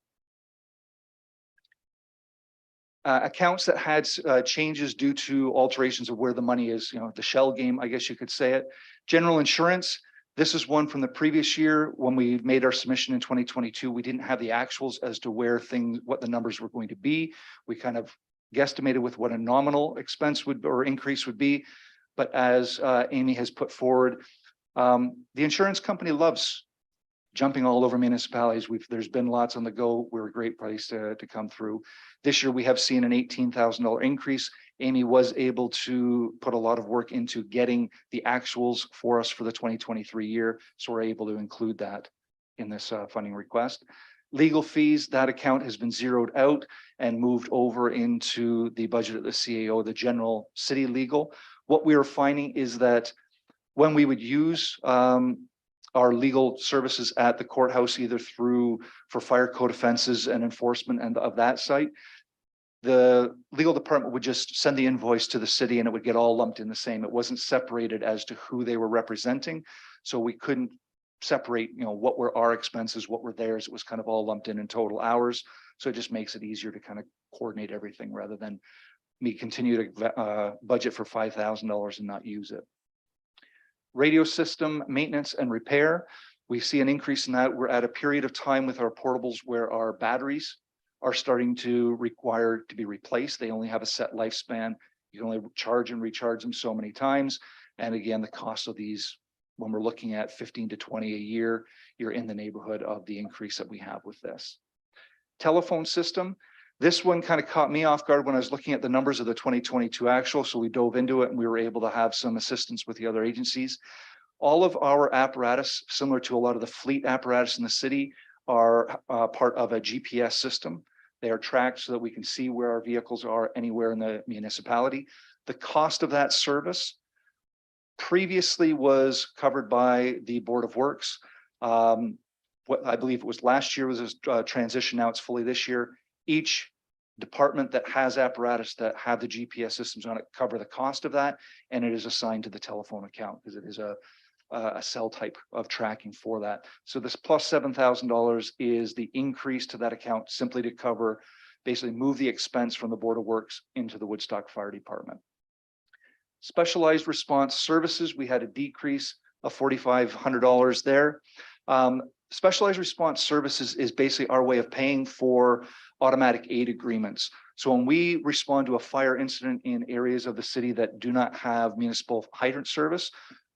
Accounts that had changes due to alterations of where the money is, the shell game, I guess you could say it. General insurance, this is one from the previous year when we made our submission in 2022. We didn't have the actuals as to what the numbers were going to be. We kind of guesstimated with what a nominal expense or increase would be. But as Amy has put forward, the insurance company loves jumping all over municipalities. There's been lots on the go. We're a great place to come through. This year, we have seen an $18,000 increase. Amy was able to put a lot of work into getting the actuals for us for the 2023 year. So we're able to include that in this funding request. Legal fees, that account has been zeroed out and moved over into the budget of the CAO, the general city legal. What we are finding is that when we would use our legal services at the courthouse, either for fire code offenses and enforcement and of that site, the legal department would just send the invoice to the city and it would get all lumped in the same. It wasn't separated as to who they were representing. So we couldn't separate, what were our expenses, what were theirs. It was kind of all lumped in total hours. So it just makes it easier to kind of coordinate everything rather than me continue to budget for $5,000 and not use it. Radio system maintenance and repair. We see an increase in that. We're at a period of time with our portables where our batteries are starting to require to be replaced. They only have a set lifespan. You can only charge and recharge them so many times. And again, the cost of these, when we're looking at 15 to 20 a year, you're in the neighborhood of the increase that we have with this. Telephone system. This one kind of caught me off guard when I was looking at the numbers of the 2022 actual. So we dove into it and we were able to have some assistance with the other agencies. All of our apparatus, similar to a lot of the fleet apparatus in the city, are part of a GPS system. They are tracked so that we can see where our vehicles are anywhere in the municipality. The cost of that service previously was covered by the Board of Works. What I believe it was last year was a transition. Now it's fully this year. Each department that has apparatus that have the GPS systems on it cover the cost of that, and it is assigned to the telephone account because it is a cell type of tracking for that. So this plus $7,000 is the increase to that account simply to cover, basically move the expense from the Board of Works into the Woodstock Fire Department. Specialized response services, we had a decrease of $4,500 there. Specialized response services is basically our way of paying for automatic aid agreements. So when we respond to a fire incident in areas of the city that do not have municipal hydrant service,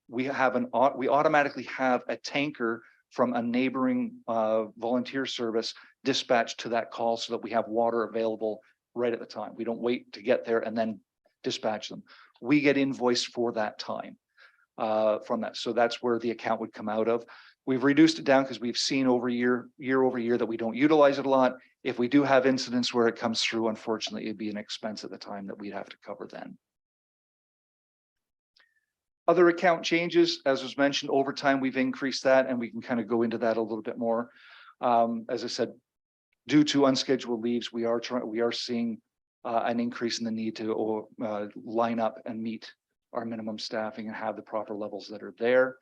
we automatically have a tanker from a neighboring volunteer service dispatched to that call so that we have water available right at the time. We don't wait to get there and then dispatch them. We get invoiced for that time from that. So that's where the account would come out of. We've reduced it down because we've seen year over year that we don't utilize it a lot. If we do have incidents where it comes through, unfortunately, it'd be an expense at the time that we'd have to cover then. Other account changes, as was mentioned, over time, we've increased that and we can kind of go into that a little bit more. As I said, due to unscheduled leaves, we are seeing an increase in the need to line up and meet our minimum staffing and have the proper levels that are there.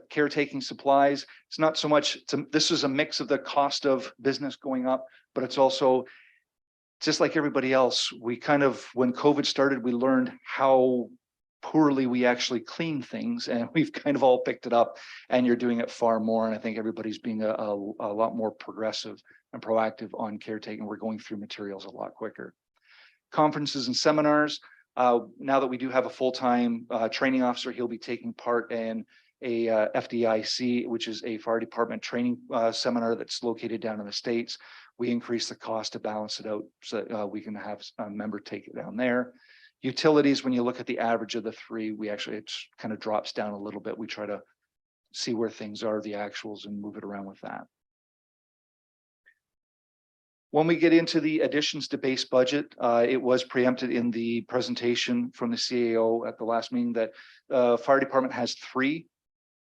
Caretaking supplies, it's not so much, this is a mix of the cost of business going up, but it's also just like everybody else. We kind of, when COVID started, we learned how poorly we actually clean things, and we've kind of all picked it up, and you're doing it far more. And I think everybody's being a lot more progressive and proactive on caretaking. We're going through materials a lot quicker. Conferences and seminars. Now that we do have a full-time training officer, he'll be taking part in a FDIC, which is a fire department training seminar that's located down in the States. We increase the cost to balance it out so that we can have a member take it down there. Utilities, when you look at the average of the three, it kind of drops down a little bit. We try to see where things are, the actuals, and move it around with that. When we get into the additions to base budget, it was preempted in the presentation from the CAO at the last meeting that fire department has 3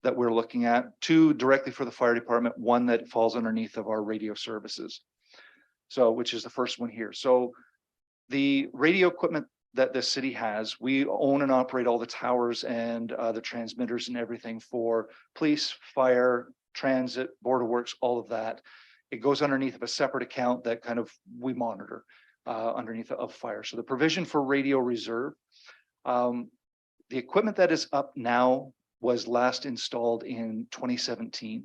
that we're looking at, 2 directly for the fire department, 1 that falls underneath of our radio services. So, which is the first one here. So the radio equipment that the city has, we own and operate all the towers and the transmitters and everything for police, fire, transit, border works, all of that. It goes underneath of a separate account that kind of we monitor underneath of fire. So the provision for radio reserve, the equipment that is up now was last installed in 2017.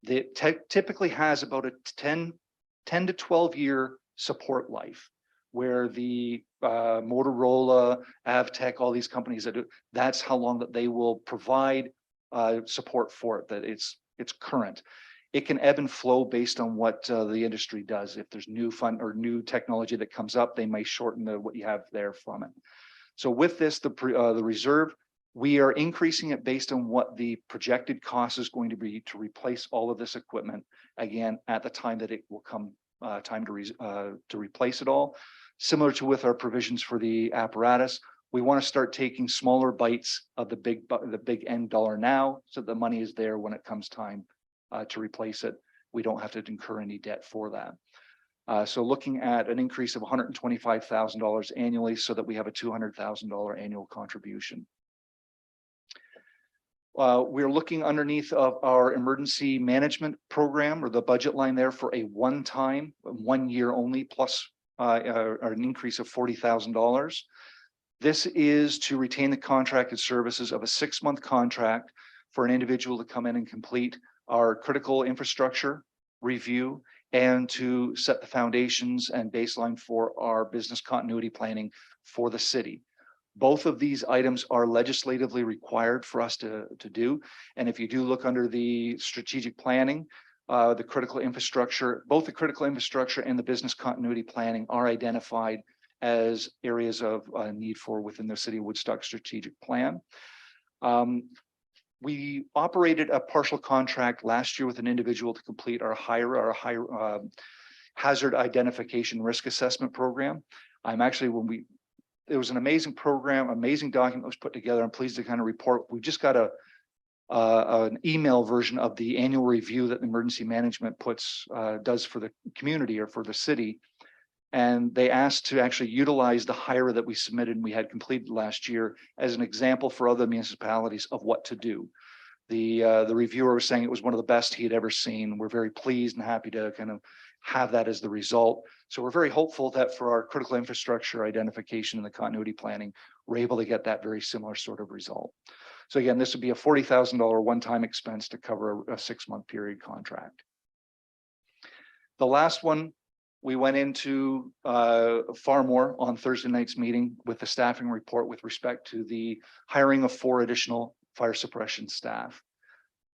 It typically has about a 10 to 12 year support life, where the Motorola, Avtech, all these companies that do, that's how long that they will provide support for it, that it's current. It can ebb and flow based on what the industry does. If there's new fund or new technology that comes up, they may shorten what you have there from it. So with this, the reserve, we are increasing it based on what the projected cost is going to be to replace all of this equipment again at the time that it will come time to replace it all. Similar to with our provisions for the apparatus, we want to start taking smaller bites of the big end dollar now, so the money is there when it comes time to replace it. We don't have to incur any debt for that. So looking at an increase of $125,000 annually, so that we have a $200,000 annual contribution. We're looking underneath of our emergency management program, or the budget line there, for a one-time, 1 year only, plus an increase of $40,000. This is to retain the contracted services of a 6-month contract for an individual to come in and complete our critical infrastructure review and to set the foundations and baseline for our business continuity planning for the city. Both of these items are legislatively required for us to do. And if you do look under the strategic planning, the critical infrastructure, both the critical infrastructure and the business continuity planning are identified as areas of need for within the City of Woodstock strategic plan. We operated a partial contract last year with an individual to complete our hazard identification risk assessment program. It was an amazing program, amazing document was put together. I'm pleased to kind of report, we just got an email version of the annual review that emergency management does for the community or for the city. And they asked to actually utilize the HIRA that we submitted and we had completed last year as an example for other municipalities of what to do. The reviewer was saying it was one of the best he had ever seen. We're very pleased and happy to kind of have that as the result. So we're very hopeful that for our critical infrastructure identification and the continuity planning, we're able to get that very similar sort of result. So again, this would be a $40,000 one-time expense to cover a 6-month period contract. The last one, we went into far more on Thursday night's meeting with the staffing report with respect to the hiring of 4 additional fire suppression staff.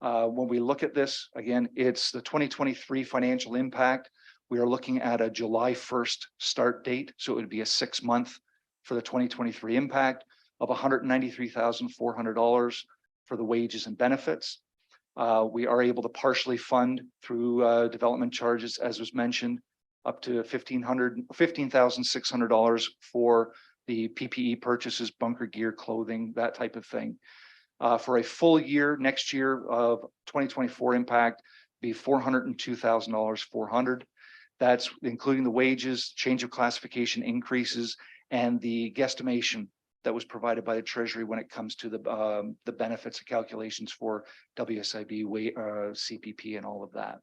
When we look at this, again, it's the 2023 financial impact. We are looking at a July 1st start date. So it would be a 6-month for the 2023 impact of $193,400 for the wages and benefits. We are able to partially fund through development charges, as was mentioned, up to $15,600 for the PPE purchases, bunker gear, clothing, that type of thing. For a full year, next year of 2024 impact, be $402,400. That's including the wages, change of classification increases, and the guesstimation that was provided by the Treasury when it comes to the benefits and calculations for WSIB, CPP, and all of that.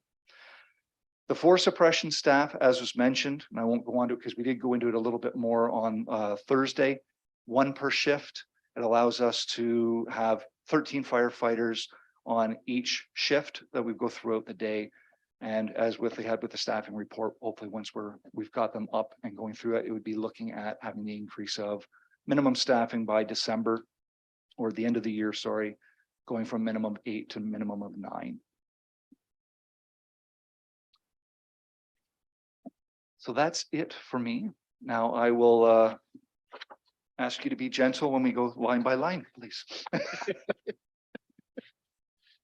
The 4 suppression staff, as was mentioned, and I won't go on to it because we did go into it a little bit more on Thursday, 1 per shift. It allows us to have 13 firefighters on each shift that we go throughout the day. And as we had with the staffing report, hopefully once we've got them up and going through it, it would be looking at having the increase of minimum staffing by December or the end of the year, sorry, going from minimum 8 to minimum of 9. So that's it for me. Now I will ask you to be gentle when we go line by line, please.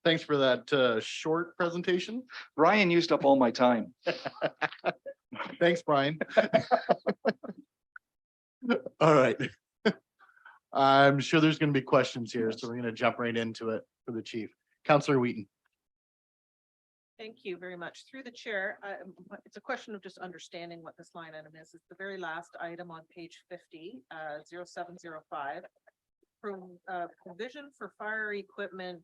Thanks for that short presentation. Ryan used up all my time. Thanks, Brian. All right. I'm sure there's going to be questions here, so we're going to jump right into it for the chief. Counselor Wheaton. Thank you very much. Through the chair, it's a question of just understanding what this line item is. It's the very last item on page 50, 0705. Provision for fire equipment.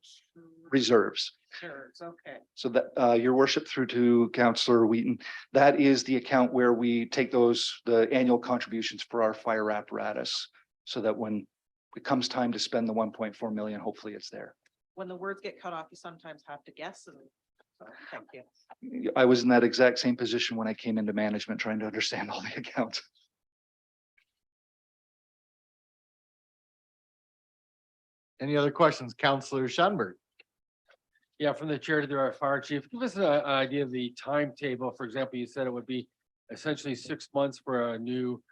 Reserves. Reserves, okay. So that, your worship, through to Councillor Wheaton, that is the account where we take the annual contributions for our fire apparatus. So that when it comes time to spend the 1.4 million, hopefully it's there. When the words get cut off, you sometimes have to guess, and so, thank you. I was in that exact same position when I came into management, trying to understand all the accounts. Any other questions? Counselor Schanberg. Yeah, from the chair to the fire chief, give us an idea of the timetable. For example, you said it would be essentially 6 months for a new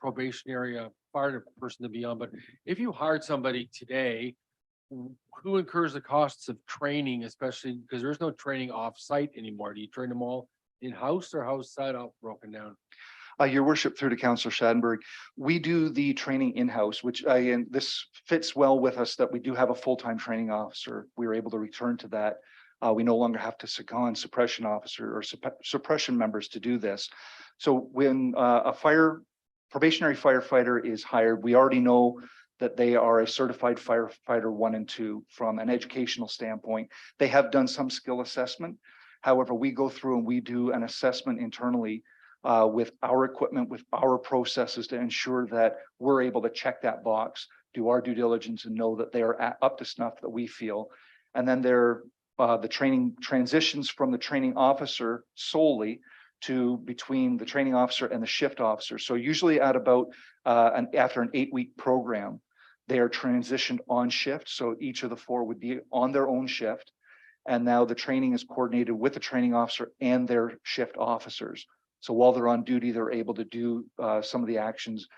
probationary fire person to be on, but if you hired somebody today, who incurs the costs of training, especially because there's no training off-site anymore? Do you train them all in-house, or how's that all broken down? Your worship, through to Councillor Schanberg, we do the training in-house, and this fits well with us that we do have a full-time training officer. We were able to return to that. We no longer have to second suppression officer or suppression members to do this. So when a probationary firefighter is hired, we already know that they are a certified firefighter 1 and 2 from an educational standpoint. They have done some skill assessment. However, we go through and we do an assessment internally with our equipment, with our processes, to ensure that we're able to check that box, do our due diligence, and know that they are up to snuff that we feel. And then the training transitions from the training officer solely to between the training officer and the shift officer. So usually at about after an 8-week program, they are transitioned on shift. So each of the 4 would be on their own shift. And now the training is coordinated with the training officer and their shift officers. So while they're on duty, they're able to do some of the actions,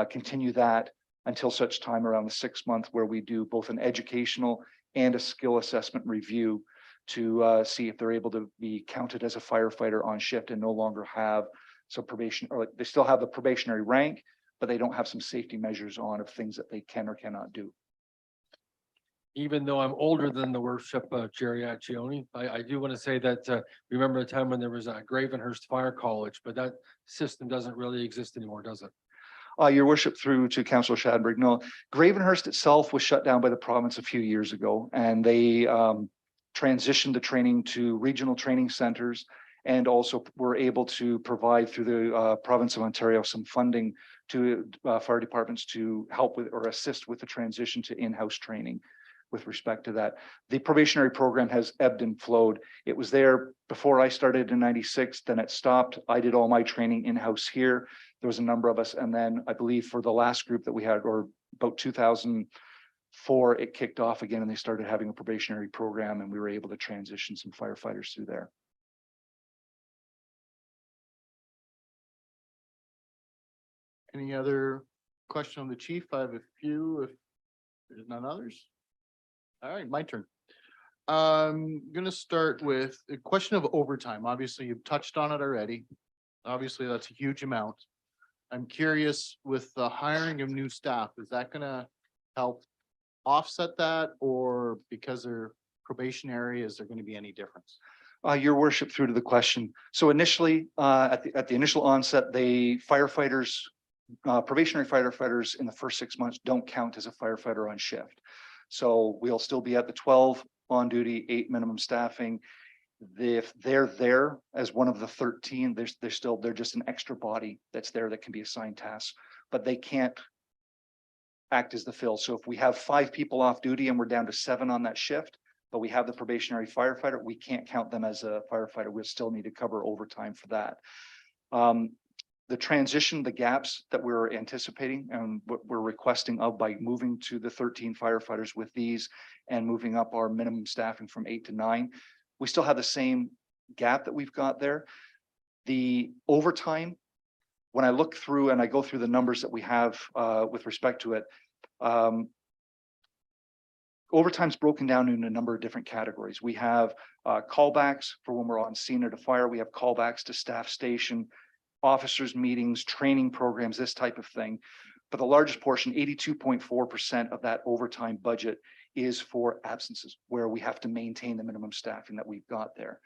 continue that until such time around the 6th month, where we do both an educational and a skill assessment review to see if they're able to be counted as a firefighter on shift and no longer have some probation, or they still have the probationary rank, but they don't have some safety measures on of things that they can or cannot do. Even though I'm older than the worship Jerry Accioni, I do want to say that remember a time when there was a Gravenhurst Fire College, but that system doesn't really exist anymore, does it? Your worship, through to Councillor Schanberg, no, Gravenhurst itself was shut down by the province a few years ago, and they transitioned the training to regional training centers, and also were able to provide through the province of Ontario some funding to fire departments to help with or assist with the transition to in-house training. With respect to that, the probationary program has ebbed and flowed. It was there before I started in '96, then it stopped. I did all my training in-house here. There was a number of us, and then I believe for the last group that we had, or about 2004, it kicked off again, and they started having a probationary program, and we were able to transition some firefighters through there. Any other question on the chief? I have a few, if there's none others. All right, my turn. I'm gonna start with a question of overtime. Obviously, you've touched on it already. Obviously, that's a huge amount. I'm curious, with the hiring of new staff, is that gonna help offset that, or because they're probationary, is there gonna be any difference? Your worship, through to the question. So initially, at the initial onset, the firefighters, probationary firefighters in the first 6 months don't count as a firefighter on shift. So we'll still be at the 12 on duty, 8 minimum staffing. If they're there as one of the 13, they're just an extra body that's there that can be assigned tasks, but they can't act as the fill. So if we have 5 people off duty and we're down to 7 on that shift, but we have the probationary firefighter, we can't count them as a firefighter. We'll still need to cover overtime for that. The transition, the gaps that we're anticipating and what we're requesting of by moving to the 13 firefighters with these and moving up our minimum staffing from 8 to 9, we still have the same gap that we've got there. The overtime, when I look through and I go through the numbers that we have with respect to it, overtime's broken down into a number of different categories. We have callbacks for when we're on scene at a fire. We have callbacks to staff station, officers' meetings, training programs, this type of thing. But the largest portion, 82.4% of that overtime budget is for absences, where we have to maintain the minimum staffing that we've got there.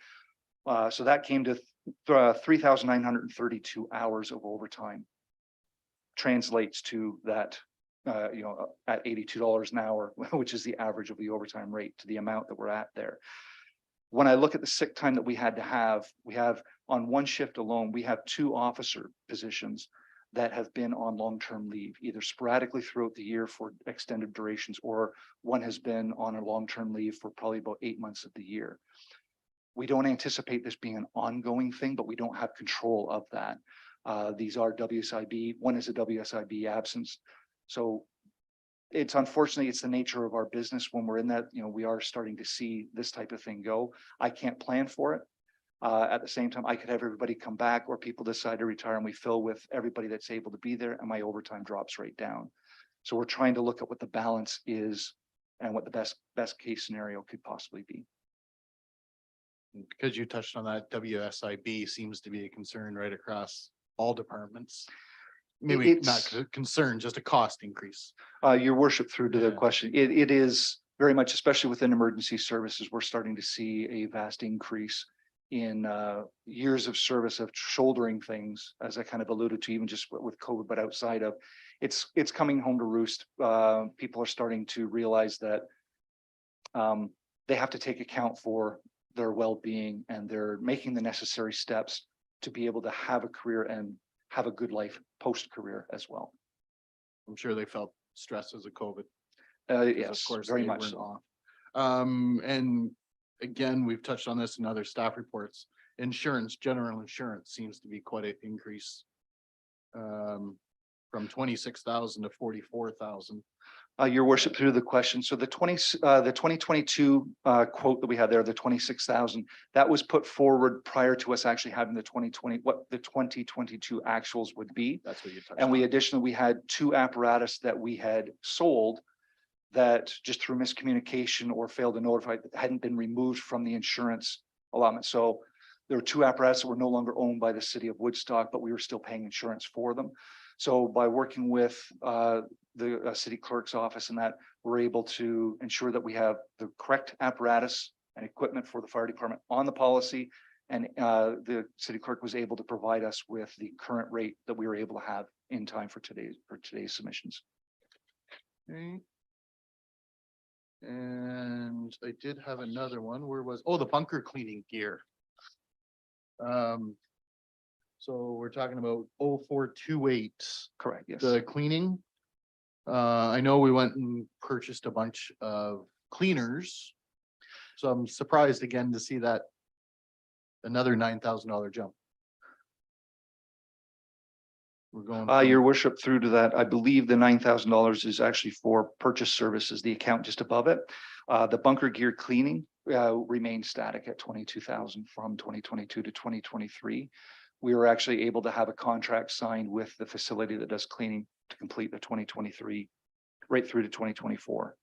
So that came to 3,932 hours of overtime. Translates to that, at $82 an hour, which is the average of the overtime rate, to the amount that we're at there. When I look at the sick time that we had to have, we have on one shift alone, we have 2 officer positions that have been on long-term leave, either sporadically throughout the year for extended durations, or one has been on a long-term leave for probably about 8 months of the year. We don't anticipate this being an ongoing thing, but we don't have control of that. These are WSIB. One is a WSIB absence. So it's unfortunately, it's the nature of our business when we're in that, we are starting to see this type of thing go. I can't plan for it. At the same time, I could have everybody come back, or people decide to retire and we fill with everybody that's able to be there, and my overtime drops right down. So we're trying to look at what the balance is and what the best case scenario could possibly be. Because you touched on that, WSIB seems to be a concern right across all departments. Maybe not a concern, just a cost increase. Your worship, through to the Yeah. question, it is very much, especially within emergency services, we're starting to see a vast increase in years of service of shouldering things, as I kind of alluded to, even just with COVID, but outside of it's coming home to roost. People are starting to realize that they have to take account for their well-being, and they're making the necessary steps to be able to have a career and have a good life post-career as well. I'm sure they felt stress as a COVID. Yes, Of course, very they much weren't so. off. And again, we've touched on this in other staff reports. Insurance, general insurance seems to be quite an increase. From 26,000 to 44,000. Your worship, through the question. So the 2022 quote that we had there, the 26,000, that was put forward prior to us actually having the 2020, what the 2022 actuals would be. That's what you touched And on. we had 2 apparatus that we had sold that just through miscommunication or failed to notify, hadn't been removed from the insurance allotment. So there were 2 apparatus that were no longer owned by the city of Woodstock, but we were still paying insurance for them. So by working with the city clerk's office and that, we're able to ensure that we have the correct apparatus and equipment for the fire department on the policy. And the city clerk was able to provide us with the current rate that we were able to have in time for today's submissions. Okay. And I did have another one. Where was, the bunker cleaning gear. So we're talking about 0428. Correct, yes. The cleaning. I know we went and purchased a bunch of cleaners. So I'm surprised again to see that another $9,000 jump. We're going. Your worship, through to that, I believe the $9,000 is actually for purchase services, the account just above it. The bunker gear cleaning remained static at 22,000 from 2022 to 2023. We were actually able to have a contract signed with the facility that does cleaning to complete the 2023 right through to 2024.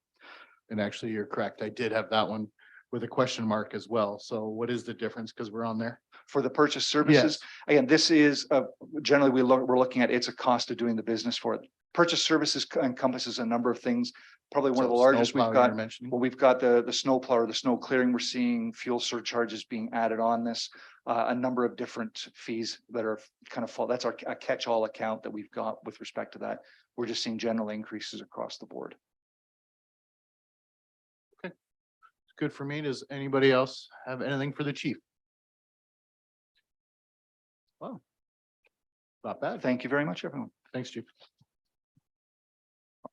And actually, you're correct. I did have that one with a question mark as well. So what is the difference? Because we're on there. For the purchase services, again, this is generally we're looking at, it's a cost of doing the business for it. Purchase services encompasses a number of things. Probably one of the largest we've got. Well, we've got the snow plow, the snow clearing. We're seeing fuel surcharges being added on this. A number of different fees that are kind of fall. That's a catch-all account that we've got with respect to that. We're just seeing general increases across the board. Okay, good for me. Does anybody else have anything for the chief? Wow, not bad. Thank you very much, everyone. Thanks, chief.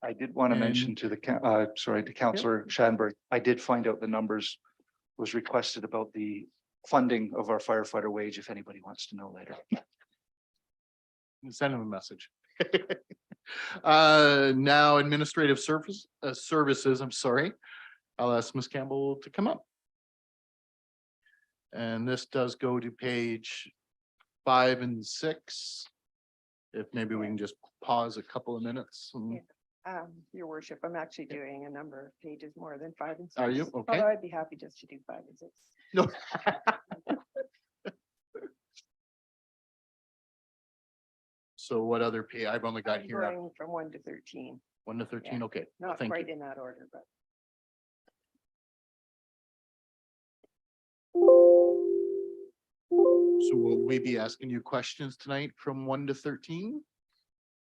I did want to mention to the to Councillor Shanberg, I did find out the numbers was requested about the funding of our firefighter wage, if anybody wants to know later. Send him a message. Now administrative services, I'm sorry. I'll ask Ms. Campbell to come up. And this does go to page 5 and 6. If maybe we can just pause a couple of minutes. Yeah. Your worship, I'm actually doing a number of pages more than 5 and 6. Are you? Okay. Although I'd be happy just to do 5 and 6. No. So what other pay? I've only got I'm here going from 1 to 13, 1 to 13. Okay. not Thank you. quite in that order, but. So will we be asking you questions tonight from 1 to 13?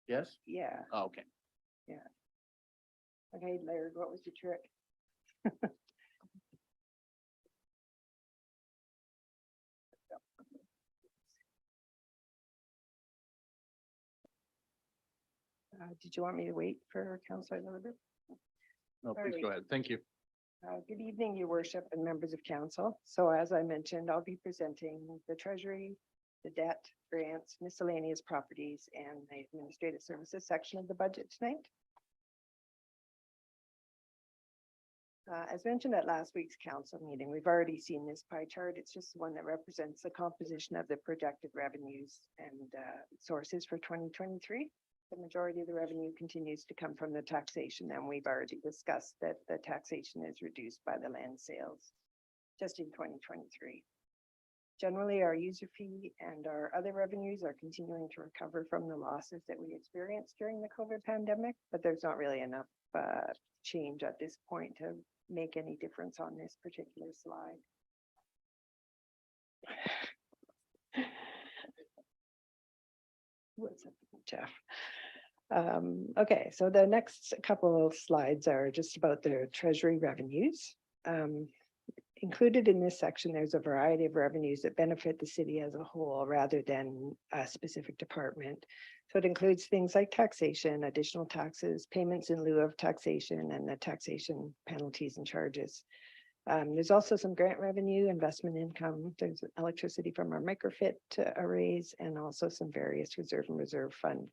Yes? Yeah, Oh, okay. okay, Laird, what was your trick? Did you want me to wait for Councillor Elizabeth? No, please go ahead. Thank you. Good evening, your worship and members of council. So as I mentioned, I'll be presenting the treasury, the debt, grants, miscellaneous properties, and the administrative services section of the budget tonight. As mentioned at last week's council meeting, we've already seen this pie chart. It's just the one that represents the composition of the projected revenues and sources for 2023. The majority of the revenue continues to come from the taxation, and we've already discussed that the taxation is reduced by the land sales just in 2023. Generally, our user fee and our other revenues are continuing to recover from the losses that we experienced during the COVID pandemic, but there's not really enough change at this point to make any difference on this particular slide. What's up, Jeff? Okay, so the next couple of slides are just about the treasury revenues. Included in this section, there's a variety of revenues that benefit the city as a whole rather than a specific department. So it includes things like taxation, additional taxes, payments in lieu of taxation, and the taxation penalties and charges. There's also some grant revenue, investment income, there's electricity from our microfit arrays, and also some various reserve and reserve fund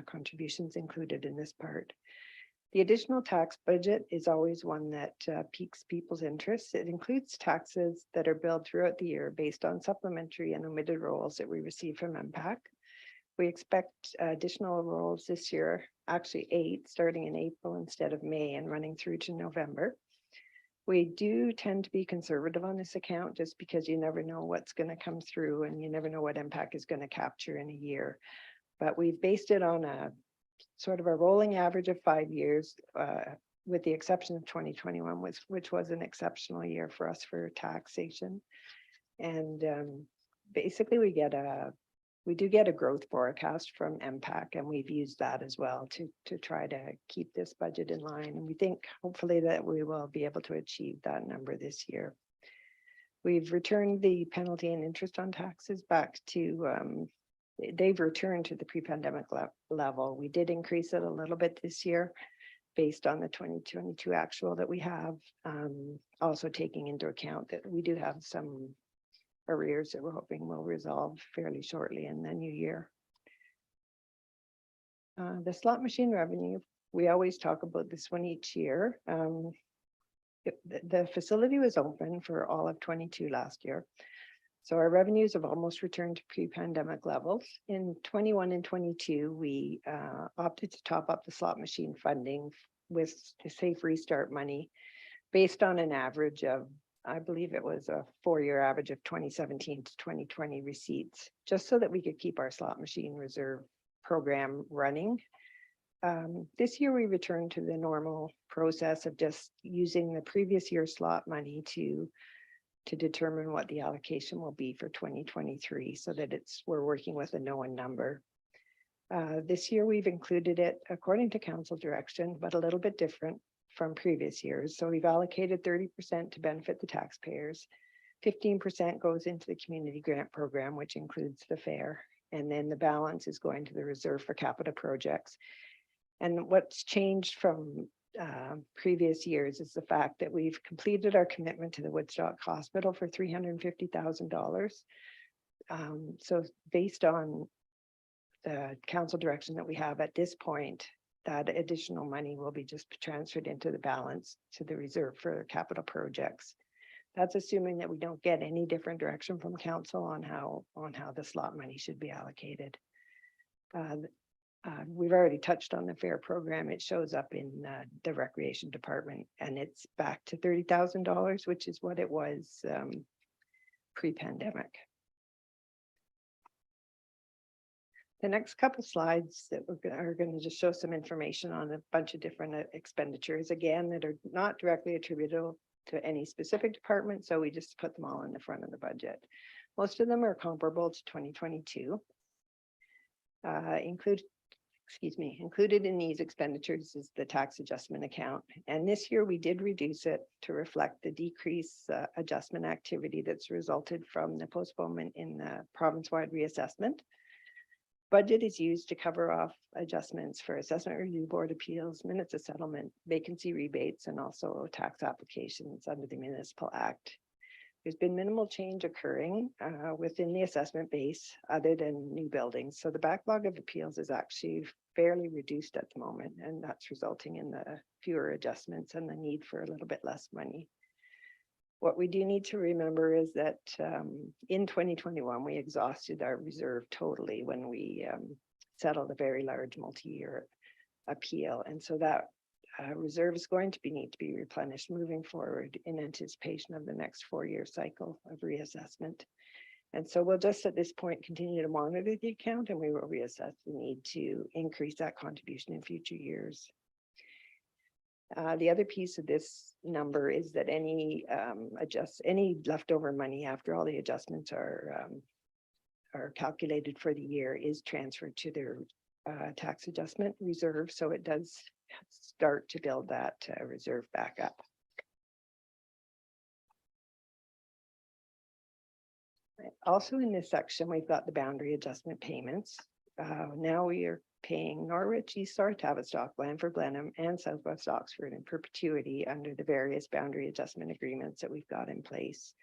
contributions included in this part. The additional tax budget is always one that piques people's interest. It includes taxes that are billed throughout the year based on supplementary and omitted rolls that we receive from MPAC. We expect additional rolls this year, actually 8, starting in April instead of May and running through to November. We do tend to be conservative on this account just because you never know what's going to come through and you never know what MPAC is going to capture in a year. But we've based it on a sort of a rolling average of 5 years, with the exception of 2021, which was an exceptional year for us for taxation. And basically we do get a growth forecast from MPAC, and we've used that as well to try to keep this budget in line. And we think hopefully that we will be able to achieve that number this year. We've returned the penalty and interest on taxes back to they've returned to the pre-pandemic level. We did increase it a little bit this year based on the 2022 actual that we have, also taking into account that we do have some arrears that we're hoping will resolve fairly shortly in the new year. The slot machine revenue, we always talk about this one each year. The facility was open for all of 22 last year. So our revenues have almost returned to pre-pandemic levels. In 21 and 22, we opted to top up the slot machine funding with the Safe Restart money based on an average of, I believe it was a 4-year average of 2017 to 2020 receipts, just so that we could keep our slot machine reserve program running. This year, we returned to the normal process of just using the previous year's slot money to determine what the allocation will be for 2023, so that we're working with a known number. This year, we've included it according to council direction, but a little bit different from previous years. So we've allocated 30% to benefit the taxpayers. 15% goes into the community grant program, which includes the fair. And then the balance is going to the reserve for capital projects. And what's changed from previous years is the fact that we've completed our commitment to the Woodstock Hospital for $350,000. So based on the council direction that we have at this point, that additional money will be just transferred into the balance to the reserve for capital projects. That's assuming that we don't get any different direction from council on how the slot money should be allocated. We've already touched on the fair program. It shows up in the recreation department and it's back to $30,000, which is what it was pre-pandemic. The next couple slides that are going to just show some information on a bunch of different expenditures, again, that are not directly attributable to any specific department. So we just put them all in the front of the budget. Most of them are comparable to 2022. Included in these expenditures is the tax adjustment account. And this year we did reduce it to reflect the decrease adjustment activity that's resulted from the postponement in the province-wide reassessment. Budget is used to cover off adjustments for assessment review board appeals, minutes of settlement, vacancy rebates, and also tax applications under the Municipal Act. There's been minimal change occurring within the assessment base other than new buildings. So the backlog of appeals is actually fairly reduced at the moment, and that's resulting in the fewer adjustments and the need for a little bit less money. What we do need to remember is that in 2021, we exhausted our reserve totally when we settled a very large multi-year appeal. And so that reserve is going to need to be replenished moving forward in anticipation of the next 4-year cycle of reassessment. And so we'll just at this point continue to monitor the account and we will reassess the need to increase that contribution in future years. The other piece of this number is that any leftover money after all the adjustments are calculated for the year is transferred to their tax adjustment reserve. So it does start to build that reserve back up. Also in this section, we've got the boundary adjustment payments. Now we are paying Norwich, East Star, Tavistock, Blandford, Blenheim, and Southwest Oxford in perpetuity under the various boundary adjustment agreements that we've got in place.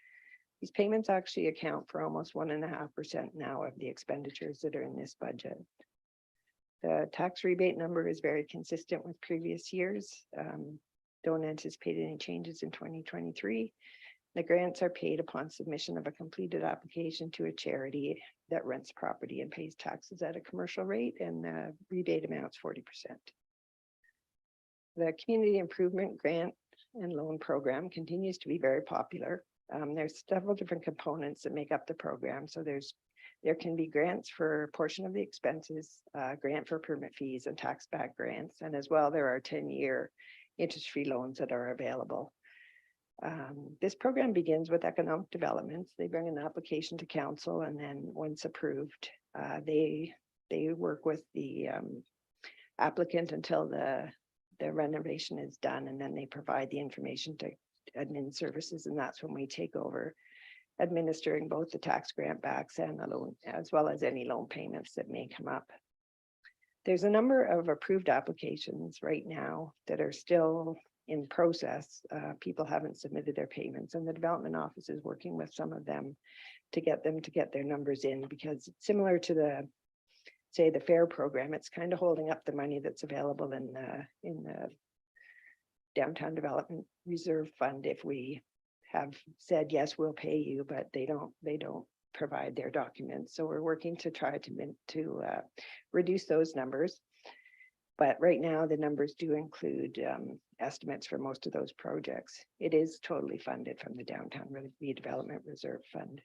These payments actually account for almost 1.5% now of the expenditures that are in this budget. The tax rebate number is very consistent with previous years. Don't anticipate any changes in 2023. The grants are paid upon submission of a completed application to a charity that rents property and pays taxes at a commercial rate, and the rebate amounts 40%. The community improvement grant and loan program continues to be very popular. There's several different components that make up the program. So there can be grants for a portion of the expenses, grant for permit fees and tax back grants. And as well, there are 10-year interest-free loans that are available. This program begins with economic developments. They bring an application to council, and then once approved, they work with the applicant until the renovation is done, and then they provide the information to admin services, and that's when we take over administering both the tax grant backs and the loan, as well as any loan payments that may come up. There's a number of approved applications right now that are still in process. People haven't submitted their payments, and the development office is working with some of them to get their numbers in, because it's similar to the fair program. It's kind of holding up the money that's available in the downtown development reserve fund. If we have said yes, we'll pay you, but they don't provide their documents. So we're working to try to reduce those numbers. But right now, the numbers do include estimates for most of those projects. It is totally funded from the Downtown Redevelopment Reserve Fund.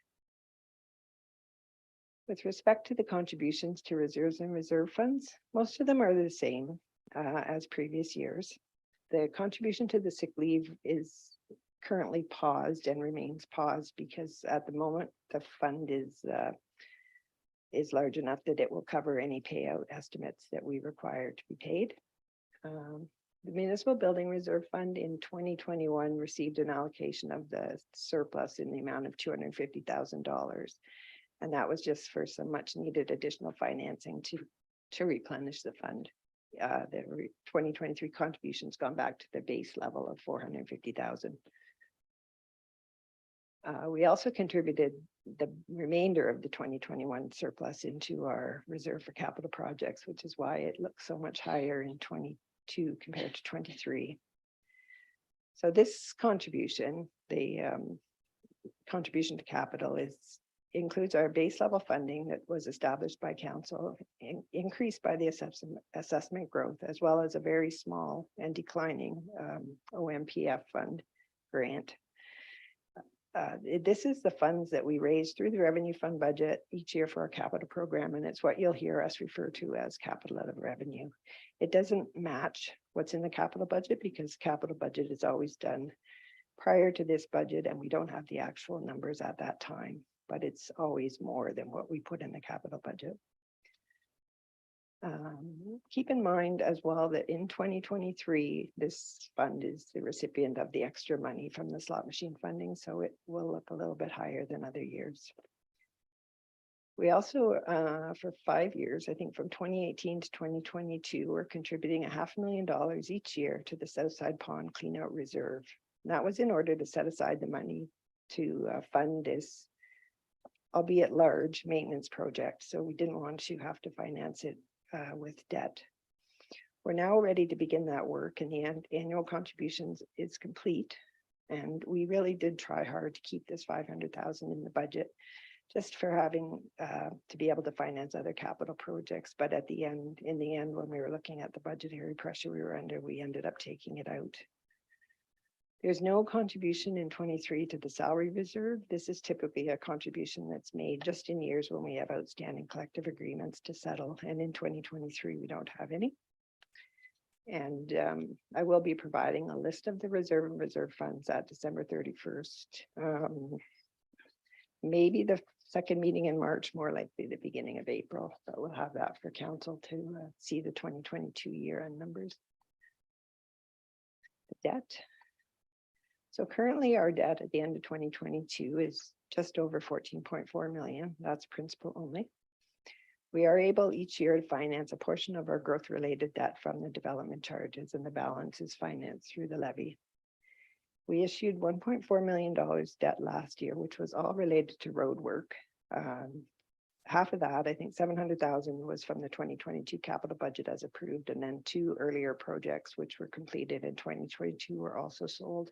With respect to the contributions to reserves and reserve funds, most of them are the same as previous years. The contribution to the sick leave is currently paused and remains paused because at the moment, the fund is large enough that it will cover any payout estimates that we require to be paid. The Municipal Building Reserve Fund in 2021 received an allocation of the surplus in the amount of $250,000. And that was just for some much needed additional financing to replenish the fund. The 2023 contributions gone back to the base level of $450,000. We also contributed the remainder of the 2021 surplus into our reserve for capital projects, which is why it looks so much higher in 22 compared to 23. So this contribution, the contribution to capital, is includes our base level funding that was established by council, increased by the assessment growth, as well as a very small and declining OMPF fund grant. This is the funds that we raise through the revenue fund budget each year for our capital program, and it's what you'll hear us refer to as capital out of revenue. It doesn't match what's in the capital budget because capital budget is always done prior to this budget, and we don't have the actual numbers at that time, but it's always more than what we put in the capital budget. Keep in mind as well that in 2023, this fund is the recipient of the extra money from the slot machine funding, so it will look a little bit higher than other years. We also, for 5 years, I think from 2018 to 2022, we're contributing $500,000 each year to the Southside Pond Cleanout Reserve. And that was in order to set aside the money to fund this, albeit large, maintenance project. So we didn't want to have to finance it with debt. We're now ready to begin that work, and the annual contributions is complete. And we really did try hard to keep this $500,000 in the budget, just for having to be able to finance other capital projects. But at the end, in the end, when we were looking at the budgetary pressure we were under, we ended up taking it out. There's no contribution in 23 to the salary reserve. This is typically a contribution that's made just in years when we have outstanding collective agreements to settle. And in 2023, we don't have any. And I will be providing a list of the reserve and reserve funds at December 31st. Maybe the second meeting in March, more likely the beginning of April, but we'll have that for council to see the 2022 year-end numbers. The debt. So currently our debt at the end of 2022 is just over 14.4 million. That's principal only. We are able each year to finance a portion of our growth related debt from the development charges, and the balance is financed through the levy. We issued $1.4 million debt last year, which was all related to road work. Half of that, I think 700,000, was from the 2022 capital budget as approved, and then 2 earlier projects which were completed in 2022 were also sold.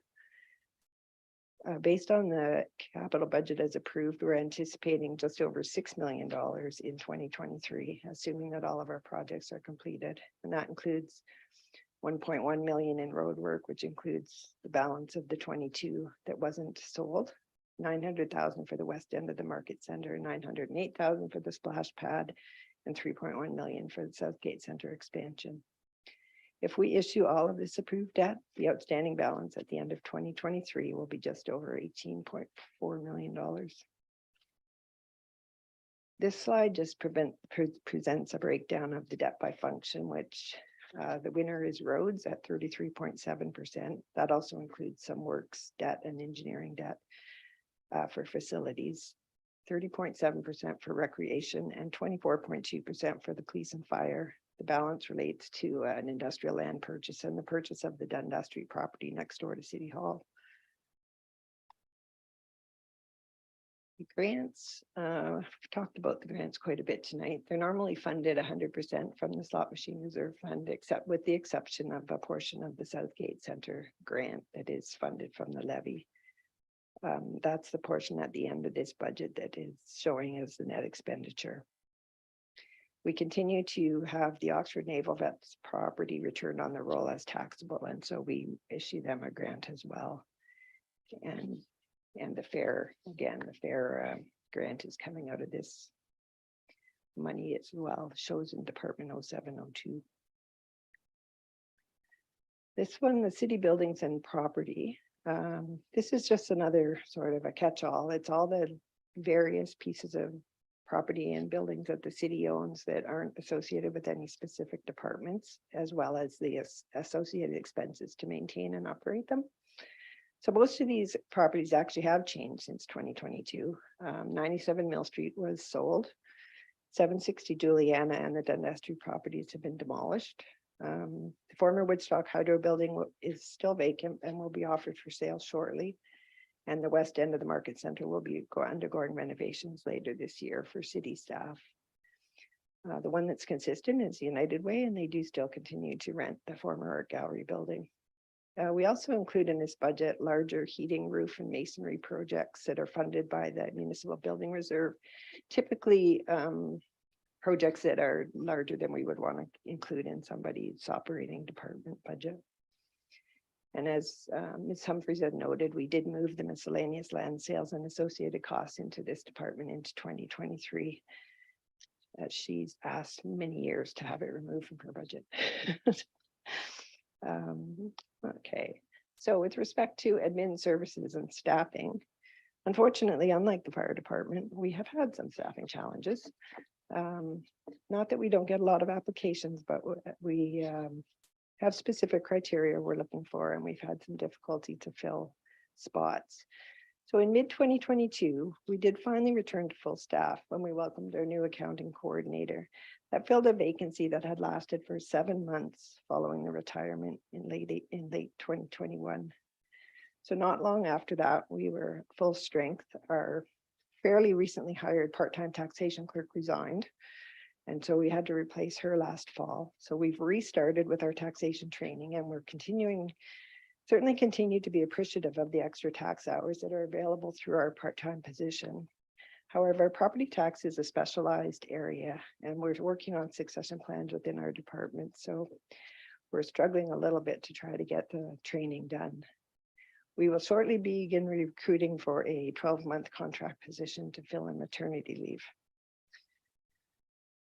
Based on the capital budget as approved, we're anticipating just over $6 million in 2023, assuming that all of our projects are completed. And that includes 1.1 million in road work, which includes the balance of the 22 that wasn't sold, 900,000 for the west end of the market center, 908,000 for the splash pad, and 3.1 million for the Southgate Center expansion. If we issue all of this approved debt, the outstanding balance at the end of 2023 will be just over $18.4 million. This slide just presents a breakdown of the debt by function, which the winner is roads at 33.7%. That also includes some works debt and engineering debt for facilities, 30.7% for recreation, and 24.2% for the police and fire. The balance relates to an industrial land purchase and the purchase of the Dundas Street property next door to City Hall. The grants, we've talked about the grants quite a bit tonight. They're normally funded 100% from the slot machine reserve fund, except with the exception of a portion of the Southgate Center grant that is funded from the levy. That's the portion at the end of this budget that is showing as the net expenditure. We continue to have the Oxford Naval Vets property returned on the roll as taxable, and so we issue them a grant as well. And the fair, again, the fair grant is coming out of this money as well, shows in Department 0702. This one, the city buildings and property. This is just another sort of a catch-all. It's all the various pieces of property and buildings that the city owns that aren't associated with any specific departments, as well as the associated expenses to maintain and operate them. So most of these properties actually have changed since 2022. 97 Mill Street was sold. 760 Juliana and the Dundas Street properties have been demolished. The former Woodstock Hydro building is still vacant and will be offered for sale shortly. And the west end of the market center will be undergoing renovations later this year for city staff. The one that's consistent is United Way, and they do still continue to rent the former art gallery building. We also include in this budget larger heating, roof and masonry projects that are funded by the Municipal Building Reserve. Typically, projects that are larger than we would want to include in somebody's operating department budget. And as Ms. Humphries had noted, we did move the miscellaneous land sales and associated costs into this department into 2023. She's asked many years to have it removed from her budget. Okay, so with respect to admin services and staffing, unfortunately, unlike the fire department, we have had some staffing challenges. Not that we don't get a lot of applications, but we have specific criteria we're looking for, and we've had some difficulty to fill spots. So in mid-2022, we did finally return to full staff when we welcomed our new accounting coordinator. That filled a vacancy that had lasted for 7 months following the retirement in late 2021. So not long after that, we were full strength. Our fairly recently hired part-time taxation clerk resigned. And so we had to replace her last fall. So we've restarted with our taxation training, and we're certainly continue to be appreciative of the extra tax hours that are available through our part-time position. However, property tax is a specialized area, and we're working on succession plans within our department. So we're struggling a little bit to try to get the training done. We will shortly begin recruiting for a 12-month contract position to fill in maternity leave.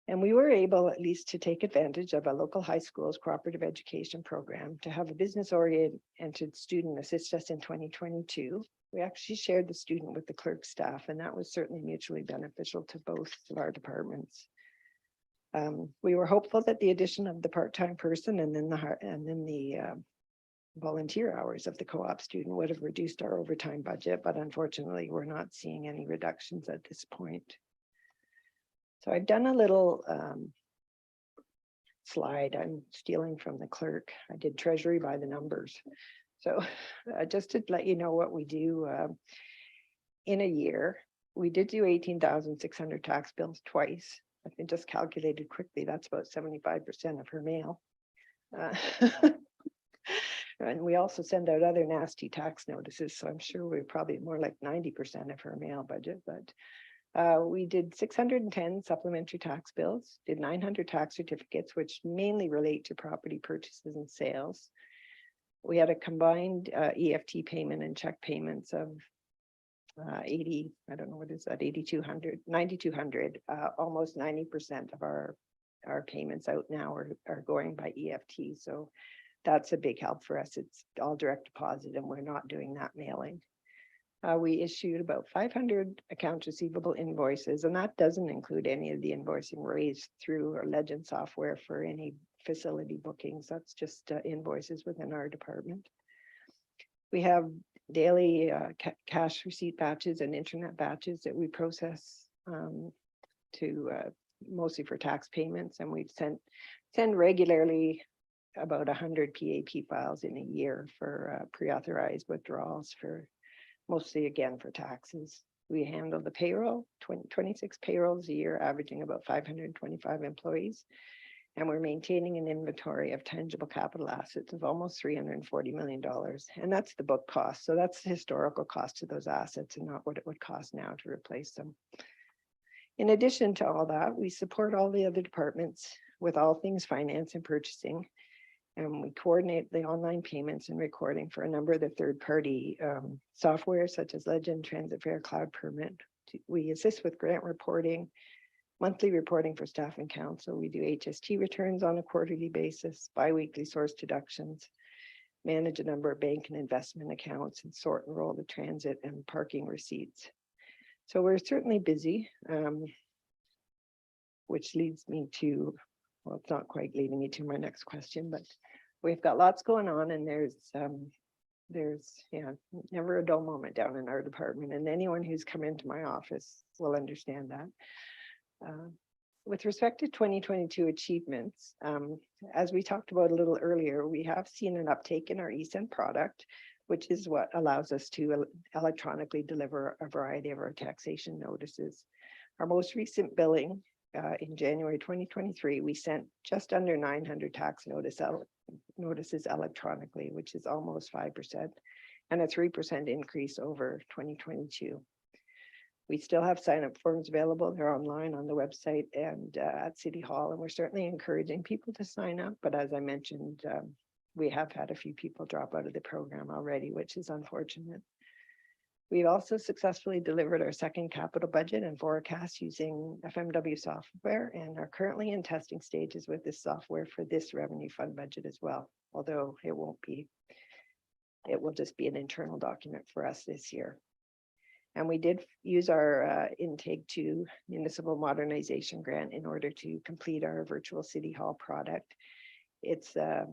And we were able at least to take advantage of a local high school's cooperative education program to have a business-oriented student assist us in 2022. We actually shared the student with the clerk staff, and that was certainly mutually beneficial to both of our departments. We were hopeful that the addition of the part-time person and then the volunteer hours of the co-op student would have reduced our overtime budget, but unfortunately, we're not seeing any reductions at this point. So I've done a little slide. I'm stealing from the clerk. I did treasury by the numbers. So just to let you know what we do in a year, we did do 18,600 tax bills twice. I've been just calculated quickly. That's about 75% of her mail. And we also send out other nasty tax notices. So I'm sure we're probably more like 90% of her mail budget, but we did 610 supplementary tax bills, did 900 tax certificates, which mainly relate to property purchases and sales. We had a combined EFT payment and check payments of 80, I don't know what is that, 8,200, 9,200, almost 90% of our payments out now are going by EFT. So that's a big help for us. It's all direct deposit, and we're not doing that mailing. We issued about 500 accounts receivable invoices, and that doesn't include any of the invoicing raised through our Legend software for any facility bookings. That's just invoices within our department. We have daily cash receipt batches and internet batches that we process to mostly for tax payments, and we've send regularly about 100 PAP files in a year for pre-authorized withdrawals for mostly again for taxes. We handle the payroll, 26 payrolls a year, averaging about 525 employees. And we're maintaining an inventory of tangible capital assets of almost $340 million. And that's the book cost. So that's the historical cost of those assets and not what it would cost now to replace them. In addition to all that, we support all the other departments with all things finance and purchasing. And we coordinate the online payments and recording for a number of the third-party software such as Legend, Transit Fair, Cloud Permit. We assist with grant reporting, monthly reporting for staff and council. We do HST returns on a quarterly basis, biweekly source deductions, manage a number of bank and investment accounts, and sort and roll the transit and parking receipts. So we're certainly busy, which leads me to, well, it's not quite leading me to my next question, but we've got lots going on, and there's never a dull moment down in our department, and anyone who's come into my office will understand that. With respect to 2022 achievements, as we talked about a little earlier, we have seen an uptake in our eSend product, which is what allows us to electronically deliver a variety of our taxation notices. Our most recent billing in January 2023, we sent just under 900 tax notices notices electronically, which is almost 5%, and a 3% increase over 2022. We still have sign-up forms available. They're online on the website and at City Hall, and we're certainly encouraging people to sign up. But as I mentioned, we have had a few people drop out of the program already, which is unfortunate. We've also successfully delivered our second capital budget and forecast using FMW software and are currently in testing stages with this software for this revenue fund budget as well, although it will just be an internal document for us this year. And we did use our intake to municipal modernization grant in order to complete our virtual City Hall product. It's a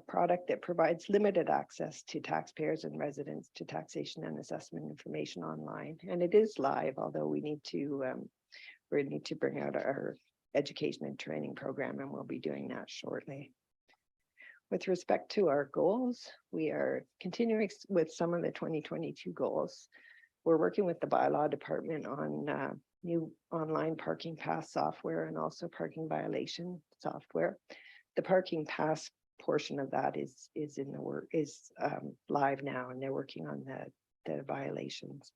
product that provides limited access to taxpayers and residents to taxation and assessment information online. And it is live, although we need to bring out our education and training program, and we'll be doing that shortly. With respect to our goals, we are continuing with some of the 2022 goals. We're working with the bylaw department on new online parking pass software and also parking violation software. The parking pass portion of that is live now, and they're working on the violations.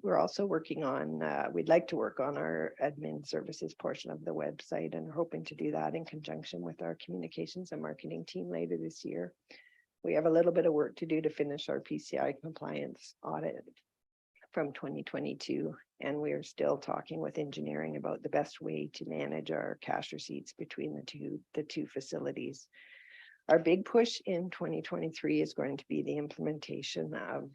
We're also working on, we'd like to work on our admin services portion of the website, and hoping to do that in conjunction with our communications and marketing team later this year. We have a little bit of work to do to finish our PCI compliance audit from 2022, and we are still talking with engineering about the best way to manage our cash receipts between the two facilities. Our big push in 2023 is going to be the implementation of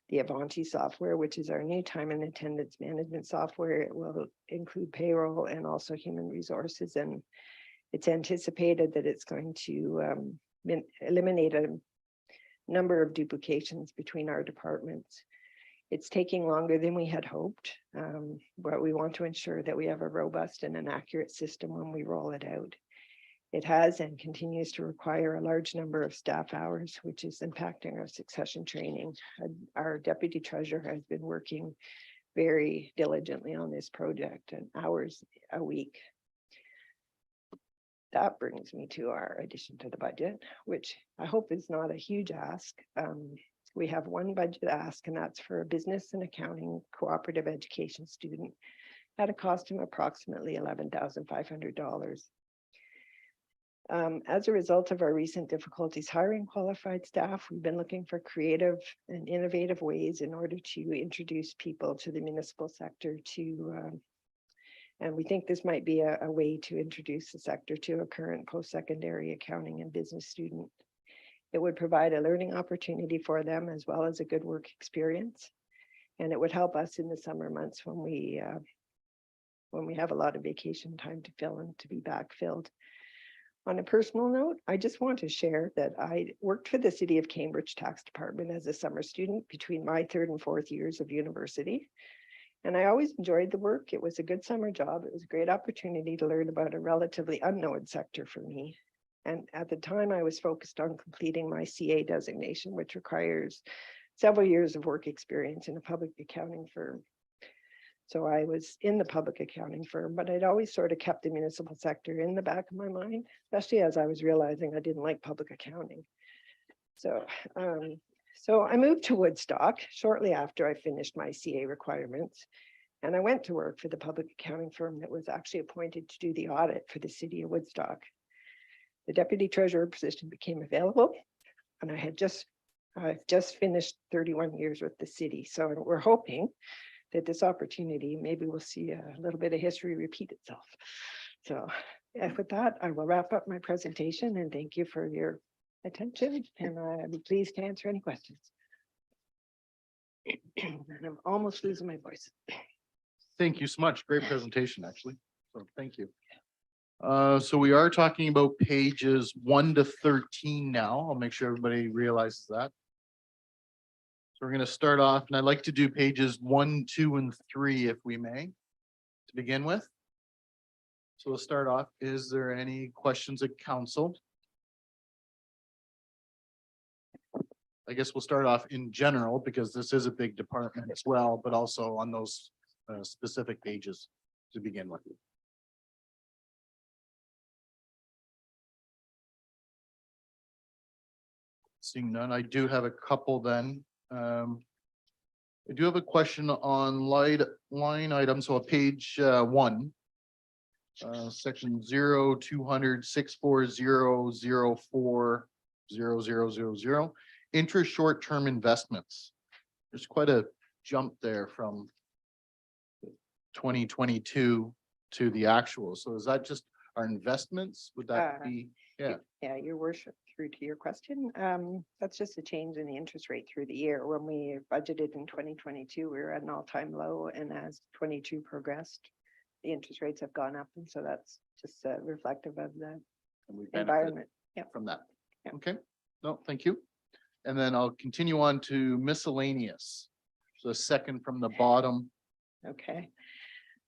the Avanti software, which is our new time and attendance management software. It will include payroll and also human resources, and it's anticipated that it's going to eliminate a number of duplications between our departments. It's taking longer than we had hoped, but we want to ensure that we have a robust and an accurate system when we roll it out. It has and continues to require a large number of staff hours, which is impacting our succession training. Our deputy treasurer has been working very diligently on this project, and hours a week. That brings me to our addition to the budget, which I hope is not a huge ask. We have one budget ask, and that's for a business and accounting cooperative education student at a cost of approximately $11,500. As a result of our recent difficulties hiring qualified staff, we've been looking for creative and innovative ways in order to introduce people to the municipal sector and we think this might be a way to introduce the sector to a current post-secondary accounting and business student. It would provide a learning opportunity for them as well as a good work experience. And it would help us in the summer months when we have a lot of vacation time to fill and to be backfilled. On a personal note, I just want to share that I worked for the City of Cambridge Tax Department as a summer student between my 3rd and 4th years of university. And I always enjoyed the work. It was a good summer job. It was a great opportunity to learn about a relatively unknown sector for me. And at the time, I was focused on completing my CA designation, which requires several years of work experience in a public accounting firm. So I was in the public accounting firm, but I'd always sort of kept the municipal sector in the back of my mind, especially as I was realizing I didn't like public accounting. So I moved to Woodstock shortly after I finished my CA requirements, and I went to work for the public accounting firm that was actually appointed to do the audit for the city of Woodstock. The deputy treasurer position became available, and I've just finished 31 years with the city. So we're hoping that this opportunity, maybe we'll see a little bit of history repeat itself. So with that, I will wrap up my presentation, and thank you for your attention, and I'd be pleased to answer any questions. And I'm almost losing my voice. Thank you so much. Great presentation, actually. So thank you. So we are talking about pages 1 to 13 now. I'll make sure everybody realizes that. So we're going to start off, and I'd like to do pages 1, 2, and 3, if we may, to begin with. So we'll start off. Is there any questions at council? I guess we'll start off in general, because this is a big department as well, but also on those specific pages to begin with. Seeing none, I do have a couple then. I do have a question on line item, so page one. Section 0200-640-04-0000, interest short-term investments. There's quite a jump there from 2022 to the actual. So is that just our investments? Would that be? Yeah. Yeah, your worship, through to your question, that's just a change in the interest rate through the year. When we budgeted in 2022, we were at an all-time low, and as 22 progressed, the interest rates have gone up, and so that's just reflective of the And we benefit environment. from that. Yeah. Okay, no, thank you. And then I'll continue on to miscellaneous. So the second from the bottom. Okay.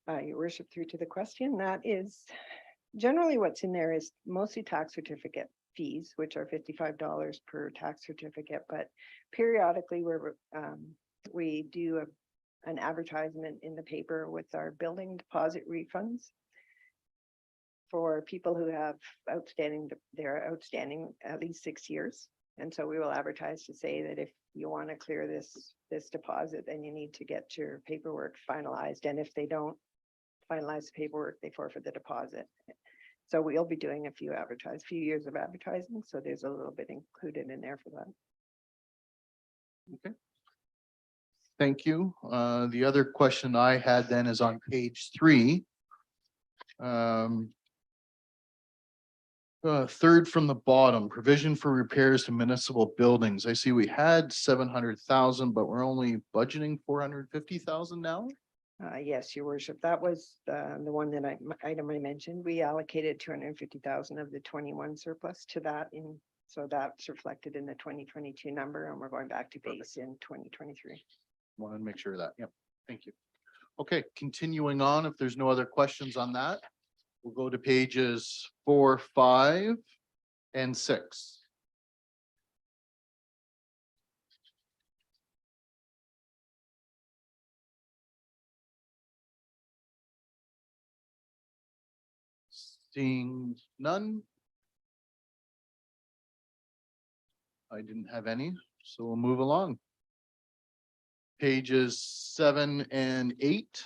Your worship, through to the question, that is generally what's in there is mostly tax certificate fees, which are $55 per tax certificate, but periodically we do an advertisement in the paper with our building deposit refunds for people who have they're outstanding at least 6 years. And so we will advertise to say that if you want to clear this deposit, then you need to get your paperwork finalized. And if they don't finalize the paperwork, they forfeit the deposit. So we'll be doing a few years of advertising. So there's a little bit included in there for that. Okay. Thank you. The other question I had then is on page 3. Third from the bottom, provision for repairs to municipal buildings. I see we had 700,000, but we're only budgeting 450,000 now. Yes, your worship, that was the one that item I mentioned. We allocated 250,000 of the 21 surplus to that so that's reflected in the 2022 number, and we're going back to base in 2023. Want to make sure of that. Yep. Thank you. Okay, continuing on, if there's no other questions on that, we'll go to pages 4, 5, and 6. Seeing none. I didn't have any, so we'll move along. Pages 7 and 8.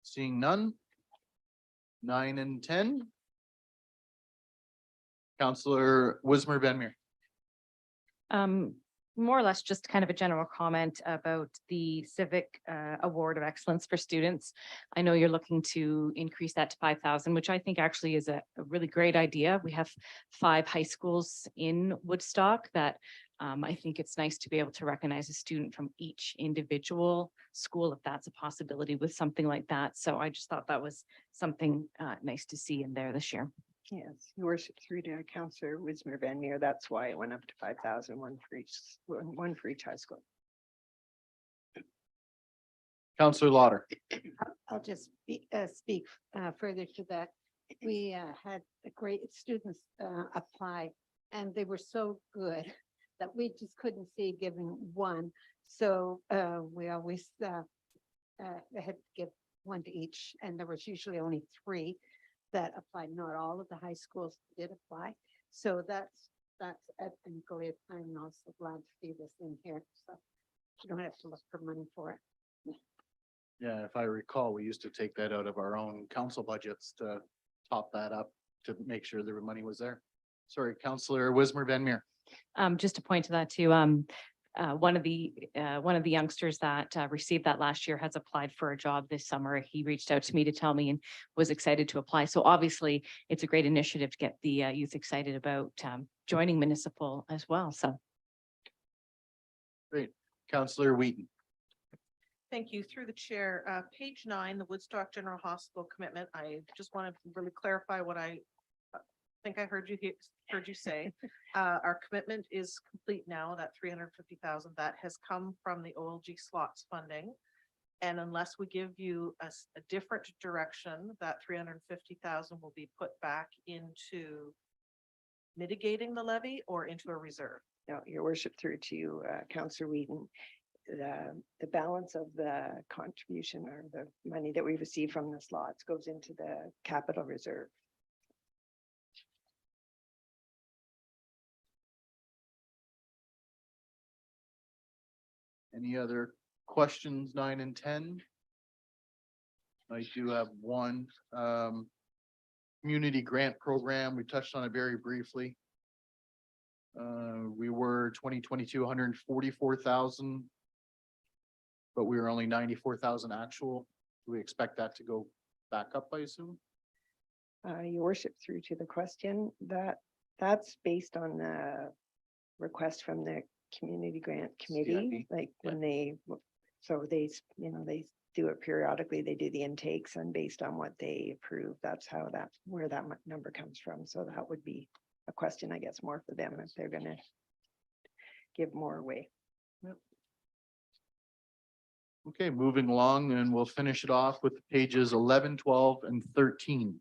Seeing none. 9 and 10. Counselor Wismer Van Meer. More or less just kind of a general comment about the Civic Award of Excellence for students. I know you're looking to increase that to 5,000, which I think actually is a really great idea. We have 5 high schools in Woodstock that I think it's nice to be able to recognize a student from each individual school, if that's a possibility with something like that. So I just thought that was something nice to see in there this year. Yes, your worship, through to Councillor Wismer Van Meer. That's why it went up to 5,000, one for each high school. Counselor Lauder. I'll just speak further to that. We had a great students apply, and they were so good that we just couldn't see giving one. So we always had to give one to each, and there was usually only 3 that applied. Not all of the high schools did apply. So that's ethnically, I'm also glad to see this in here. So you don't have to look for money for it. Yeah, if I recall, we used to take that out of our own council budgets to top that up to make sure the money was there. Sorry, Counselor Wismer Van Meer. Just to point to that too, one of the youngsters that received that last year has applied for a job this summer. He reached out to me to tell me and was excited to apply. So obviously it's a great initiative to get the youth excited about joining municipal as well. So. Great. Counselor Wheaton. Thank you. Through the chair, page 9, the Woodstock General Hospital commitment. I just want to really clarify what I think I heard you say. Our commitment is complete now, that 350,000 that has come from the OLG slots funding. And unless we give you a different direction, that 350,000 will be put back into mitigating the levy or into a reserve? No, your worship, through to you, Councillor Whedon. The balance of the contribution or the money that we receive from the slots goes into the capital reserve. Any other questions, 9 and 10? I do have one, community grant program. We touched on it very briefly. We were 2022, 144,000. But we were only 94,000 actual. Do we expect that to go back up, I assume? Your worship, through to the question, that's based on the request from the community grant committee, CIP, like when they, so they, they do it periodically, they do the intakes, and based on what they approve, that's how where that number comes from. So that would be a question, I guess, more for them if they're gonna give more away. Okay, moving along, and we'll finish it off with pages 11, 12, and 13.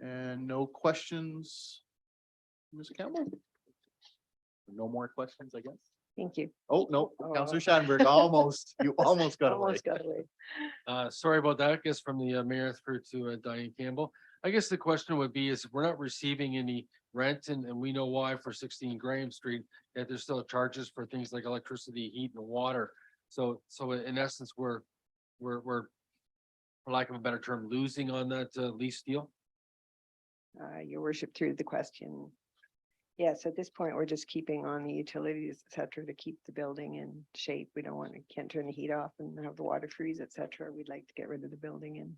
And no questions, Ms. Campbell? No more questions, I guess. Thank you. Oh, no, Oh. Councillor Shattenberg, almost, you almost got away. Almost got away. Sorry about that, I guess from the mayor through to Diane Campbell. I guess the question would be is if we're not receiving any rent and we know why for 16 Graham Street, yet there's still charges for things like electricity, heat and water. So in essence, we're, for lack of a better term, losing on that lease deal. Your worship, through the question. Yes, at this point, we're just keeping on the utilities, et cetera, to keep the building in shape. We don't can't turn the heat off and have the water freeze, et cetera. We'd like to get rid of the building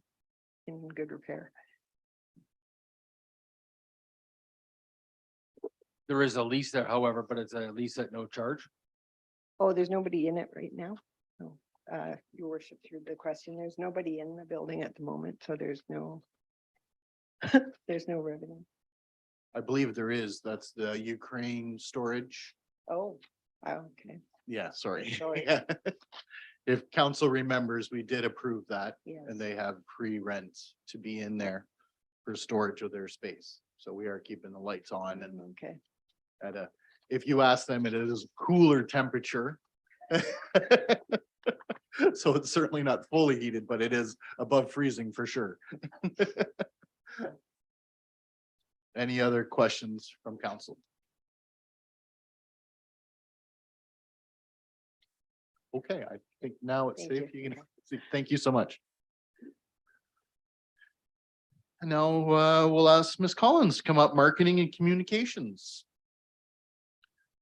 in good repair. There is a lease there, however, but it's a lease at no charge. Oh, there's nobody in it right now? No. Your worship, through the question, there's nobody in the building at the moment, so there's no there's no revenue. I believe there is, that's the Ukraine storage. Oh, okay, Yeah, sorry. Sorry. Yeah. If council remembers, we did approve that yes. and they have free rent to be in there for storage of their space. So we are keeping the lights on and Okay, if you ask them, it is cooler temperature. So it's certainly not fully heated, but it is above freezing for sure. Any other questions from council? Okay, I think now it's Thank safe. you. You can, thank you so much. And now we'll ask Ms. Collins to come up, marketing and communications.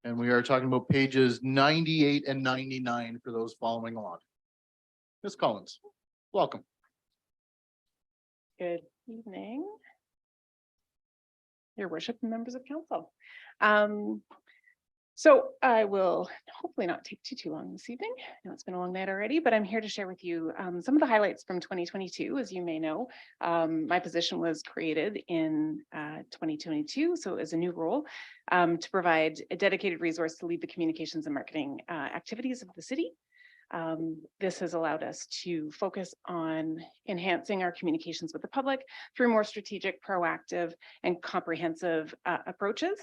And we are talking about pages 98 and 99 for those following along. Ms. Collins, welcome. Good evening. Your worship and members of council. So I will hopefully not take too long this evening. I know it's been a long night already, but I'm here to share with you some of the highlights from 2022. As you may know, my position was created in 2022, so as a new role to provide a dedicated resource to lead the communications and marketing activities of the city. This has allowed us to focus on enhancing our communications with the public through more strategic, proactive, and comprehensive approaches.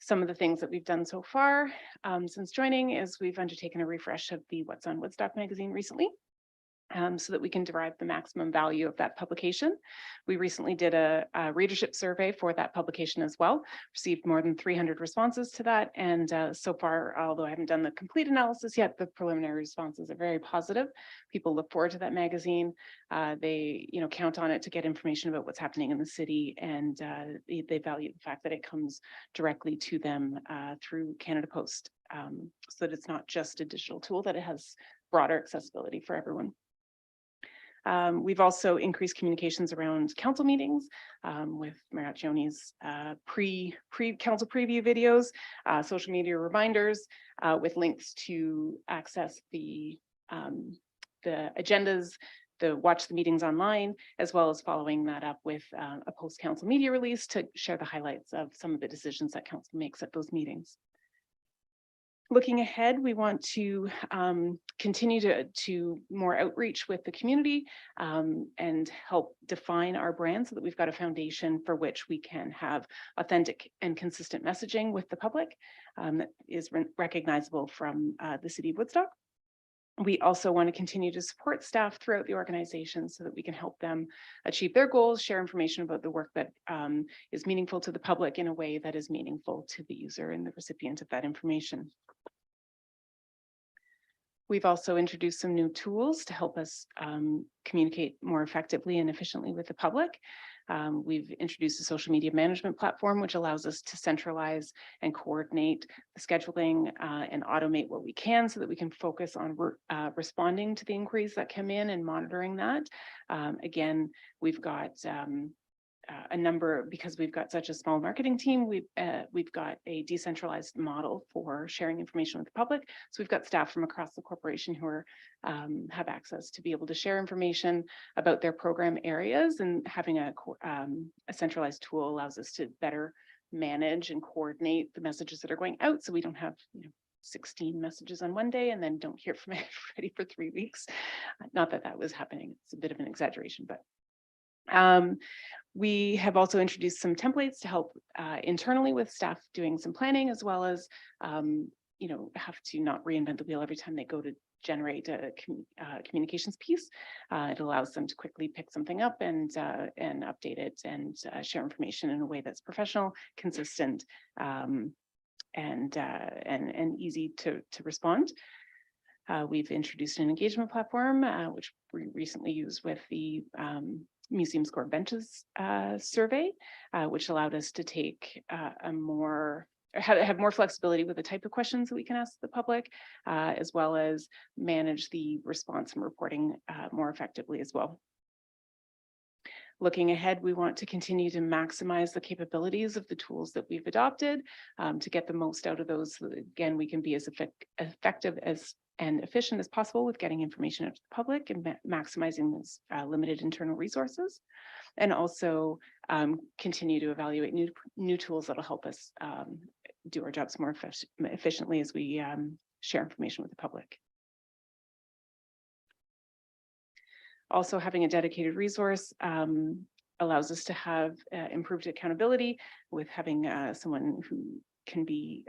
Some of the things that we've done so far since joining is we've undertaken a refresh of the What's on Woodstock magazine recently. So that we can derive the maximum value of that publication. We recently did a readership survey for that publication as well, received more than 300 responses to that. And so far, although I haven't done the complete analysis yet, the preliminary responses are very positive. People look forward to that magazine. They count on it to get information about what's happening in the city, and they value the fact that it comes directly to them through Canada Post, so that it's not just a digital tool, that it has broader accessibility for everyone. We've also increased communications around council meetings with Maraccioni's pre-council preview videos, social media reminders with links to access the agendas, watch the meetings online, as well as following that up with a post-council media release to share the highlights of some of the decisions that council makes at those meetings. Looking ahead, we want to continue to more outreach with the community and help define our brand so that we've got a foundation for which we can have authentic and consistent messaging with the public that is recognizable from the city of Woodstock. We also want to continue to support staff throughout the organization so that we can help them achieve their goals, share information about the work that is meaningful to the public in a way that is meaningful to the user and the recipient of that information. We've also introduced some new tools to help us communicate more effectively and efficiently with the public. We've introduced a social media management platform, which allows us to centralize and coordinate the scheduling and automate what we can so that we can focus on responding to the inquiries that come in and monitoring that. Again, we've got a number, because we've got such a small marketing team, we've got a decentralized model for sharing information with the public. So we've got staff from across the corporation who are have access to be able to share information about their program areas, and having a centralized tool allows us to better manage and coordinate the messages that are going out, so we don't have 16 messages on one day and then don't hear from everybody for 3 weeks. Not that that was happening, it's a bit of an exaggeration, but we have also introduced some templates to help internally with staff doing some planning, as well as have to not reinvent the wheel every time they go to generate a communications piece. It allows them to quickly pick something up and update it and share information in a way that's professional, consistent, and easy to respond. We've introduced an engagement platform, which we recently used with the Museum Score Benches survey, which allowed us to take have more flexibility with the type of questions that we can ask the public, as well as manage the response and reporting more effectively as well. Looking ahead, we want to continue to maximize the capabilities of the tools that we've adopted to get the most out of those. So that, again, we can be as effective and efficient as possible with getting information out to the public and maximizing those limited internal resources, and also continue to evaluate new tools that'll help us do our jobs more efficiently as we share information with the public. Also, having a dedicated resource allows us to have improved accountability with having someone who can be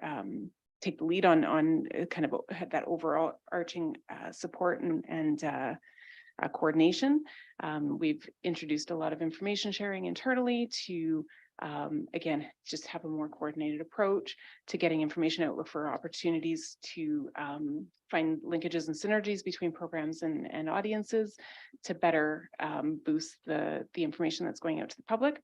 take the lead on kind of that overall arching support and coordination. We've introduced a lot of information sharing internally to again, just have a more coordinated approach to getting information out, look for opportunities to find linkages and synergies between programs and audiences to better boost the information that's going out to the public.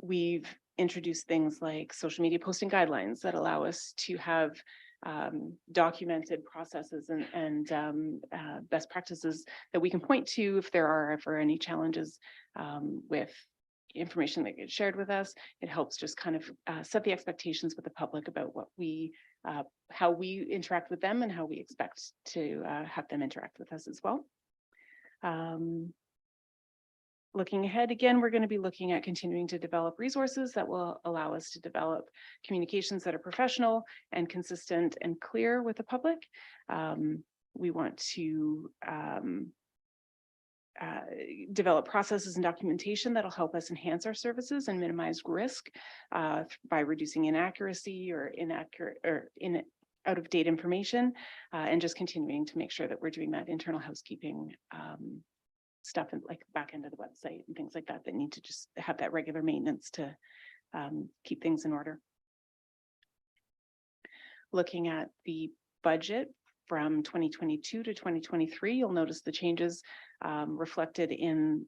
We've introduced things like social media posting guidelines that allow us to have documented processes and best practices that we can point to if there are ever any challenges with information that gets shared with us. It helps just kind of set the expectations with the public about what we how we interact with them and how we expect to have them interact with us as well. Looking ahead, again, we're going to be looking at continuing to develop resources that will allow us to develop communications that are professional and consistent and clear with the public. We want to develop processes and documentation that'll help us enhance our services and minimize risk by reducing inaccuracy or out of date information, and just continuing to make sure that we're doing that internal housekeeping stuff and like back end of the website and things like that that need to just have that regular maintenance to keep things in order. Looking at the budget from 2022 to 2023, you'll notice the changes reflected in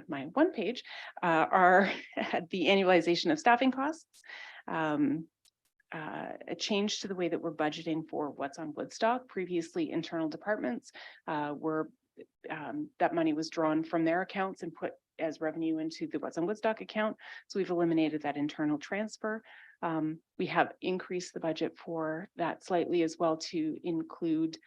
my one page are the annualization of staffing costs, a change to the way that we're budgeting for what's on Woodstock. Previously, internal departments were that money was drawn from their accounts and put as revenue into the What's on Woodstock account. So we've eliminated that internal transfer. We have increased the budget for that slightly as well to include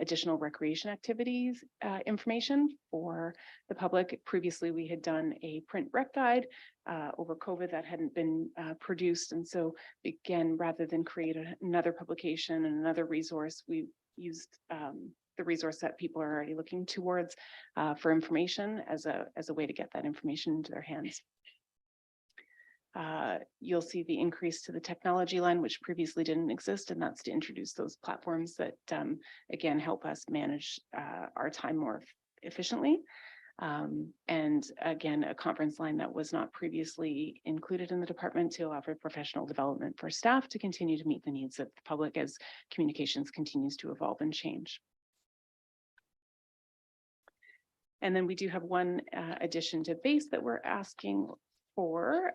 additional recreation activities information for the public. Previously, we had done a print rec guide over COVID that hadn't been produced. And so again, rather than create another publication and another resource, we used the resource that people are already looking towards for information as a way to get that information into their hands. You'll see the increase to the technology line, which previously didn't exist, and that's to introduce those platforms that again help us manage our time more efficiently. And again, a conference line that was not previously included in the department to allow for professional development for staff to continue to meet the needs of the public as communications continues to evolve and change. And then we do have one addition to base that we're asking for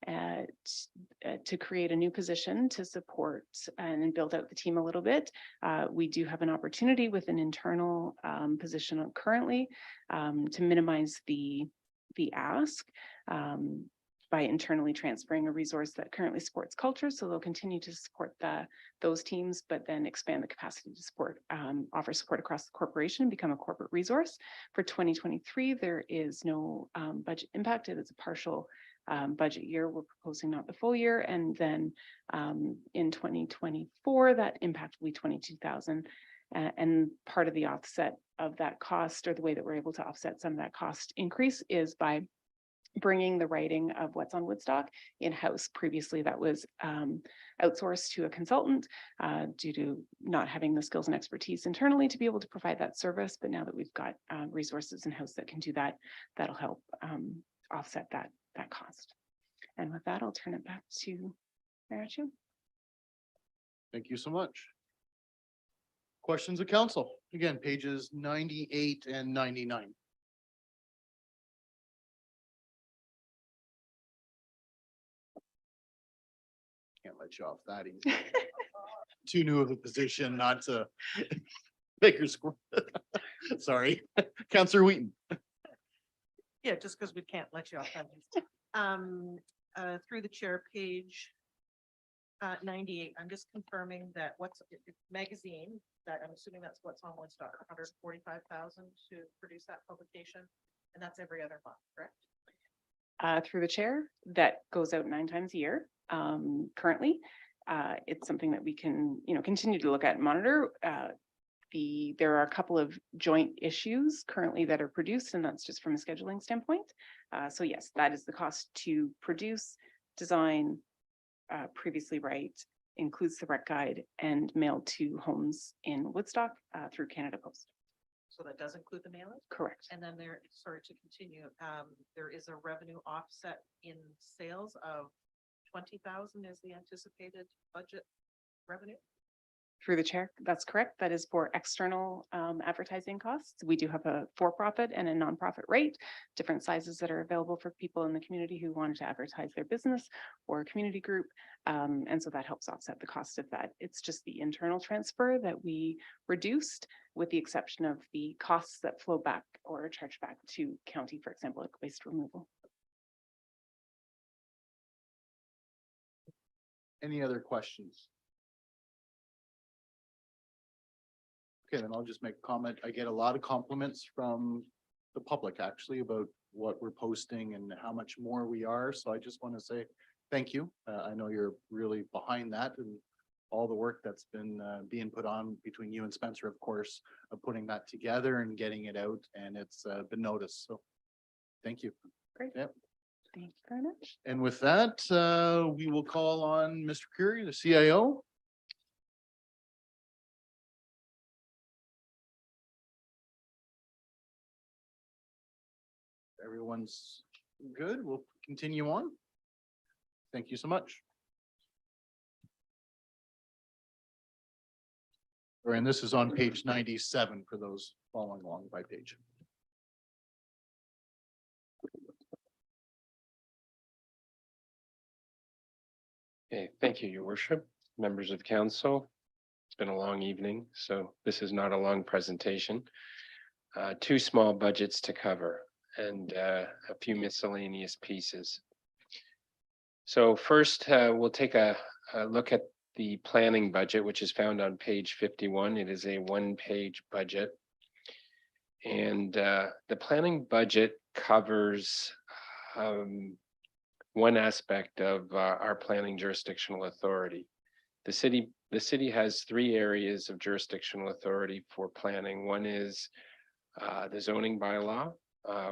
to create a new position to support and build out the team a little bit. We do have an opportunity with an internal position currently to minimize the ask by internally transferring a resource that currently supports culture. So they'll continue to support those teams, but then expand the capacity to support, offer support across the corporation and become a corporate resource. For 2023, there is no budget impact. It is a partial budget year. We're proposing not the full year. And then in 2024, that impact will be 22,000. And part of the offset of that cost, or the way that we're able to offset some of that cost increase, is by bringing the writing of what's on Woodstock in-house. Previously, that was outsourced to a consultant due to not having the skills and expertise internally to be able to provide that service. But now that we've got resources in-house that can do that, that'll help offset that cost. And with that, I'll turn it back to Mayor Chu. Thank you so much. Questions of council? Again, pages 98 and 99. Can't let you off that easy. Too new of a position not to make your score. Sorry, Councillor Wheaton. Yeah, just because we can't let you off that. Through the chair, page 98, I'm just confirming that magazine, that I'm assuming that's what's on Woodstock, 145,000 to produce that publication, and that's every other month, correct? Through the chair, that goes out 9 times a year. Currently, it's something that we can, continue to look at and monitor. There are a couple of joint issues currently that are produced, and that's just from a scheduling standpoint. So yes, that is the cost to produce, design, previously write, includes the rec guide, and mail to homes in Woodstock through Canada Post. So that does include the mailing? Correct. And then there, sorry to continue, there is a revenue offset in sales of 20,000 is the anticipated budget revenue? Through the chair, that's correct. That is for external advertising costs. We do have a for-profit and a nonprofit rate, different sizes that are available for people in the community who wanted to advertise their business or a community group. And so that helps offset the cost of that. It's just the internal transfer that we reduced, with the exception of the costs that flow back or charge back to county, for example, like waste removal. Any other questions? Okay, then I'll just make a comment. I get a lot of compliments from the public actually about what we're posting and how much more we are. So I just want to say thank you. I know you're really behind that and all the work that's been being put on between you and Spencer, of course, of putting that together and getting it out, and it's been noticed. So thank you. Great. Yep. Thank you very much. And with that, we will call on Mr. Curie, the CIO. Everyone's good. We'll continue on. Thank you so much. And this is on page 97 for those following along by page. Okay, thank you, Your Worship, members of council. It's been a long evening, so this is not a long presentation. 2 small budgets to cover and a few miscellaneous pieces. So first, we'll take a look at the planning budget, which is found on page 51. It is a one-page budget. And the planning budget covers one aspect of our planning jurisdictional authority. The city has three areas of jurisdictional authority for planning. One is the zoning bylaw,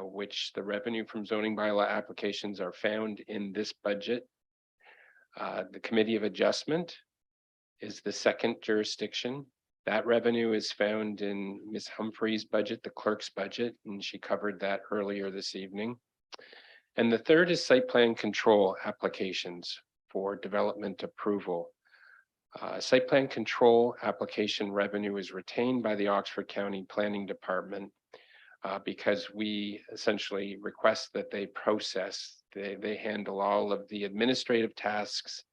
which the revenue from zoning bylaw applications are found in this budget. The Committee of Adjustment is the second jurisdiction. That revenue is found in Ms. Humphrey's budget, the clerk's budget, and she covered that earlier this evening. And the third is site plan control applications for development approval. Site plan control application revenue is retained by the Oxford County Planning Department because we essentially request that they they handle all of the administrative tasks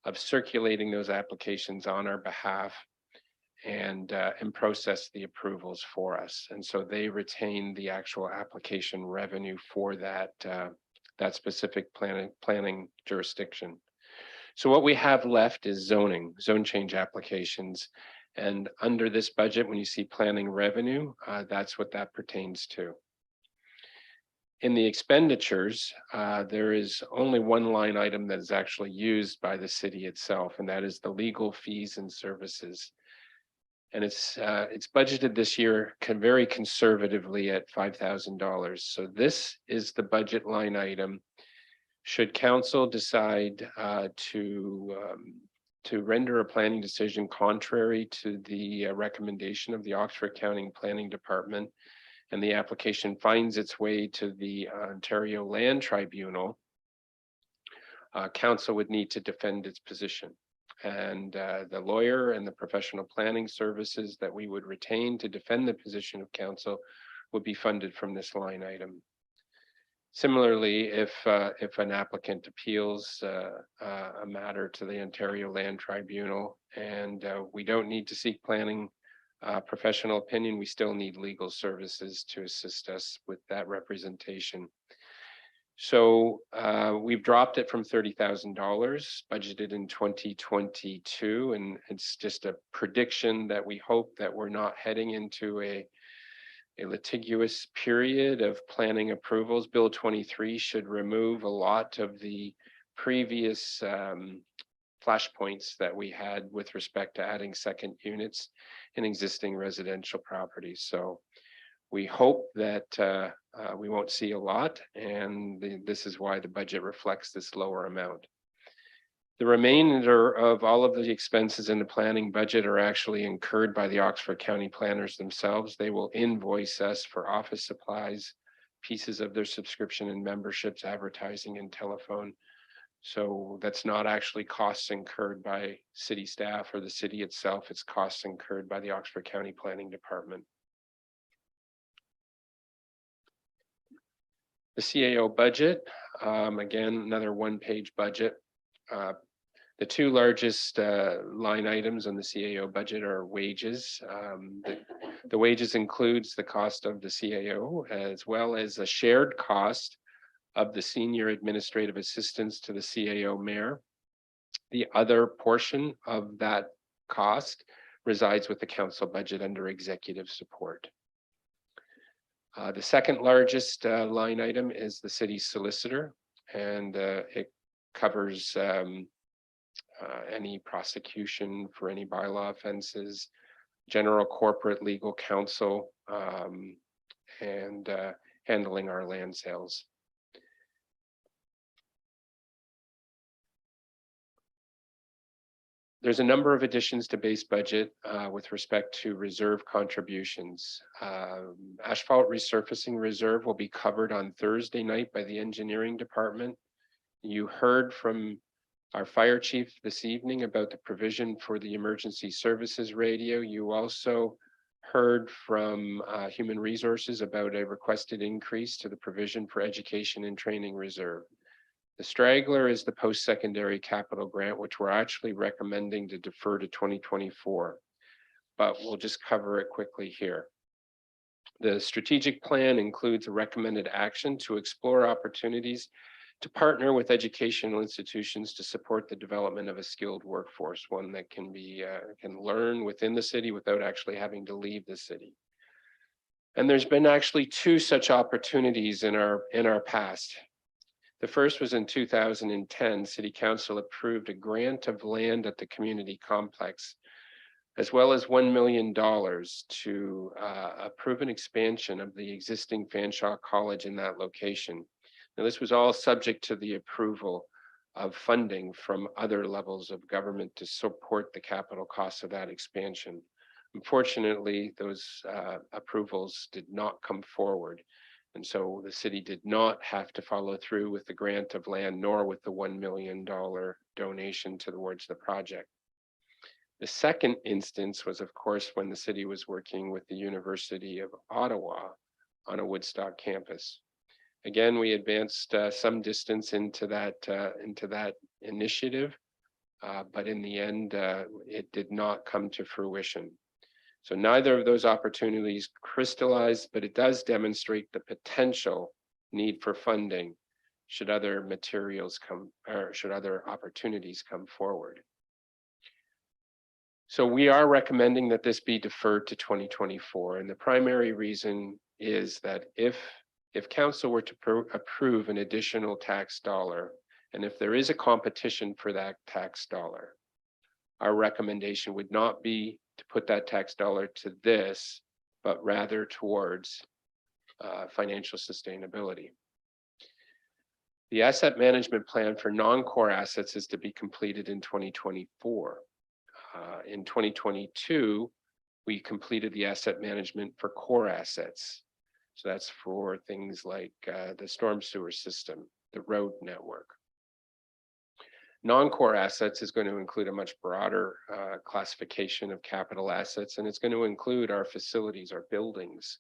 of circulating those applications on our behalf and process the approvals for us. And so they retain the actual application revenue for that specific planning jurisdiction. So what we have left is zone change applications. And under this budget, when you see planning revenue, that's what that pertains to. In the expenditures, there is only one line item that is actually used by the city itself, and that is the legal fees and services. And it's budgeted this year very conservatively at $5,000. So this is the budget line item. Should council decide to render a planning decision contrary to the recommendation of the Oxford County Planning Department, and the application finds its way to the Ontario Land Tribunal, council would need to defend its position. And the lawyer and the professional planning services that we would retain to defend the position of council would be funded from this line item. Similarly, if an applicant appeals a matter to the Ontario Land Tribunal and we don't need to seek planning professional opinion, we still need legal services to assist us with that representation. So we've dropped it from $30,000 budgeted in 2022, and it's just a prediction that we hope that we're not heading into a litigious period of planning approvals. Bill 23 should remove a lot of the previous flashpoints that we had with respect to adding second units in existing residential properties. So we hope that we won't see a lot, and this is why the budget reflects this lower amount. The remainder of all of the expenses in the planning budget are actually incurred by the Oxford County planners themselves. They will invoice us for office supplies, pieces of their subscription and memberships, advertising and telephone. So that's not actually costs incurred by city staff or the city itself. It's costs incurred by the Oxford County Planning Department. The CAO budget, again, another one-page budget. The two largest line items on the CAO budget are wages. The wages includes the cost of the CAO as well as a shared cost of the senior administrative assistants to the CAO mayor. The other portion of that cost resides with the council budget under executive support. The second largest line item is the city solicitor, and it covers any prosecution for any bylaw offenses, general corporate legal counsel, and handling our land sales. There's a number of additions to base budget with respect to reserve contributions. Asphalt resurfacing reserve will be covered on Thursday night by the engineering department. You heard from our fire chief this evening about the provision for the emergency services radio. You also heard from human resources about a requested increase to the provision for education and training reserve. The straggler is the post-secondary capital grant, which we're actually recommending to defer to 2024, but we'll just cover it quickly here. The strategic plan includes a recommended action to explore opportunities to partner with educational institutions to support the development of a skilled workforce, one that can learn within the city without actually having to leave the city. And there's been actually two such opportunities in our past. The first was in 2010, City Council approved a grant of land at the community complex, as well as $1 million to approve an expansion of the existing Fanshawe College in that location. Now, this was all subject to the approval of funding from other levels of government to support the capital costs of that expansion. Unfortunately, those approvals did not come forward. And so the city did not have to follow through with the grant of land, nor with the $1 million donation towards the project. The second instance was, of course, when the city was working with the University of Ottawa on a Woodstock campus. Again, we advanced some distance into that initiative, but in the end, it did not come to fruition. So neither of those opportunities crystallized, but it does demonstrate the potential need for funding should other materials come, or should other opportunities come forward. So we are recommending that this be deferred to 2024. And the primary reason is that if council were to approve an additional tax dollar, and if there is a competition for that tax dollar, our recommendation would not be to put that tax dollar to this, but rather towards financial sustainability. The asset management plan for non-core assets is to be completed in 2024. In 2022, we completed the asset management for core assets. So that's for things like the storm sewer system, the road network. Non-core assets is going to include a much broader classification of capital assets, and it's going to include our facilities, our buildings.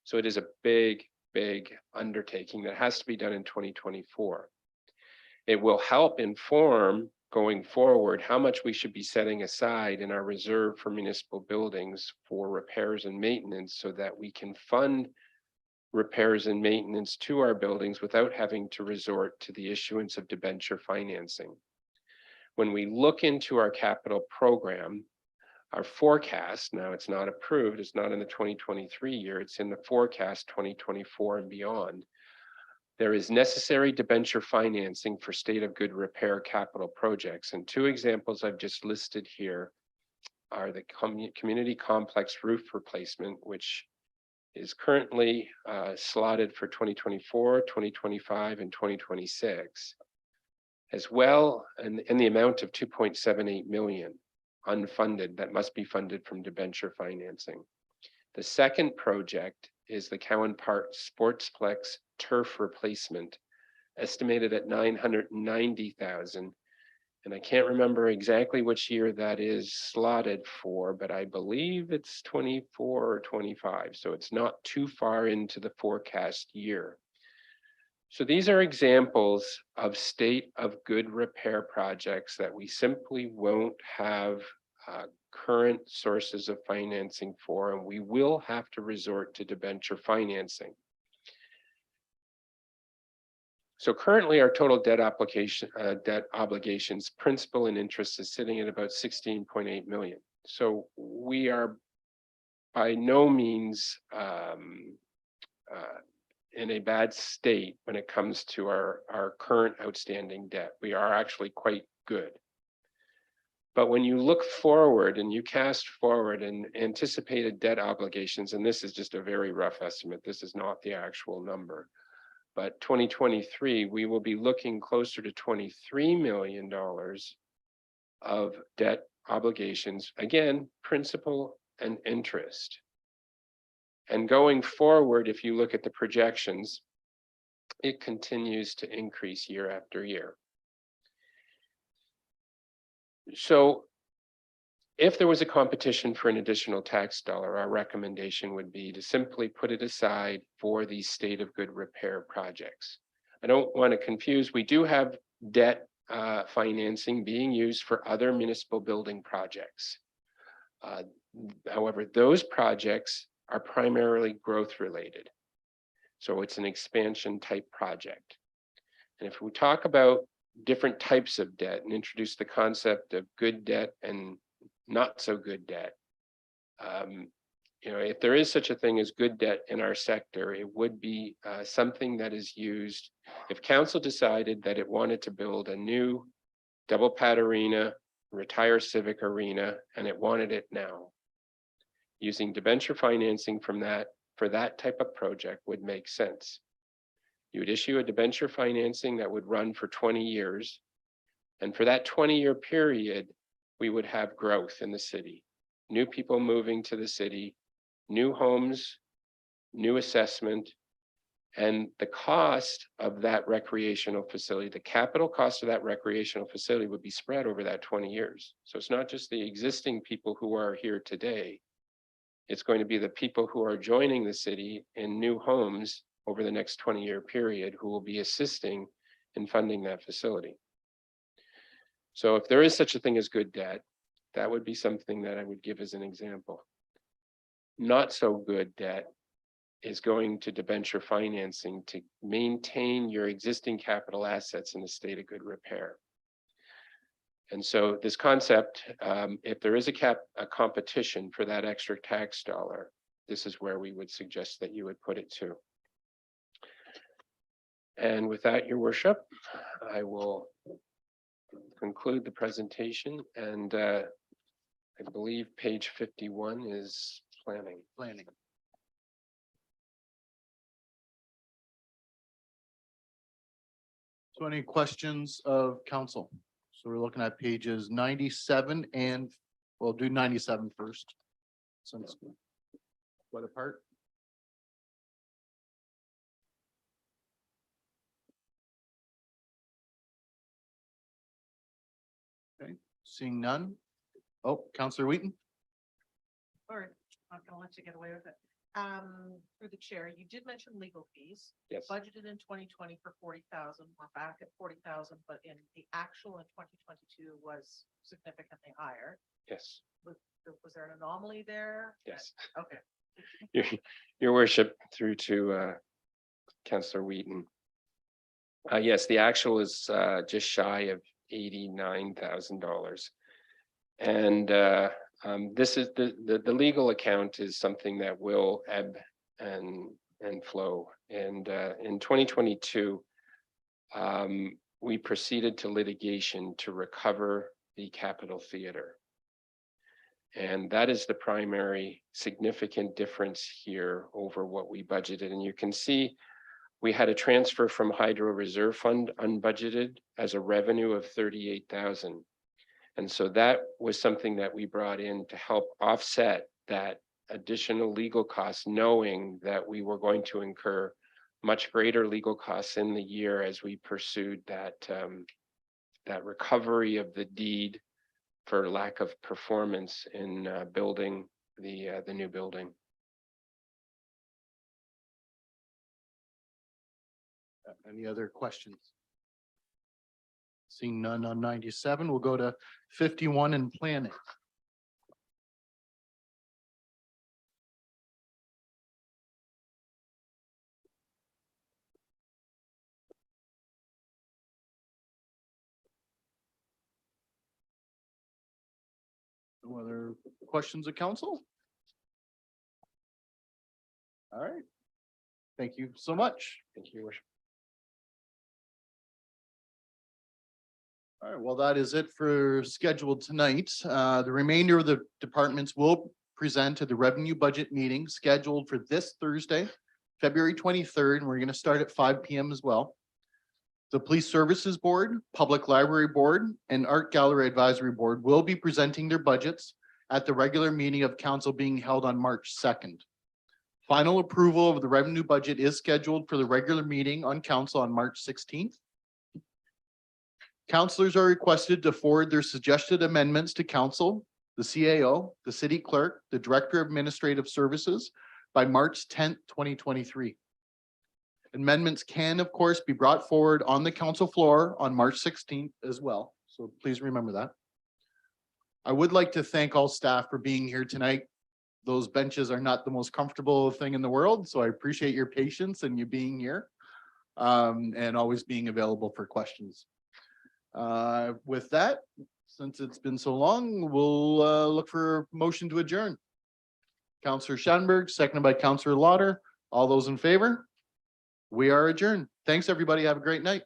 So it is a big, big undertaking that has to be done in 2024. It will help inform going forward how much we should be setting aside in our reserve for municipal buildings for repairs and maintenance so that we can fund repairs and maintenance to our buildings without having to resort to the issuance of debenture financing. When we look into our capital program, our forecast, now it's not approved, it's not in the 2023 year, it's in the forecast 2024 and beyond. There is necessary debenture financing for state of good repair capital projects. And two examples I've just listed here are the community complex roof replacement, which is currently slotted for 2024, 2025, and 2026, as well in the amount of 2.78 million unfunded that must be funded from debenture financing. The second project is the Cowan Park Sportsplex turf replacement, estimated at 990,000. And I can't remember exactly which year that is slotted for, but I believe it's 24 or 25. So it's not too far into the forecast year. So these are examples of state of good repair projects that we simply won't have current sources of financing for, and we will have to resort to debenture financing. So currently our total debt obligations, principal and interest is sitting at about 16.8 million. So we are by no means in a bad state when it comes to our current outstanding debt. We are actually quite good. But when you look forward and you cast forward and anticipated debt obligations, and this is just a very rough estimate, this is not the actual number, but 2023, we will be looking closer to $23 million of debt obligations, again, principal and interest. And going forward, if you look at the projections, it continues to increase year after year. So if there was a competition for an additional tax dollar, our recommendation would be to simply put it aside for these state of good repair projects. I don't want to confuse, we do have debt financing being used for other municipal building projects. However, those projects are primarily growth related. So it's an expansion type project. And if we talk about different types of debt and introduce the concept of good debt and not so good debt, if there is such a thing as good debt in our sector, it would be something that is used if council decided that it wanted to build a new double pad arena, retire civic arena, and it wanted it now. Using debenture financing from that for that type of project would make sense. You would issue a debenture financing that would run for 20 years. And for that 20-year period, we would have growth in the city. New people moving to the city, new homes, new assessment, and the cost of that recreational facility, the capital cost of that recreational facility would be spread over that 20 years. So it's not just the existing people who are here today. It's going to be the people who are joining the city in new homes over the next 20-year period who will be assisting in funding that facility. So if there is such a thing as good debt, that would be something that I would give as an example. Not so good debt is going to debenture financing to maintain your existing capital assets in a state of good repair. And so this concept, if there is a competition for that extra tax dollar, this is where we would suggest that you would put it to. And with that, your worship, I will conclude the presentation, and I believe page 51 is planning. So any questions of council? So we're looking at pages 97 and we'll do 97 first. Since what apart? Okay, seeing none. Oh, Councillor Wheaton. Sorry, not gonna let you get away with it. Through the chair, you did mention legal fees. Yes. Budgeted in 2020 for 40,000. We're back at 40,000, but in the actual in 2022 was significantly higher. Yes. Was there an anomaly there? Yes. Okay. Your worship, through to Councillor Wheaton. Yes, the actual is just shy of $89,000. And this is the legal account is something that will ebb and flow. And in 2022, we proceeded to litigation to recover the Capitol Theater. And that is the primary significant difference here over what we budgeted. And you can see we had a transfer from Hydro Reserve Fund unbudgeted as a revenue of 38,000. And so that was something that we brought in to help offset that additional legal costs, knowing that we were going to incur much greater legal costs in the year as we pursued that recovery of the deed for lack of performance in building the new building. Any other questions? Seeing none on 97, we'll go to 51 in planning. No other questions of council? All right. Thank you so much. Thank you, Your Worship. All right, well, that is it for scheduled tonight. The remainder of the departments will present at the revenue budget meeting scheduled for this Thursday, February 23rd, and we're going to start at 5 p.m. as well. The Police Services Board, Public Library Board, and Art Gallery Advisory Board will be presenting their budgets at the regular meeting of council being held on March 2nd. Final approval of the revenue budget is scheduled for the regular meeting on council on March 16th. Councilors are requested to forward their suggested amendments to council, the CAO, the city clerk, the director of administrative services by March 10th, 2023. Amendments can, of course, be brought forward on the council floor on March 16th as well. So please remember that. I would like to thank all staff for being here tonight. Those benches are not the most comfortable thing in the world, so I appreciate your patience and you being here. and always being available for questions. With that, since it's been so long, we'll look for a motion to adjourn. Counselor Schattenberg, seconded by Counselor Lauder. All those in favor? We are adjourned. Thanks, everybody. Have a great night.